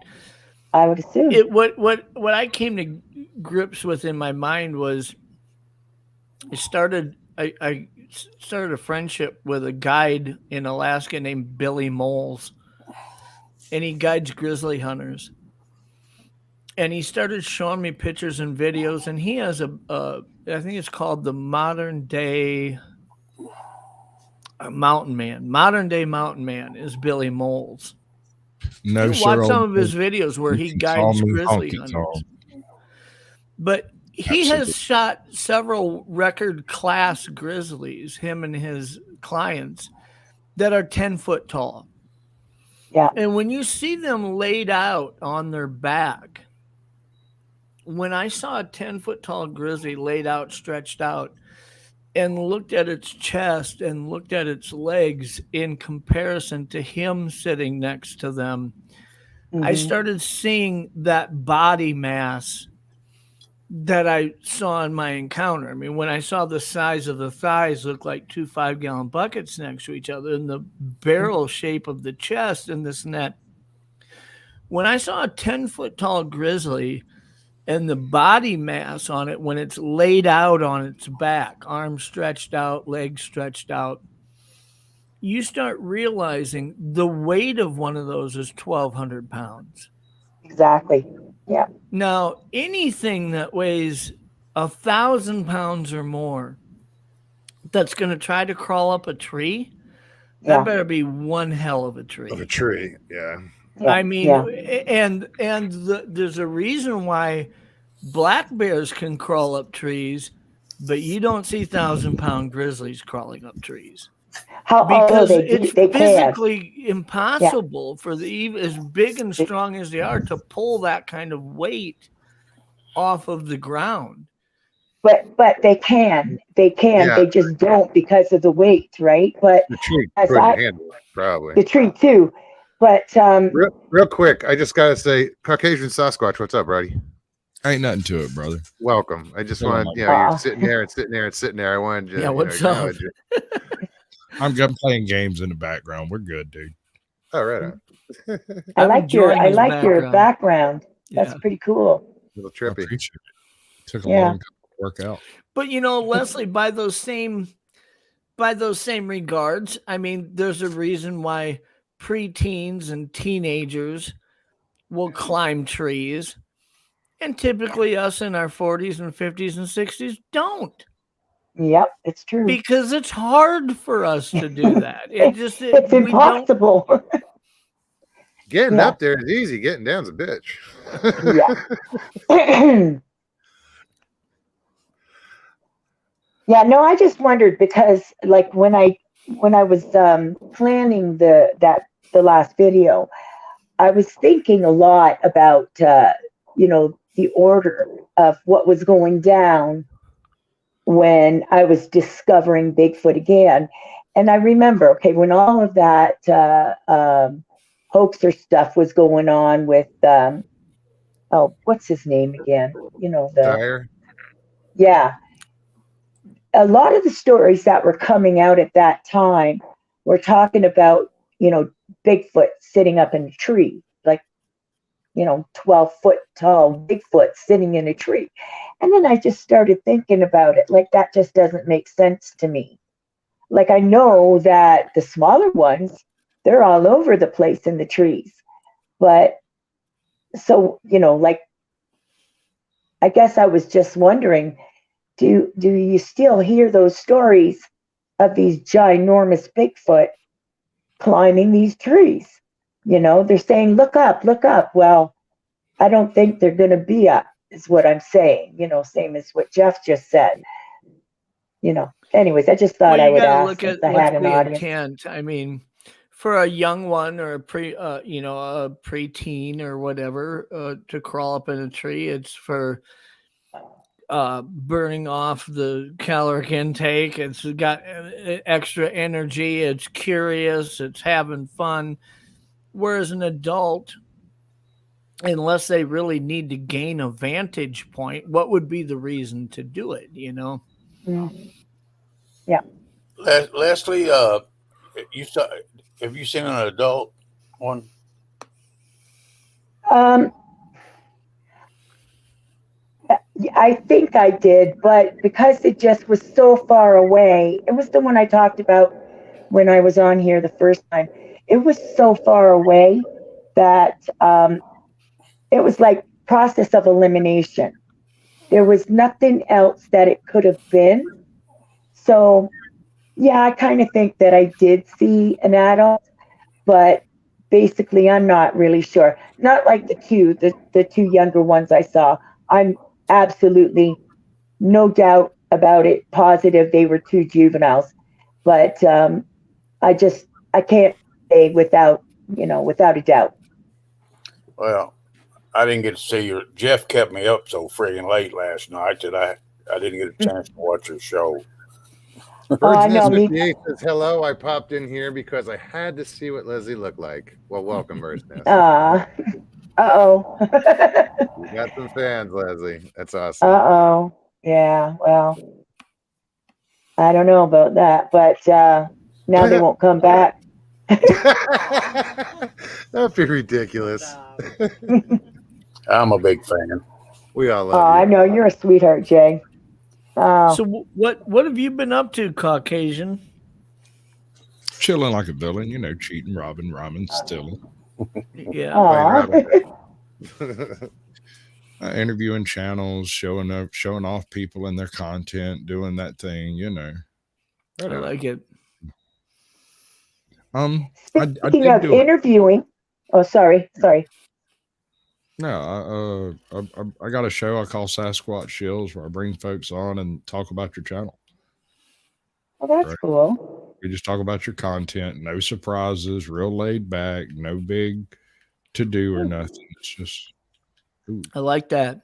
I would assume. What I came to grips with in my mind was, it started I started a friendship with a guide in Alaska named Billy Moles, and he guides grizzly hunters. And he started showing me pictures and videos, and he has I think it's called the Modern Day Mountain Man. Modern Day Mountain Man is Billy Moles. No, you sir. watch some of his videos where he can call guides me grizzly Honky hunters. Tonk. But he Absolutely. has shot several record class grizzlies, him and his clients, that are 10 foot tall. Yeah. And when you see them laid out on their back, when I saw a 10 foot tall grizzly laid out, stretched out, and looked at its chest and looked at its legs in comparison to him sitting next to them, I started seeing that body mass that I saw in my encounter. I mean, when I saw the size of the thighs look like 2 5-gallon buckets next to each other, and the barrel shape of the chest and this and that, when I saw a 10 foot tall grizzly and the body mass on it, when it's laid out on its back, arms stretched out, legs stretched out, you start realizing the weight of one of those is 1,200 pounds. Exactly. Yeah. Now, anything that weighs 1,000 pounds or more that's going to try to crawl up a tree, that better be one hell of a tree. Of a tree, yeah. I mean, and there's a reason why black bears can crawl up trees, but you don't see 1,000-pound grizzlies crawling up trees. Because it's physically impossible for as big and strong as they are to pull that kind of weight off of the ground. But they can. They just don't because of the weight, right? But the tree couldn't handle it, probably. The tree too. But real quick, I just gotta say, Caucasian Sasquatch, what's up, buddy? Ain't nothing to it, brother. Welcome. I just wanted, you're sitting there and sitting there and sitting there. I wanted to, what's up? I'm playing games in the background. We're good, dude. Oh, right on. I like your background. That's pretty cool. A little trippy. It took a long time to work out. But Leslie, by those same regards, I mean, there's a reason why preteens and teenagers will climb trees, and typically us in our 40s and 50s and 60s don't. Yep, it's true. Because it's hard for us to do that. It's impossible. Getting up there is easy. Getting down's a bitch. Yeah, no, I just wondered because, like, when I was planning the last video, I was thinking a lot about the order of what was going down when I was discovering Bigfoot again. And I remember, when all of that hoaxer stuff was going on with what's his name again? Dyer. Yeah. A lot of the stories that were coming out at that time were talking about, Bigfoot sitting up in a tree, like, 12-foot tall Bigfoot sitting in a tree. And then I just started thinking about it. Like, that just doesn't make sense to me. Like, I know that the smaller ones, they're all over the place in the trees. But so, like, I guess I was just wondering, do you still hear those stories of these ginormous Bigfoot climbing these trees? They're saying, look up, look up. Well, I don't think they're going to be up, is what I'm saying, same as what Jeff just said. Anyways, I just thought I would ask look if at I had an the audience. Intent. I mean, for a young one or a preteen or whatever to crawl up in a tree, it's for burning off the caloric intake. It's got extra energy. It's curious. It's having fun. Whereas an adult, unless they really need to gain a vantage point, what would be the reason to do it? Yeah. Leslie, have you seen an adult one? I think I did, but because it just was so far away, it was the one I talked about when I was on here the first time. It was so far away that it was like process of elimination. There was nothing else that it could have been. So, yeah, I kind of think that I did see an adult, but basically, I'm not really sure. Not like the two younger ones I saw. I'm absolutely no doubt about it, positive they were two juveniles. But I can't say without a doubt. Well, I didn't get to see your Jeff kept me up so friggin' late last night that I didn't get a chance to watch your show. I Bird's know, Nest me. 58 says hello. I popped in here because I had to see what Leslie looked like. Well, welcome, Bird's Nest. Uh-oh. You got some fans, Leslie. That's awesome. Uh-oh. Yeah, well, I don't know about that, but now they won't come back. That'd be ridiculous. I'm a big fan. We all Oh, love I you. know you're a sweetheart, Jay. Oh, So what have you been up to, Caucasian? Chilling like a villain, cheating, robbing, rhyming, stealing. Yeah. aw. Interviewing channels, showing off people and their content, doing that thing, I like it. I Speaking did of do it. interviewing, oh, sorry. No, I got a show I call Sasquatch Shills where I bring folks on and talk about your channel. Well, that's Right. cool. We just talk about your content, no surprises, real laid back, no big to do or nothing. It's just, ooh. I like that.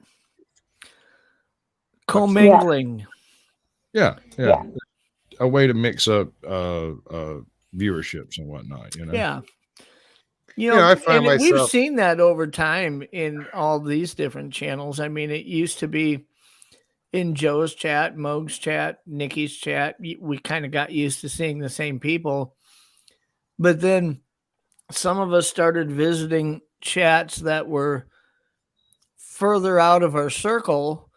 Commingling. Yeah. Yeah. A way to mix up viewerships and whatnot, Yeah. I find and we've myself. seen that over time in all these different channels. I mean, it used to be in Joe's chat, Moog's chat, Nikki's chat. We kind of got used to seeing the same people. But then some of us started visiting chats that were further out of our circle,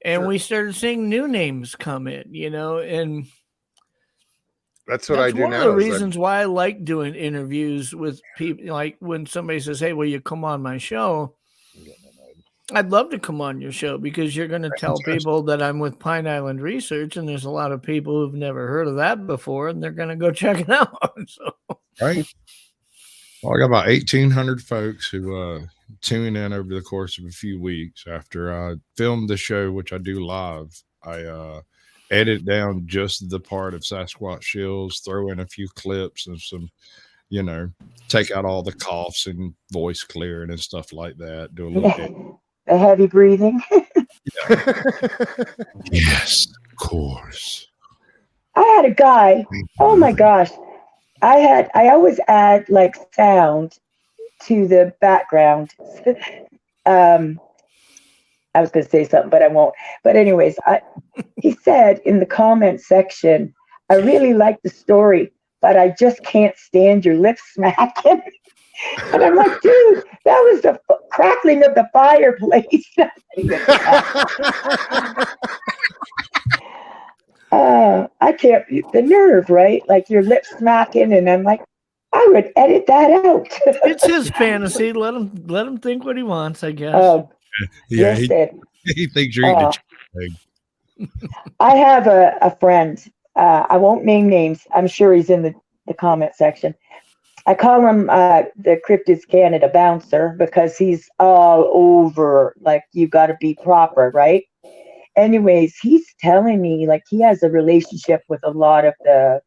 and Sure. we started seeing new names come in, and That's what I do one now. of the is reasons why I like doing interviews with people. Like when somebody says, "Hey, will you come on my show?" I'd love to come on your show because you're going to tell people that I'm with Pine Island Research, and there's a lot of people who've never heard of that before, and they're going to go check it out. So. Right. Well, I got about 1,800 folks who tune in over the course of a few weeks. After I filmed the show, which I do live, I edit down just the part of Sasquatch Shills, throw in a few clips and some, take out all the coughs and voice clearing and stuff like that. Do a little bit. The heavy breathing. Yes, of course. I had a guy. Oh my gosh. I always add like sound to the background. I was going to say something, but I won't. But anyways, he said in the comment section, I really like the story, but I just can't stand your lip smacking. And I'm like, dude, that was the crackling of the fireplace. I can't, the nerve, right? Like your lip smacking, and I'm like, I would edit that out. It's his fantasy. Let him think what he wants, I guess. Oh, Yeah, listen, he thinks you're eating a chicken egg. I have a friend. I won't name names. I'm sure he's in the comment section. I call him the Cryptids Canada bouncer because he's all over. Like, you got to be proper, right? Anyways, he's telling me like he has a relationship with a lot of the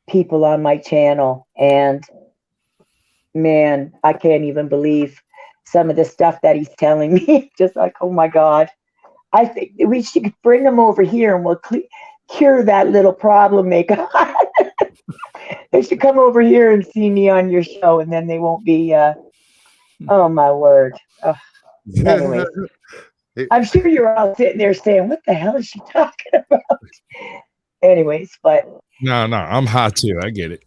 people on my channel, and man, I can't even believe some of the stuff that he's telling me. Just like, oh my God, I think we should bring him over here and we'll cure that little problem they got. They should come over here and see me on your show, and then they won't be. Oh my word. Anyways. I'm sure you're all sitting there saying, what the hell is she talking about? Anyways, but. No, I'm high too. I get it.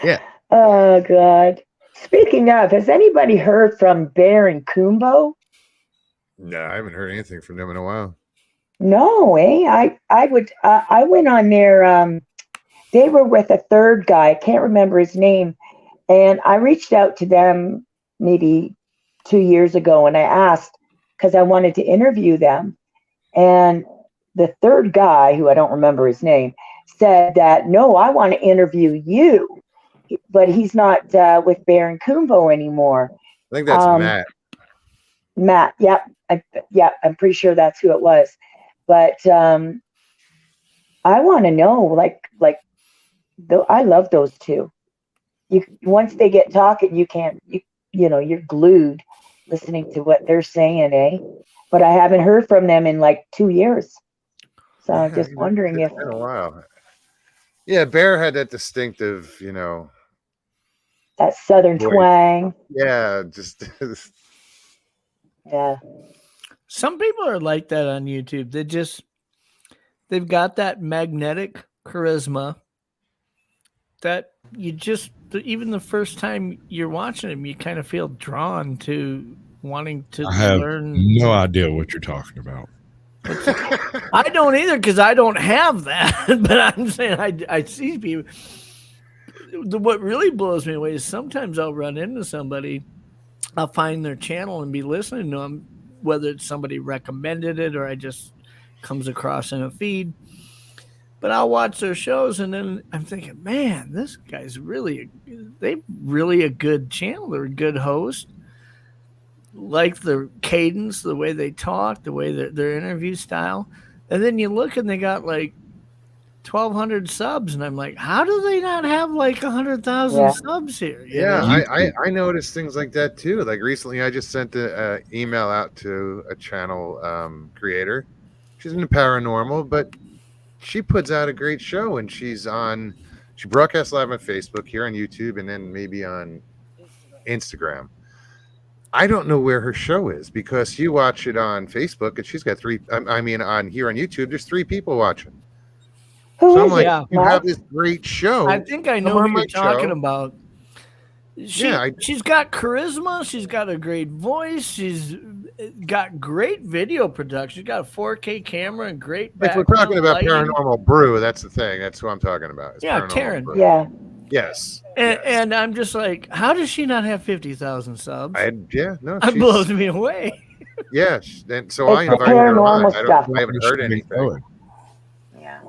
Yeah. Oh, God. speaking of, has anybody heard from Bear and Kumbo? No, I haven't heard anything from them in a while. No, I went on their they were with a third guy, I can't remember his name, and I reached out to them maybe 2 years ago and I asked because I wanted to interview them. And the third guy, who I don't remember his name, said that no, I want to interview you, but he's not with Bear and Kumbo anymore. I think that's Matt. Matt, yep, I'm pretty sure that's who it was. But I want to know, like, I love those two. You once they get talking, you're glued listening to what they're saying, eh? But I haven't heard from them in like 2 years, so I'm just wondering if it's been a while. Yeah, Bear had that distinctive, that southern voice. twang. Yeah, just Yeah. Some people are like that on YouTube. They've got that magnetic charisma that you just, even the first time you're watching them, you kind of feel drawn to wanting to I have learn. no idea what you're talking about. I don't either, because I don't have that. But I'm saying I see people. What really blows me away is sometimes I'll run into somebody, I'll find their channel and be listening to them, whether it's somebody recommended it or I just comes across in a feed. But I'll watch their shows and then I'm thinking, man, this guy's they've really a good channel. They're a good host. Like the cadence, the way they talk, the way their interview style. And then you look and they got like 1,200 subs, and I'm like, how do they not have like 100,000 subs here? I noticed things like that too. Like recently, I just sent an email out to a channel creator. She's into paranormal, but she puts out a great show, and she broadcasts live on Facebook, here on YouTube, and then maybe on Instagram. I don't know where her show is because you watch it on Facebook, and she's got on here on YouTube, there's 3 people watching. So I'm like, you have this great show. I think I know who you're talking about. She's got charisma. She's got a great voice. She's got great video production. She's got a 4K camera and great background. If we're talking about lighting. Paranormal Brew, that's the thing. That's who I'm talking about. Yeah, Taryn. Brew. Yeah. Yes. And I'm just like, how does she not have 50,000 subs? That blows me away. Yes. And so I invited her on. I haven't heard anything. Yeah.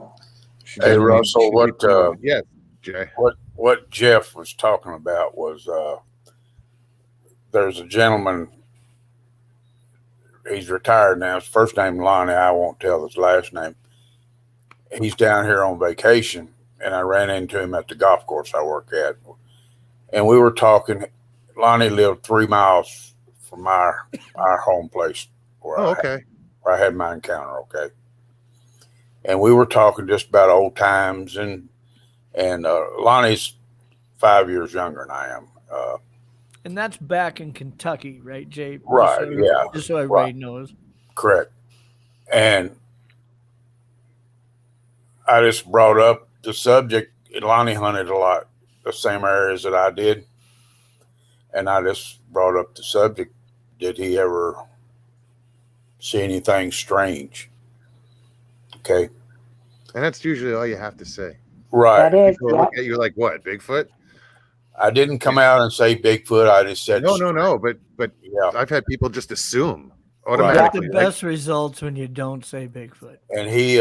Hey, Russell, Jay. What Jeff was talking about was there's a gentleman, he's retired now. His first name Lonnie. I won't tell his last name. He's down here on vacation, and I ran into him at the golf course I work at. And we were talking. Lonnie lived 3 miles from our home place where I had my encounter, okay? And we were talking just about old times, and Lonnie's 5 years younger than I am. And that's back in Kentucky, right, Jay? Right, Just so everybody knows. Correct. And I just brought up the subject. Lonnie hunted a lot, the same areas that I did. And I just brought up the subject. Did he ever see anything strange? Okay. And that's usually all you have to say. Right. That is. People look at you like, what, Bigfoot? I didn't come out and say Bigfoot. I just said no. But yeah. I've had people just assume You automatically. get the best results when you don't say Bigfoot. And he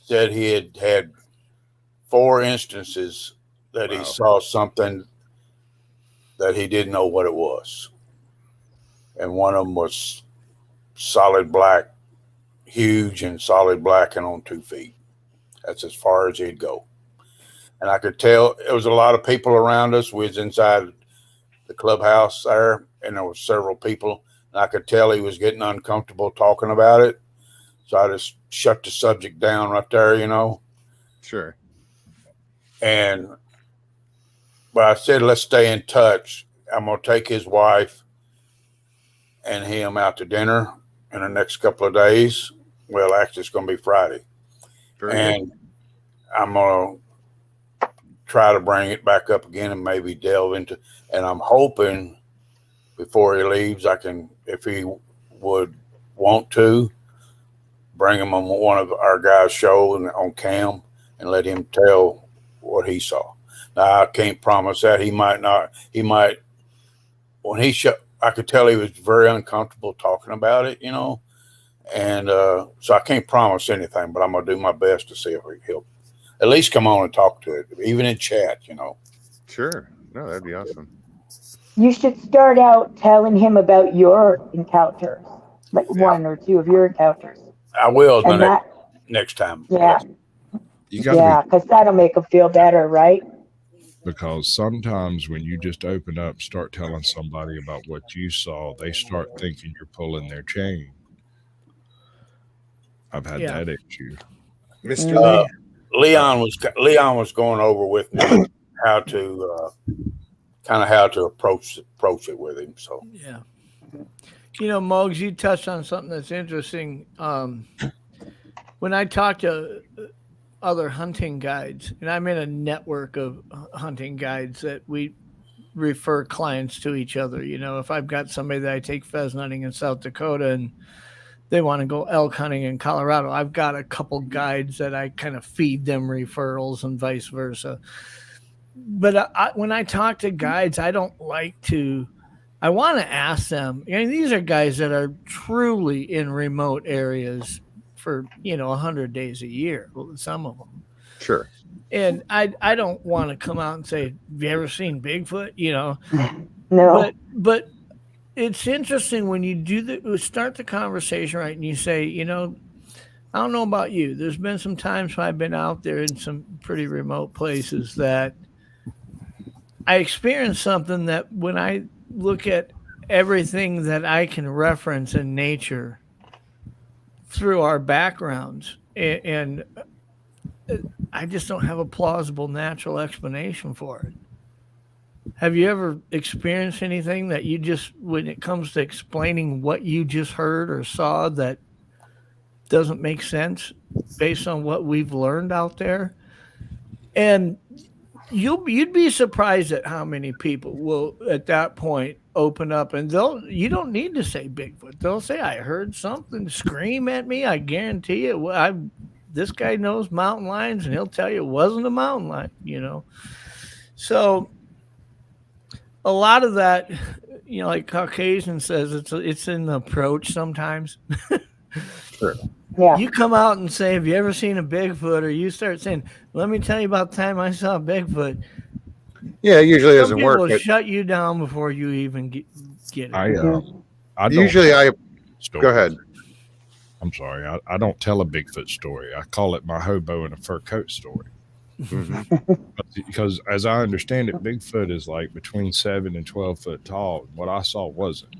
said he had 4 instances that he saw something that he didn't know what it was. And one of them was solid black, huge and solid black and on 2 feet. That's as far as he'd go. And I could tell there was a lot of people around us. We was inside the clubhouse there, and there were several people. And I could tell he was getting uncomfortable talking about it. So I just shut the subject down right there, Sure. But I said, let's stay in touch. I'm going to take his wife and him out to dinner in the next couple of days. Well, actually, it's going to be Friday. I'm going to try to bring it back up again and maybe delve into. And I'm hoping before he leaves, I can, if he would want to, bring him on one of our guys' show and on cam and let him tell what he saw. Now I can't promise that. He might not. He might. When he I could tell he was very uncomfortable talking about it, you know. And so I can't promise anything, but I'm gonna do my best to see if he'll at least come on and talk to it, even in chat, you know. Sure. No, that'd be awesome. You should start out telling him about your encounters, like one or two of your encounters. I will And next time. Yeah. You got Yeah, because that'll make him feel better, right? because sometimes when you just open up, start telling somebody about what you saw, they start thinking you're pulling their chain. I've had that issue. Mr. Lee. Leon was going over with me how to approach it with him. So yeah, you know, Mogs, you touched on something that's interesting. When I talk to other hunting guides, and I'm in a network of hunting guides that we refer clients to each other. You know, if I've got somebody that I take pheasant hunting in South Dakota and they want to go elk hunting in Colorado, I've got a couple guides that I kind of feed them referrals and vice versa. But when I talk to guides, I don't like to, I want to ask them, I mean, these are guys that are truly in remote areas for, 100 days a year, some of them. Sure. And I don't want to come out and say, have you ever seen Bigfoot? No. But it's interesting when you start the conversation right and you say, I don't know about you. There's been some times when I've been out there in some pretty remote places that I experienced something that when I look at everything that I can reference in nature through our backgrounds, and I just don't have a plausible natural explanation for it. Have you ever experienced anything that you just, when it comes to explaining what you just heard or saw, that doesn't make sense based on what we've learned out there? And you'd be surprised at how many people will at that point open up, and you don't need to say Bigfoot. They'll say, I heard something scream at me. I guarantee you, this guy knows mountain lions, and he'll tell you it wasn't a mountain lion, So a lot of that, like CaucAsian says, it's in the approach sometimes. Sure. Yeah. You come out and say, have you ever seen a Bigfoot? Or you start saying, let me tell you about the time I saw a Bigfoot. Yeah, it usually doesn't work. Will shut you down before you even get it. I don't go ahead. I'm sorry. I don't tell a Bigfoot story. I call it my hobo in a fur coat story. Mm-hmm. Because as I understand it, Bigfoot is like between 7 and 12 foot tall. What I saw wasn't.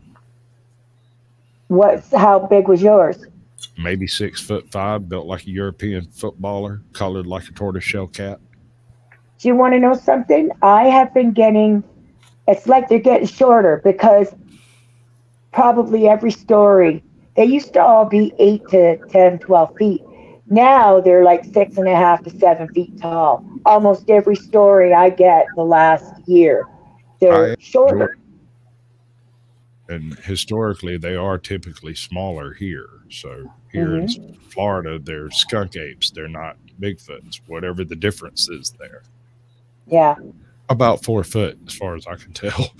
How big was yours? Maybe 6'5", built like a European footballer, colored like a tortoiseshell cat. Do you want to know something? I have been it's like they're getting shorter, because probably every story, they used to all be 8 to 10, 12 feet. Now they're like 6.5 to 7 feet tall. Almost every story I get the last year, they're shorter. And historically, they are typically smaller here. So here in Florida, they're skunk apes. They're not Bigfoots, whatever the difference is there. Yeah. About 4 foot, as far as I can tell.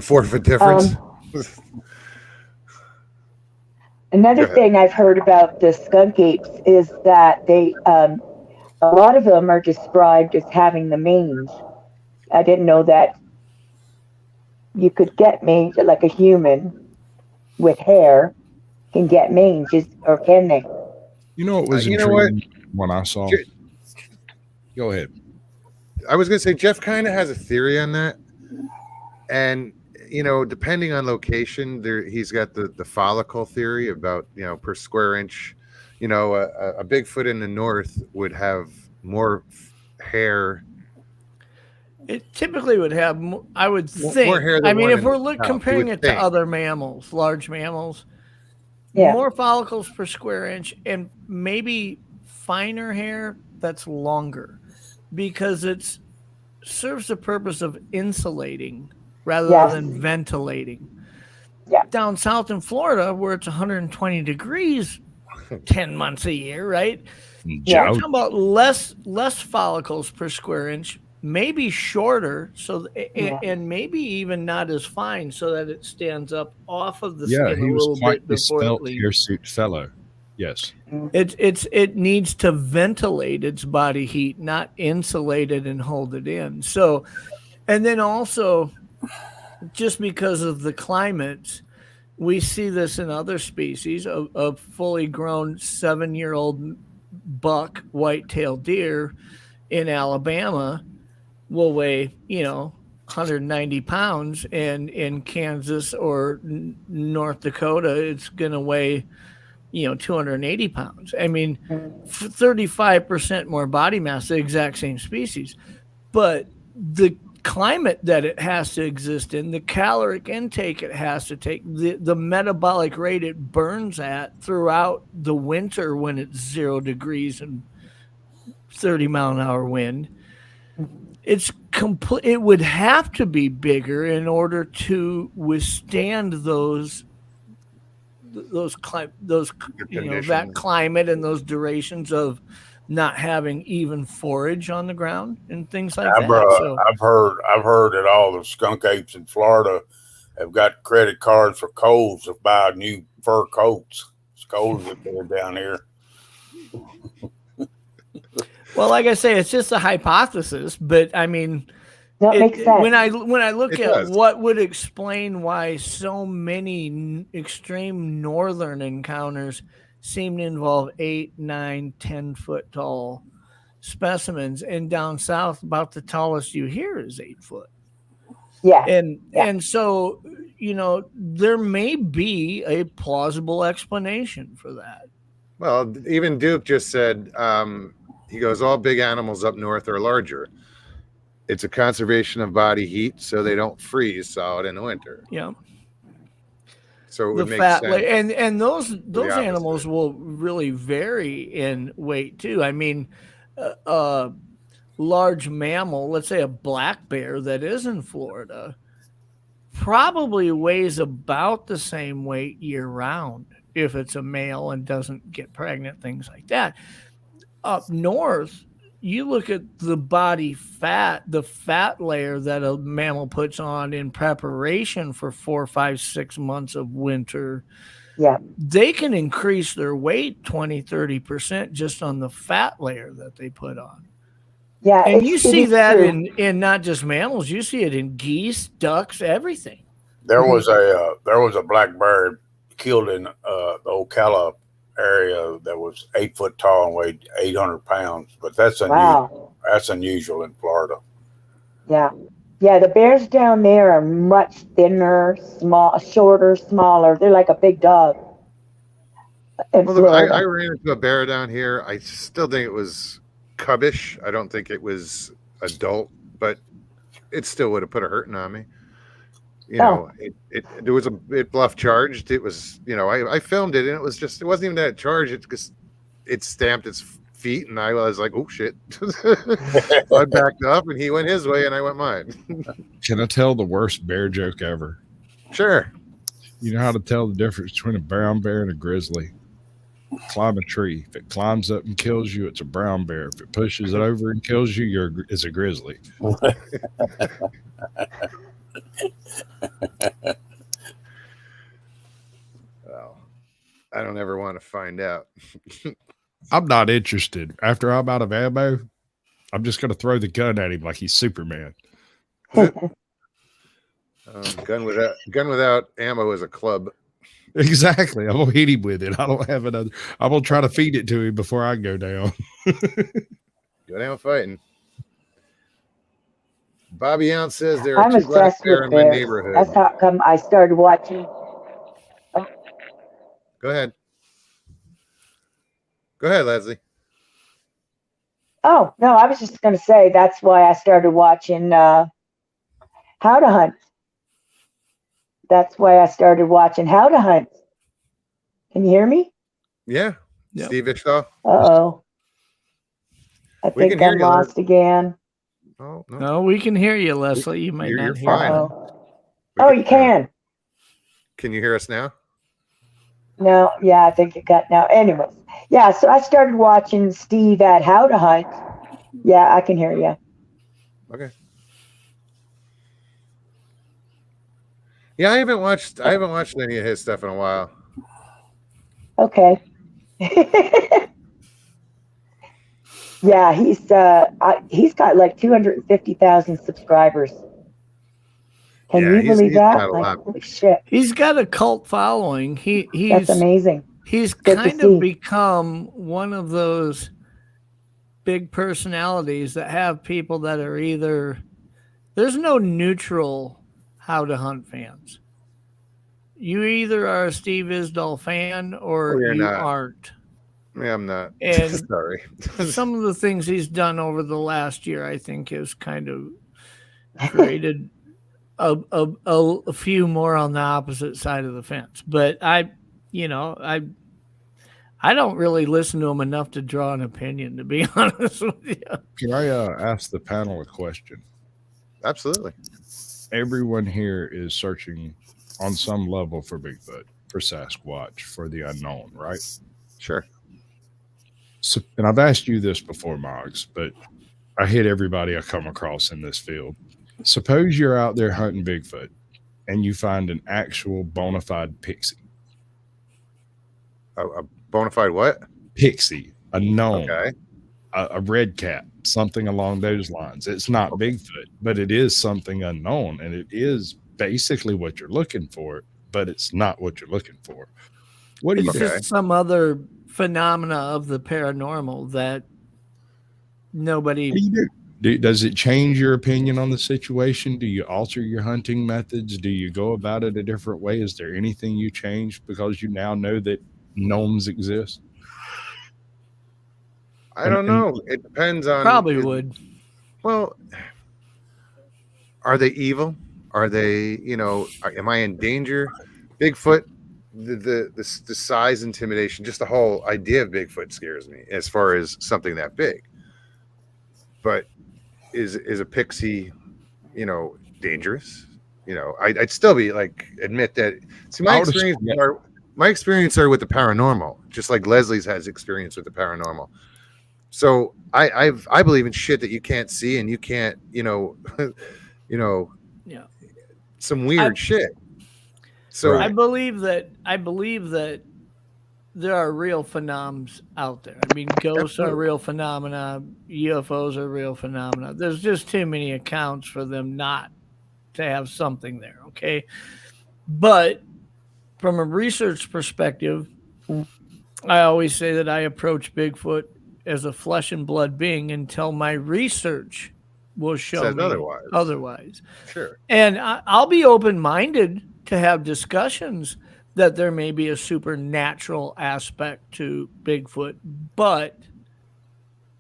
4 foot difference. Another thing I've heard about the skunk apes is that they, a lot of them are described as having the mange. I didn't know that you could get mange, like a human with hair can get mange, or can they? You know, it was intriguing when I saw. Go ahead. I was going to say, Jeff kind of has a theory on that. And, depending on location, he's got the follicle theory about, per square inch, a Bigfoot in the north would have more hair. It typically would have, I would think, more hair than if we're comparing it to other mammals, large mammals, more follicles per square inch, and maybe finer hair that's longer. because it's serves the purpose of insulating rather Yes. than ventilating. Yeah. Down south in Florida, where it's 120 degrees 10 months a year, right? Yeah. We're talking about less follicles per square inch, maybe shorter, so and maybe even not as fine, so that it stands up off of the skin he a was little quite bit the before it svelte leaves. hirsute fellow. Yes. It needs to ventilate its body heat, not insulate it and hold it in. So, and then also, just because of the climate, we see this in other species. A fully grown 7-year-old buck white-tailed deer in Alabama will weigh, 190 pounds, and in Kansas or North Dakota, it's going to weigh 280 pounds. I mean, 35% more body mass, the exact same species. But the climate that it has to exist in, the caloric intake it has to take, the metabolic rate it burns at throughout the winter when it's 0 degrees and 30-mile-an-hour wind, it's complete. It would have to be bigger in order to withstand that climate and those durations of not having even forage on the ground and things like that. So I've heard that all the skunk apes in Florida have got credit cards for Kohl's to buy new fur coats. It's cold up there down here. well, like I say, it's just a hypothesis, but I mean, That makes sense. when I look It at does. what would explain why so many extreme northern encounters seem to involve 8, 9, 10 foot tall specimens, and down south, about the tallest you hear is 8 foot. Yeah. And so, there may be a plausible explanation for that. Well, even Duke just said, he goes, all big animals up north are larger. It's a conservation of body heat, so they don't freeze solid in the winter. Yeah. So it The would make fat sense. and those opposite. animals will really vary in weight too. I mean, a large mammal, let's say a black bear that is in Florida, probably weighs about the same weight year round if it's a male and doesn't get pregnant, things like that. Up north, you look at the body fat, the fat layer that a mammal puts on in preparation for 4, 5, 6 months of winter. Yeah. They can increase their weight 20, 30% just on the fat layer that they put on. Yeah. And you see that true. in not just mammals, you see it in geese, ducks, everything. There was a black bear killed in the Ocala area that was 8 foot tall and weighed 800 pounds, but that's unusual. Wow. That's unusual in Florida. Yeah. Yeah. The bears down there are much thinner, shorter, smaller. They're like a big dog. Well, I ran into a bear down here. I still think it was cubbish. I don't think it was adult, but it still would have put a hurting on me. It bluff charged. It was, I filmed it, and it wasn't even that charged. It stamped its feet, and I was like, oh shit. I backed up, and he went his way, and I went mine. Can I tell the worst bear joke ever? Sure. You know how to tell the difference between a brown bear and a grizzly? Climb a tree. If it climbs up and kills you, it's a brown bear. If it pushes it over and kills you, it's a grizzly. Well, I don't ever want to find out. I'm not interested. After I'm out of ammo, I'm just going to throw the gun at him like he's Superman. Gun without ammo is a club. Exactly. I'm going to hit him with it. I don't have another. I'm going to try to feed it to him before I go down. Go down fighting. Bobby Ounce says there are I'm 2 black obsessed bear with in my bears. neighborhood. That's how come I started watching. Go ahead. Go ahead, Leslie. Oh, no, I was just going to say that's why I started watching How to Hunt. That's why I started watching How to Hunt. Can you hear me? Yeah. Yep. Steve Ishtaw. Uh-oh. I We can think hear I'm you, lost again. Oh no, No, we can hear you, Leslie. You might you're not hear fine. us. Uh-oh. Oh, you can. Can you hear us now? No, yeah, I think it got now. Anyways, yeah, so I started watching Steve at How to Hunt. Yeah, I can hear you. Okay. Yeah, I haven't watched any of his stuff in a while. Okay. Yeah, he's got like 250,000 subscribers. Can you believe he's that? got a Like, lot. holy shit, He's got a cult following. that's He's amazing. he's Good to kind of see. become one of those big personalities that have people that are either there's no neutral How to Hunt fans. You either are a Steve Isdall fan or Well, you're you not. aren't. Yeah, I'm not. And Sorry. some of the things he's done over the last year, I think, has kind of created a few more on the opposite side of the fence. But I don't really listen to him enough to draw an opinion, to be honest with you. Can I ask the panel a question? Absolutely. Everyone here is searching on some level for Bigfoot, for Sasquatch, for the unknown, right? Sure. So, and I've asked you this before, Moggs, but I hit everybody I come across in this field. Suppose you're out there hunting Bigfoot and you find an actual bona fide pixie. A bona fide what? Pixie, a gnome, Okay. a red cat, something along those lines. It's not Bigfoot, but it is something unknown, and it is basically what you're looking for, but it's not what you're looking for. What do you It's do? just some other phenomena of the paranormal that nobody. What do you do? Does it change your opinion on the situation? Do you alter your hunting methods? Do you go about it a different way? Is there anything you change because you now know that gnomes exist? I don't know. It depends on. Probably would. Well, are they evil? Are they? Am I in danger? Bigfoot. The size intimidation, just the whole idea of Bigfoot scares me as far as something that big. But is a pixie, dangerous? I'd still be like admit that. See, my experience are with the paranormal, just like Leslie's has experience with the paranormal. So I believe in shit that you can't see and you can't, Yeah. some weird shit. So I believe that there are real phenoms out there. I mean, ghosts are real phenomena, UFOs are real phenomena. There's just too many accounts for them not to have something there, okay? But from a research perspective, I always say that I approach Bigfoot as a flesh and blood being until my research will show says me otherwise. Sure. And I'll be open-minded to have discussions that there may be a supernatural aspect to Bigfoot, but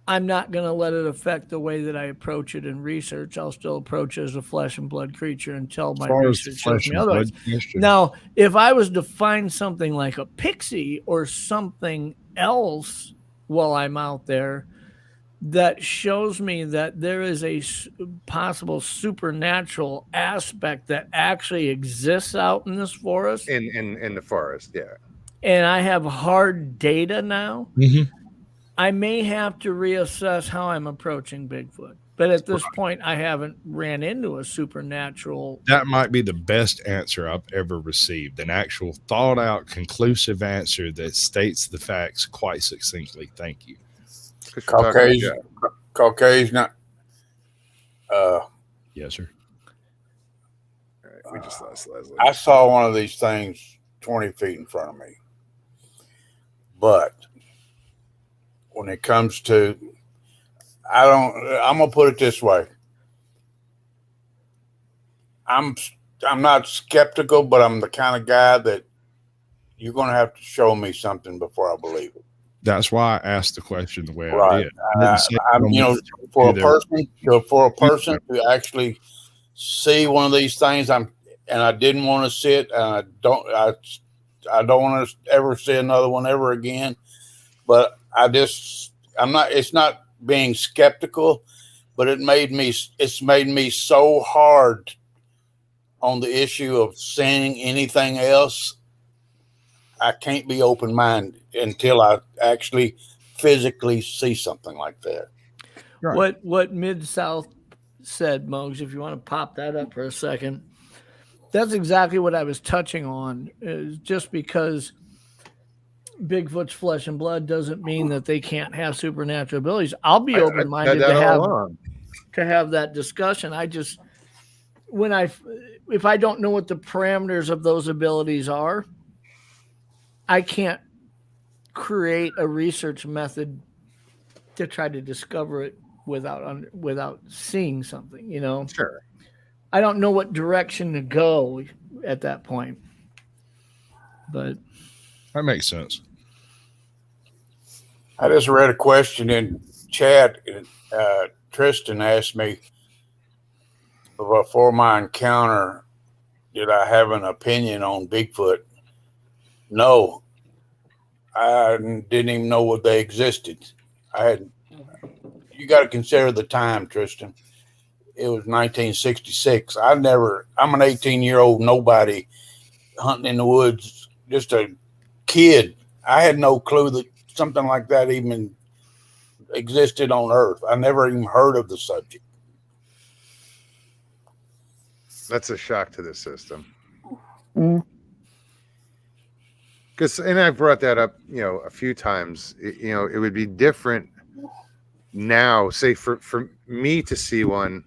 I'm not going to let it affect the way that I approach it in research. I'll still approach it as a flesh and blood creature until my research shows me otherwise. Now, if I was to find something like a pixie or something else while I'm out there that shows me that there is a possible supernatural aspect that actually exists out in this forest. In the forest, yeah. And I have hard data now. I may have to reassess how I'm approaching Bigfoot. But at this point, I haven't ran into a supernatural. That might be the best answer I've ever received. An actual thought out, conclusive answer that states the facts quite succinctly. Thank you. Caucasian. Yes, sir. All right, we just lost Leslie. I saw one of these things 20 feet in front of me. But when it comes to, I'm going to put it this way. I'm not skeptical, but I'm the kind of guy that you're going to have to show me something before I believe it. That's why I asked the question the way I did. For a person to actually see one of these things, I didn't want to see it, and I don't want to ever see another one ever again. But it's not being skeptical, but it's made me so hard on the issue of seeing anything else. I can't be open-minded until I actually physically see something like that. Right. What Mid-South said, Mogs, if you want to pop that up for a second, that's exactly what I was touching on. Is just because Bigfoot's flesh and blood doesn't mean that they can't have supernatural abilities. I'll be open-minded to have that discussion. I just, if I don't know what the parameters of those abilities are, I can't create a research method to try to discover it without seeing something, you know? Sure. I don't know what direction to go at that point, but That makes sense. I just read a question in chat. Tristan asked me before my encounter, did I have an opinion on Bigfoot? No, I didn't even know what they existed. You got to consider the time, Tristan. It was 1966. I'm an 18-year-old nobody hunting in the woods, just a kid. I had no clue that something like that even existed on Earth. I never even heard of the subject. That's a shock to the system. Mm. And I've brought that up, a few times. It would be different now. Say for me to see one,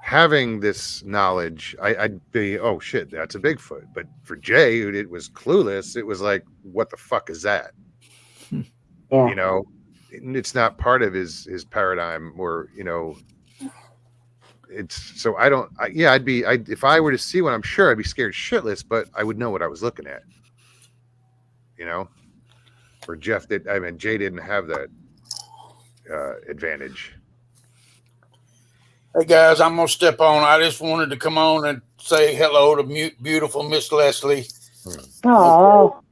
having this knowledge, I'd be, oh shit, that's a Bigfoot. But for Jay, who was clueless, it was like, what the fuck is that? Yeah. It's not part of his paradigm, or it's so I don't. If I were to see one, I'm sure I'd be scared shitless, but I would know what I was looking at. Or Jay didn't have that advantage. Hey guys, I'm gonna step on. I just wanted to come on and say hello to beautiful Miss Leslie. Oh,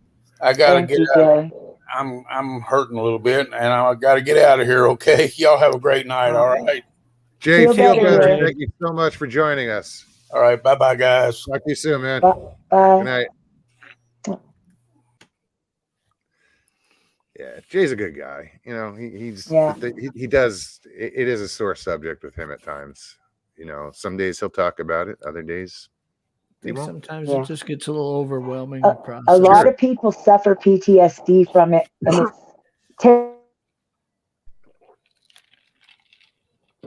I gotta thank get you, out. Jay. I'm hurting a little bit, and I gotta get out of here. Okay, y'all have a great night. All right, Jay, Feel feel better, better. Jay. Thank you so much for joining us. all right. Bye, guys. Talk to you soon, man. Bye. Good night. Yeah, Jay's a good guy. He does. It is a sore subject with him at times. Some days he'll talk about it. Other days, I think sometimes Yeah. it just gets a little overwhelming. A lot of people suffer PTSD from it, and it's terrible.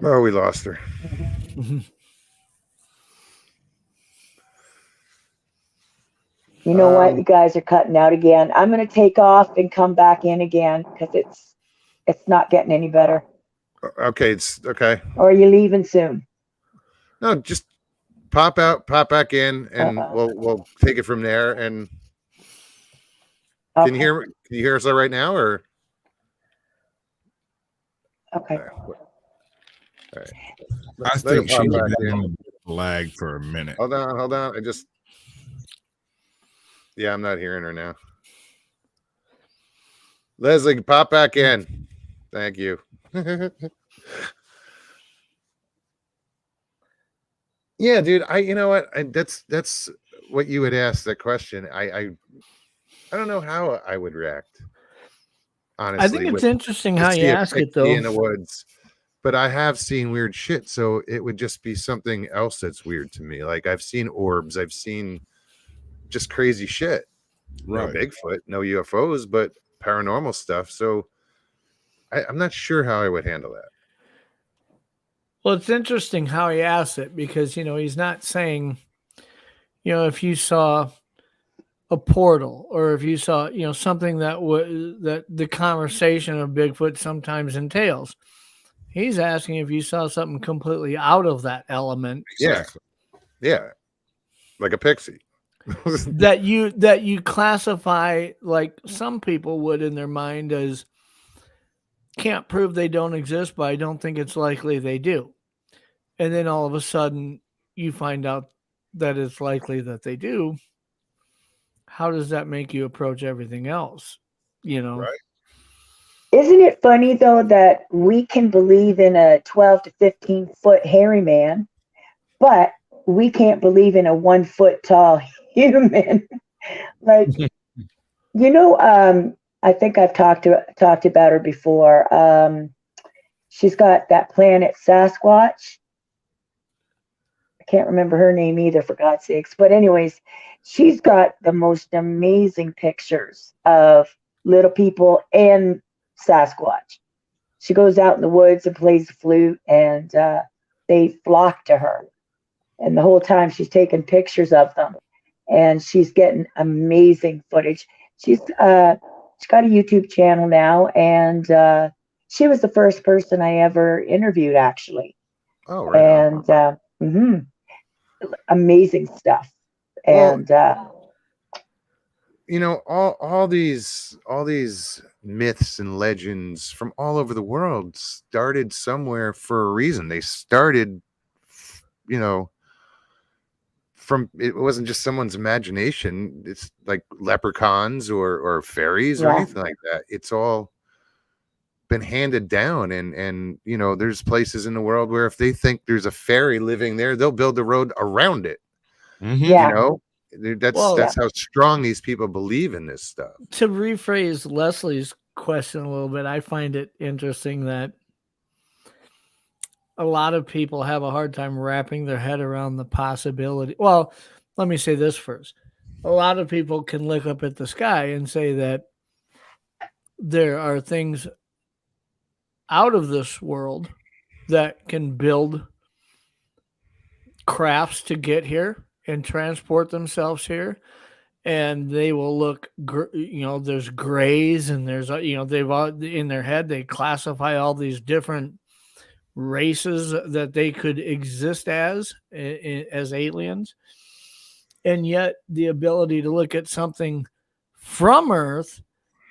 Oh, we lost her. You know what? You guys are cutting out again. I'm going to take off and come back in again because it's not getting any better. Okay, it's okay. Or are you leaving soon? No, just pop out, pop back in, and we'll take it from there. And can you hear us right now, or? Okay. All right. I think she was in lag for a minute. Hold on. I'm not hearing her now. Leslie, pop back in. Thank you. Yeah, dude. You know what? That's what you would ask that question. I don't know how I would react. Honestly, I think it's interesting how you ask it, though. In the woods, but I have seen weird shit, so it would just be something else that's weird to me. Like I've seen orbs, I've seen just crazy shit. Right. No Bigfoot, no UFOs, but paranormal stuff. So I'm not sure how I would handle that. Well, it's interesting how he asks it because, he's not saying, if you saw a portal or if you saw, something that the conversation of Bigfoot sometimes entails. He's asking if you saw something completely out of that element. Exactly. Yeah. Like a pixie. that you classify like some people would in their mind as can't prove they don't exist, but I don't think it's likely they do. And then all of a sudden you find out that it's likely that they do. How does that make you approach everything else? Right. Isn't it funny though that we can believe in a 12 to 15-foot hairy man, but we can't believe in a 1-foot tall human? Like, I think I've talked about her before. She's got that planet Sasquatch. I can't remember her name either, for God's sakes. But anyways, she's got the most amazing pictures of little people and Sasquatch. She goes out in the woods and plays the flute, and they flock to her. And the whole time she's taking pictures of them, and she's getting amazing footage. She's got a YouTube channel now, and she was the first person I ever interviewed, actually. Oh, right. And amazing stuff. Well, And all these myths and legends from all over the world started somewhere for a reason. They started, from, it wasn't just someone's imagination. It's like leprechauns or fairies or anything like that. It's all been handed down, and there's places in the world where if they think there's a fairy living there, they'll build a road around it. That's how strong these people believe in this stuff. To rephrase Leslie's question a little bit, I find it interesting that a lot of people have a hard time wrapping their head around the possibility. Well, let me say this first. A lot of people can look up at the sky and say that there are things out of this world that can build crafts to get here and transport themselves here, and they will look, there's grays, and there's, they've all in their head, they classify all these different races that they could exist as aliens. And yet the ability to look at something from Earth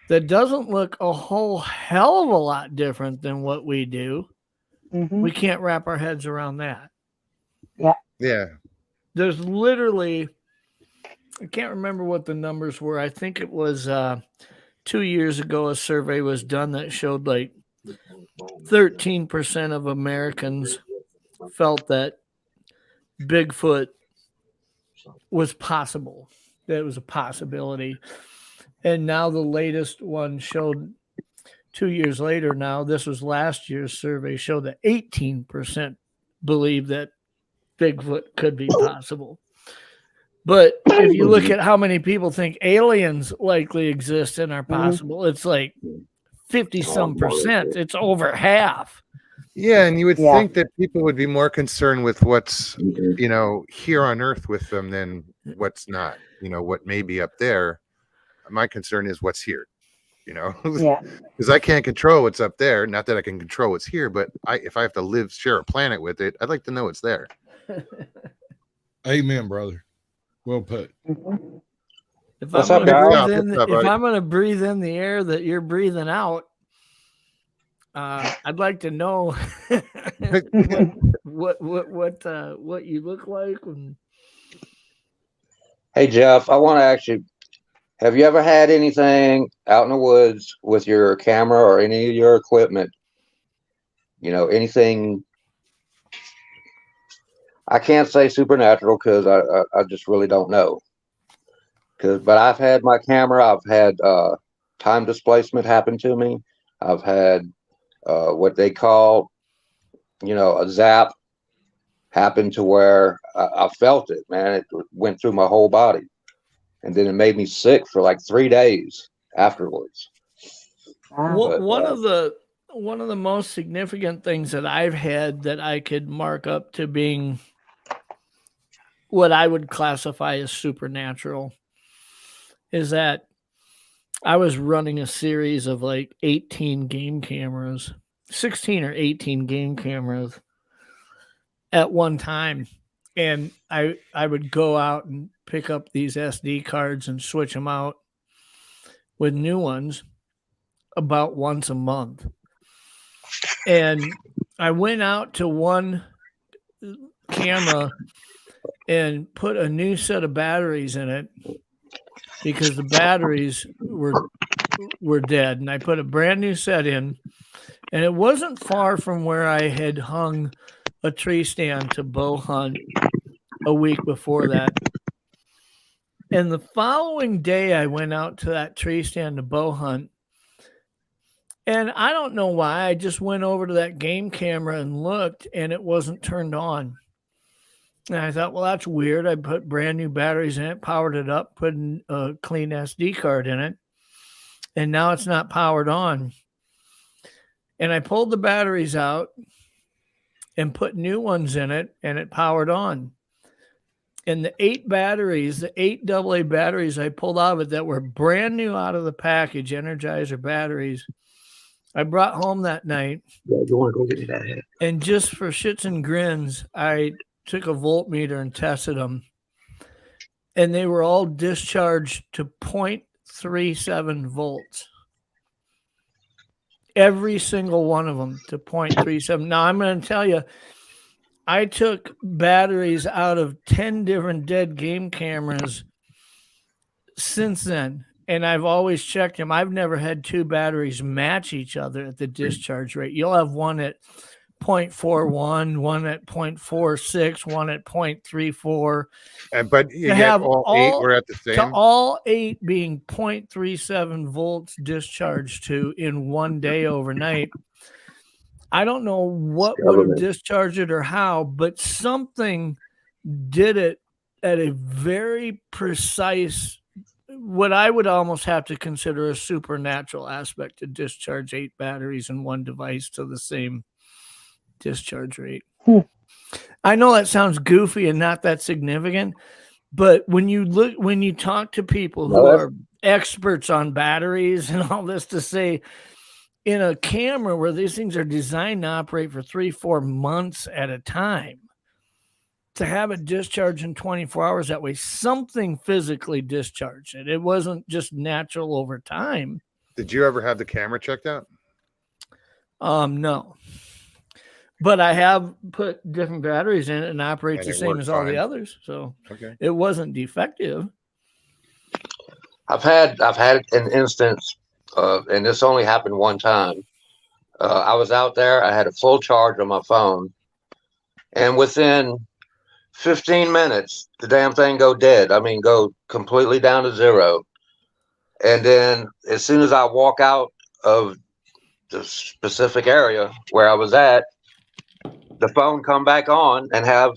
that doesn't look a whole hell of a lot different than what we do, we can't wrap our heads around that. Yeah. There's literally, I can't remember what the numbers were. I think it was 2 years ago, a survey was done that showed like 13% of Americans felt that Bigfoot was possible. That it was a possibility. And now the latest one showed 2 years later now, this was last year's survey, showed that 18% believe that Bigfoot could be possible. But if you look at how many people think aliens likely exist and are possible, it's like 50-some%. It's over half. Yeah, and you would think that people would be more concerned with what's, here on Earth with them than what's not, what may be up there. My concern is what's here, because I can't control what's up there. Not that I can control what's here, but if I have to share a planet with it, I'd like to know it's there. Amen, brother. Well put. If I'm going to breathe in the air that you're breathing out, I'd like to know what you look like. Hey Jeff, I want to actually. Have you ever had anything out in the woods with your camera or any of your equipment? Anything. I can't say supernatural because I just really don't know. But I've had my camera. I've had time displacement happen to me. I've had what they call, a zap happen to where I felt it, man. It went through my whole body. And then it made me sick for like 3 days afterwards. But, one of the most significant things that I've had that I could mark up to being what I would classify as supernatural is that I was running a series of like 18 game cameras, 16 or 18 game cameras at one time. And I would go out and pick up these SD cards and switch them out with new ones about once a month. And I went out to one camera and put a new set of batteries in it because the batteries were were dead. And I put a brand new set in, and it wasn't far from where I had hung a tree stand to bow hunt a week before that. And the following day, I went out to that tree stand to bow hunt. And I don't know why. I just went over to that game camera and looked, and it wasn't turned on. And I thought, well, that's weird. I put brand new batteries in it, powered it up, put a clean SD card in it, and now it's not powered on. And I pulled the batteries out and put new ones in it, and it powered on. And the 8 batteries, the 8 AA batteries I pulled out of it that were brand new out of the package, Energizer batteries, I brought home that night. Yeah, you want to go get that? And just for shits and grins, I took a voltmeter and tested them. And they were all discharged to 0.37 volts. Every single one of them to 0.37. Now, I'm going to tell you, I took batteries out of 10 different dead game cameras since then, and I've always checked them. I've never had 2 batteries match each other at the discharge rate. You'll have one at 0.41, one at 0.46, one at 0.34. But you have all 8 were at the same? To all 8 being 0.37 volts discharged to in one day overnight. I don't know what would have discharged it or how, but something did it at a very precise, what I would almost have to consider a supernatural aspect to discharge 8 batteries in one device to the same discharge rate. I know that sounds goofy and not that significant, but when you talk to people who are experts on batteries and all this, to say, in a camera where these things are designed to operate for 3-4 months at a time, to have it discharge in 24 hours that way, something physically discharged it. It wasn't just natural over time. Did you ever have the camera checked out? No. But I have put different batteries in it and operates And the it same worked as all the fine. others. So Okay. it wasn't defective. I've had an instance, and this only happened one time. I was out there. I had a full charge on my phone, and within 15 minutes, the damn thing go dead. I mean, go completely down to 0. And then as soon as I walk out of the specific area where I was at, the phone come back on and have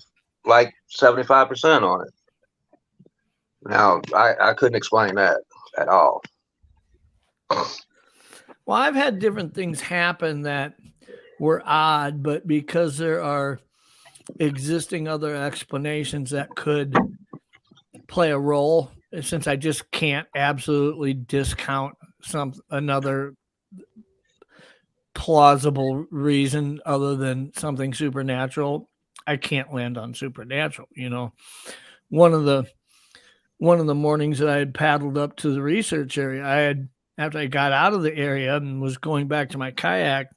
like 75% on it. Now, I couldn't explain that at all. Well, I've had different things happen that were odd, but because there are existing other explanations that could play a role, since I just can't absolutely discount another plausible reason other than something supernatural, I can't land on supernatural. You know, one of the mornings that I had paddled up to the research area, after I got out of the area and was going back to my kayak,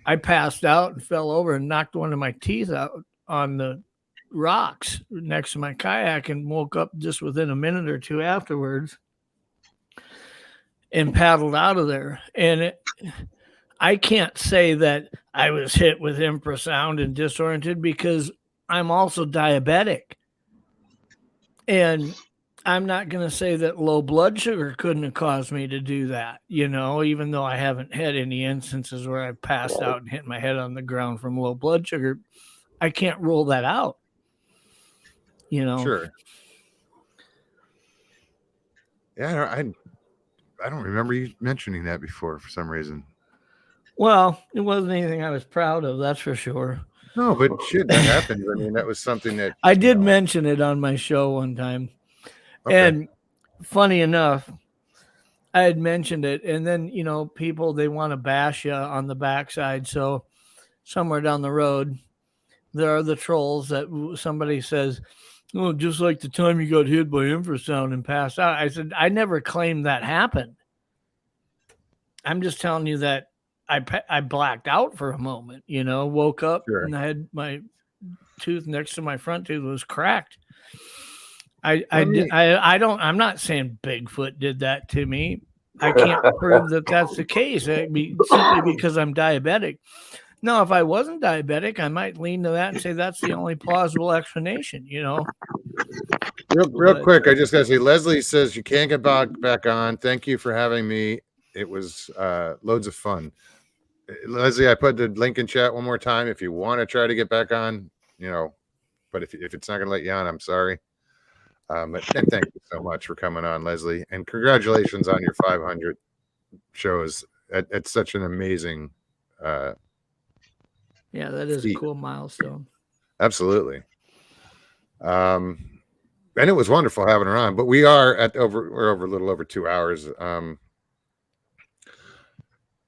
I passed out and fell over and knocked one of my teeth out on the rocks next to my kayak, and woke up just within a minute or two afterwards and paddled out of there. And I can't say that I was hit with infrasound and disoriented, because I'm also diabetic. And I'm not going to say that low blood sugar couldn't have caused me to do that, you know, even though I haven't had any instances where I've passed out and hit my head on the ground from low blood sugar. I can't rule that out, you know. Sure. Yeah, I don't remember you mentioning that before for some reason. Well, it wasn't anything I was proud of, that's for sure. No, but shit, that happened. I mean, that was something that I did mention it on my show one time. Okay. And funny enough, I had mentioned it, and then, you know, people, they want to bash you on the backside. So somewhere down the road, there are the trolls that somebody says, oh, just like the time you got hit by infrasound and passed out. I said, I never claimed that happened. I'm just telling you that I blacked out for a moment, you know, woke up and I had my tooth next to my front tooth was cracked. I'm not saying Bigfoot did that to me. I can't prove that that's the case simply because I'm diabetic. Now, if I wasn't diabetic, I might lean to that and say that's the only plausible explanation, you know. Real quick, I just got to say, Leslie says you can't get back on. Thank you for having me. It was loads of fun. Leslie, I put the link in chat one more time if you want to try to get back on, you know, but if it's not going to let you on, I'm sorry. And thank you so much for coming on, Leslie, and congratulations on your 500 shows. It's such an amazing yeah, that is a cool milestone. Absolutely. And it was wonderful having her on, but we're over a little over 2 hours.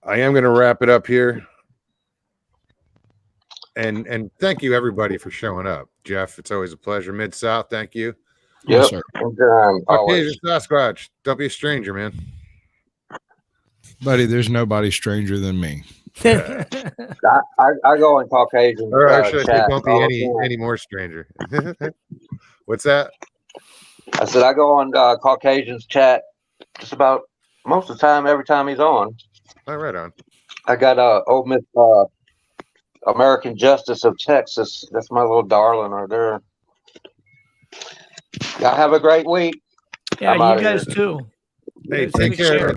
I am going to wrap it up here. And thank you everybody for showing up. Jeff, it's always a pleasure. Mid-South, thank you. Yep. CaucAsian Sasquatch, don't be a stranger, man. Buddy, there's nobody stranger than me. I go in Caucasian. Or actually, I don't be any more stranger. What's that? I said I go on Caucasian's chat just about most of the time, every time he's on. Oh, right on. I got old Miss American Justice of Texas. That's my little darling right there. Y'all have a great week. Yeah, you guys too. Hey, take care.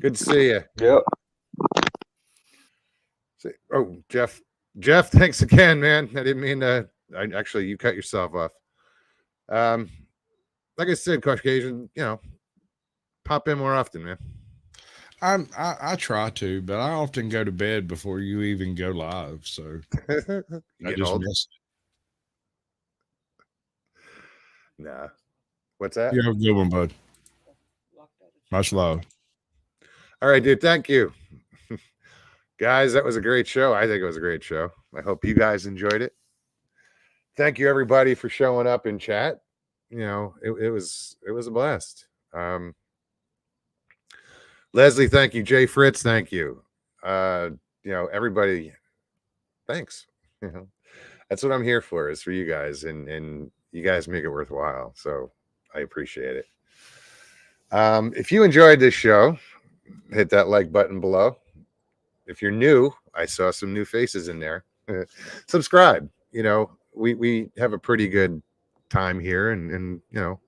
Good to see you. Yep. Oh, Jeff, thanks again, man. I didn't mean to. Actually, you cut yourself off. Like I said, Caucasian, you know, pop in more often, man. I try to, but I often go to bed before you even go live. So I just miss it. Nah. What's that? You have a good one, bud. Much love. All right, dude. Thank you. Guys, that was a great show. I think it was a great show. I hope you guys enjoyed it. Thank you, everybody, for showing up in chat. You know, it was a blast. Leslie, thank you. Jay Fritz, thank you. You know, everybody, thanks. You know, that's what I'm here for, is for you guys, and you guys make it worthwhile. So I appreciate it. If you enjoyed this show, hit that like button below. If you're new, I saw some new faces in there. Subscribe. You know, we have a pretty good time here, and you know,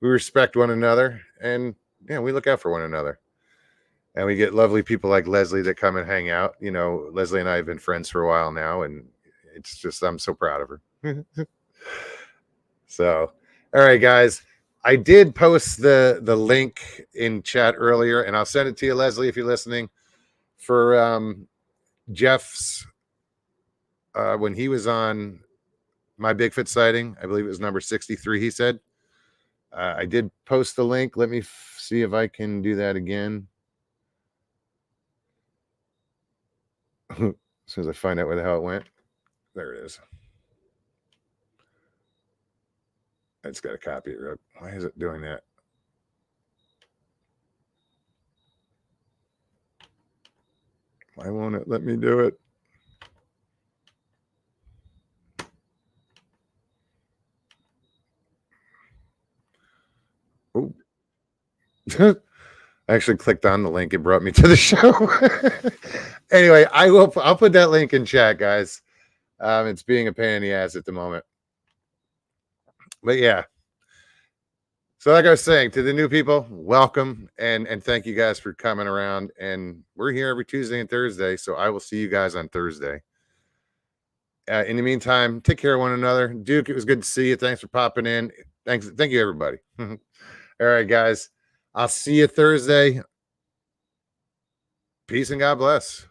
we respect one another, and you know, we look out for one another. And we get lovely people like Leslie that come and hang out. You know, Leslie and I have been friends for a while now, and it's just, I'm so proud of her. So, all right, guys. I did post the link in chat earlier, and I'll send it to you, Leslie, if you're listening, for Jeff's, when he was on My Bigfoot Sighting. I believe it was number 63, he said. I did post the link. Let me see if I can do that again. As soon as I find out where the hell it went. There it is. I just got to copy it. Why is it doing that? Why won't it let me do it? Oh. I actually clicked on the link. It brought me to the show. Anyway, I'll put that link in chat, guys. It's being a pain in the ass at the moment. But yeah. So like I was saying, to the new people, welcome, and thank you guys for coming around. And we're here every Tuesday and Thursday, so I will see you guys on Thursday. In the meantime, take care of one another. Duke, it was good to see you. Thanks for popping in. Thank you, everybody. All right, guys. I'll see you Thursday. Peace and God bless.